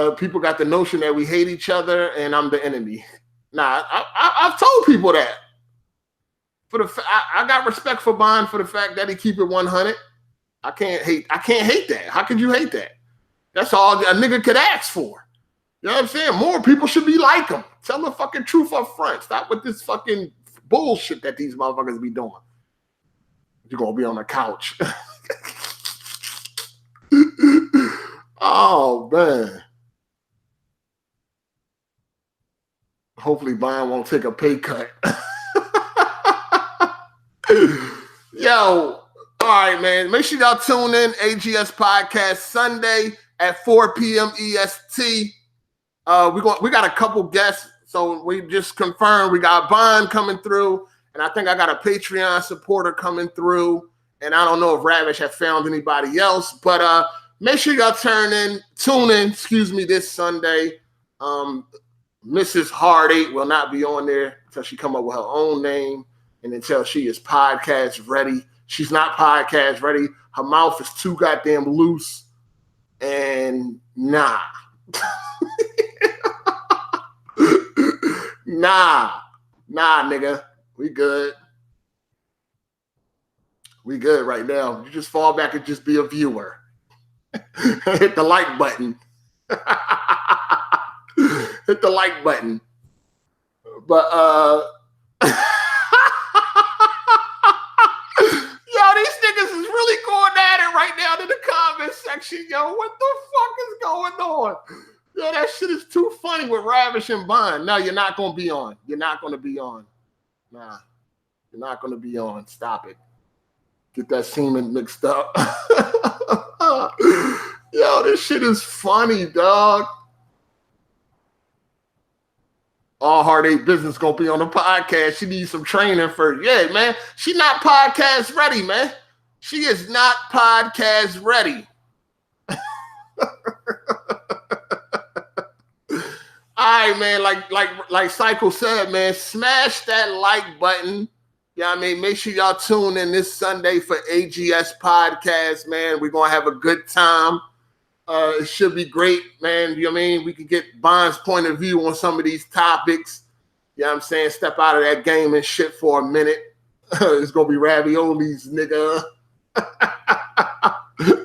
mean? People got the notion that we hate each other and I'm the enemy. Nah, I've told people that. I got respect for Bond for the fact that he keep it 100. I can't hate that. How could you hate that? That's all a nigga could ask for. You know what I'm saying? More people should be like him. Tell the fucking truth up front. Stop with this fucking bullshit that these motherfuckers be doing. You're going to be on the couch. Oh, man. Hopefully Bond won't take a pay cut. Yo, all right, man. Make sure y'all tune in. AGS Podcast Sunday at 4 p.m. EST. We got a couple guests, so we just confirmed we got Bond coming through, and I think I got a Patreon supporter coming through, and I don't know if Ravish have found anybody else, but make sure y'all tune in, this Sunday. Mrs. Hard8 will not be on there until she come up with her own name and until she is podcast ready. She's not podcast ready. Her mouth is too goddamn loose. And nah. Nah, nigga. We good. We good right now. You just fall back and just be a viewer. Hit the like button. Hit the like button. But yo, these niggas is really going at it right now in the comment section. Yo, what the fuck is going on? Yo, that shit is too funny with Ravish and Bond. No, you're not going to be on. You're not going to be on. Nah, you're not going to be on. Stop it. Get that semen mixed up. Yo, this shit is funny, dog. All Hard8 business gonna be on the podcast. She needs some training first. Yeah, man. She not podcast ready, man. She is not podcast ready. All right, man. Like Psycho said, man, smash that like button. You know what I mean? Make sure y'all tune in this Sunday for AGS Podcast, man. We're gonna have a good time. It should be great, man. You know what I mean? We can get Bond's point of view on some of these topics. You know what I'm saying? Step out of that game and shit for a minute. It's going to be raviolis, nigga.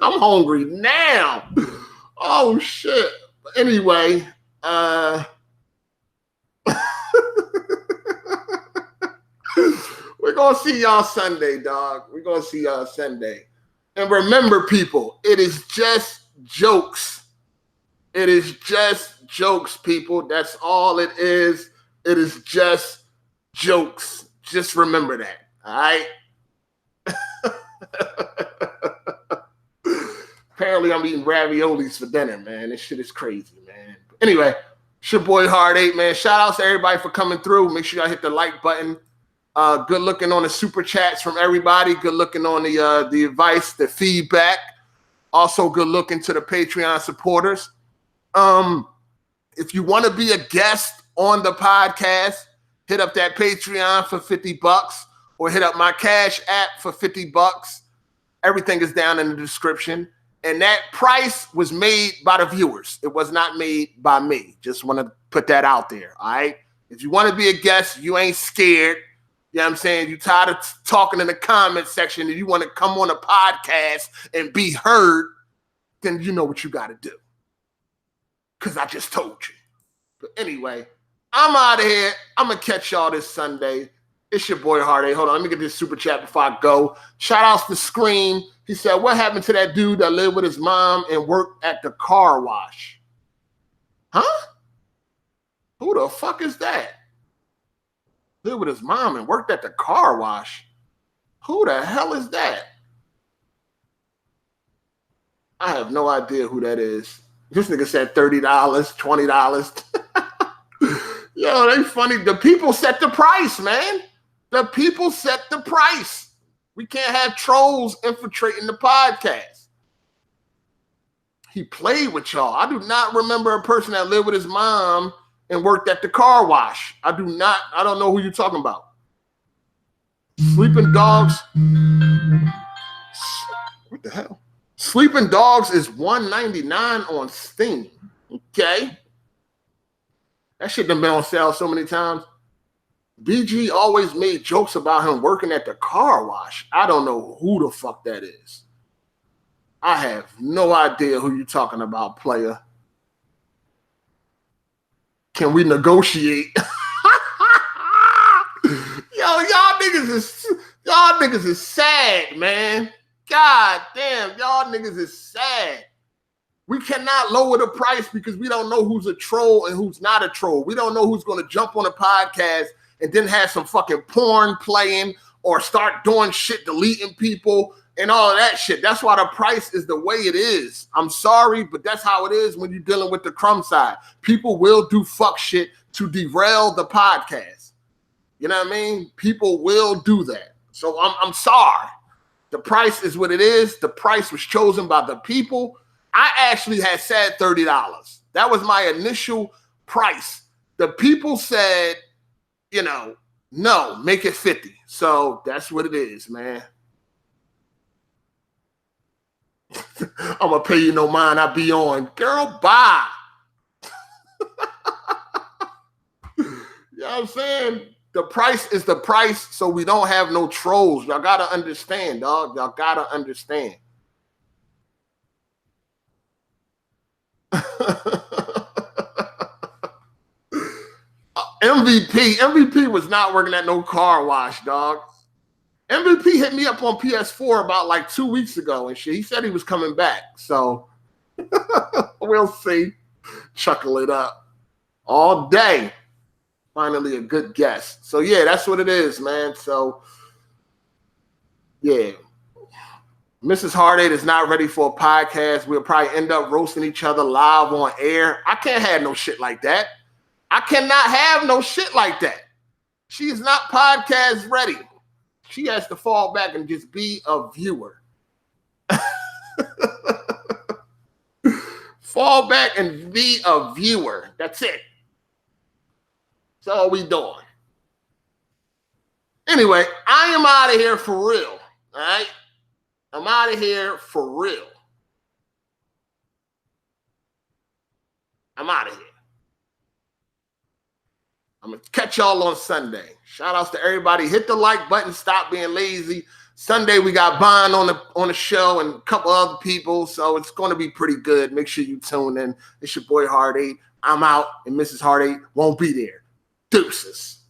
I'm hungry now. Oh, shit. But anyway, we're going to see y'all Sunday, dog. We're going to see y'all Sunday. And remember, people, it is just jokes. It is just jokes, people. That's all it is. It is just jokes. Just remember that. All right. Apparently, I'm eating raviolis for dinner, man. This shit is crazy, man. Anyway, it's your boy Hard8, man. Shout out to everybody for coming through. Make sure y'all hit the like button. Good looking on the super chats from everybody. Good looking on the advice, the feedback. Also, good looking to the Patreon supporters. If you want to be a guest on the podcast, hit up that Patreon for $50 or hit up my Cash App for $50. Everything is down in the description. And that price was made by the viewers. It was not made by me. Just want to put that out there, all right? If you want to be a guest, you ain't scared. You know what I'm saying? You tired of talking in the comment section and you want to come on a podcast and be heard, then you know what you got to do. Because I just told you. But anyway, I'm out of here. I'm going to catch y'all this Sunday. It's your boy Hard8. Hold on, let me get this super chat before I go. Shout outs to Scream. He said, what happened to that dude that lived with his mom and worked at the car wash? Huh? Who the fuck is that? Lived with his mom and worked at the car wash? Who the hell is that? I have no idea who that is. This nigga said $30, $20. Yo, they funny. The people set the price, man. The people set the price. We can't have trolls infiltrating the podcast. He played with y'all. I do not remember a person that lived with his mom and worked at the car wash. I don't know who you're talking about. Sleeping Dogs. What the hell? Sleeping Dogs is $1.99 on Steam. Okay. That shit done been on sale so many times. BG always made jokes about him working at the car wash. I don't know who the fuck that is. I have no idea who you're talking about, player. Can we negotiate? Yo, y'all niggas is sad, man. God damn, y'all niggas is sad. We cannot lower the price because we don't know who's a troll and who's not a troll. We don't know who's going to jump on a podcast and then have some fucking porn playing or start doing shit, deleting people and all of that shit. That's why the price is the way it is. I'm sorry, but that's how it is when you're dealing with the crumb side. People will do fuck shit to derail the podcast. You know what I mean? People will do that. So I'm sorry. The price is what it is. The price was chosen by the people. I actually had said $30. That was my initial price. The people said, you know, no, make it 50. So that's what it is, man. I'm going to pay you no mind. I'll be on. Girl, bye. You know what I'm saying? The price is the price, so we don't have no trolls. Y'all got to understand, dog. Y'all got to understand. MVP was not working at no car wash, dog. MVP hit me up on PS4 about like 2 weeks ago and shit. He said he was coming back. So we'll see. Chuckle it up all day. Finally a good guest. So yeah, that's what it is, man. So yeah. Mrs. Hard8 is not ready for a podcast. We'll probably end up roasting each other live on air. I can't have no shit like that. I cannot have no shit like that. She is not podcast ready. She has to fall back and just be a viewer. Fall back and be a viewer. That's it. That's all we doing. Anyway, I am out of here for real. All right? I'm out of here for real. I'm out of here. I'm going to catch y'all on Sunday. Shout outs to everybody. Hit the like button. Stop being lazy. Sunday, we got Bond on the show and a couple other people, so it's going to be pretty good. Make sure you tune in. It's your boy Hard8. I'm out, and Mrs. Hard8 won't be there. Deuces.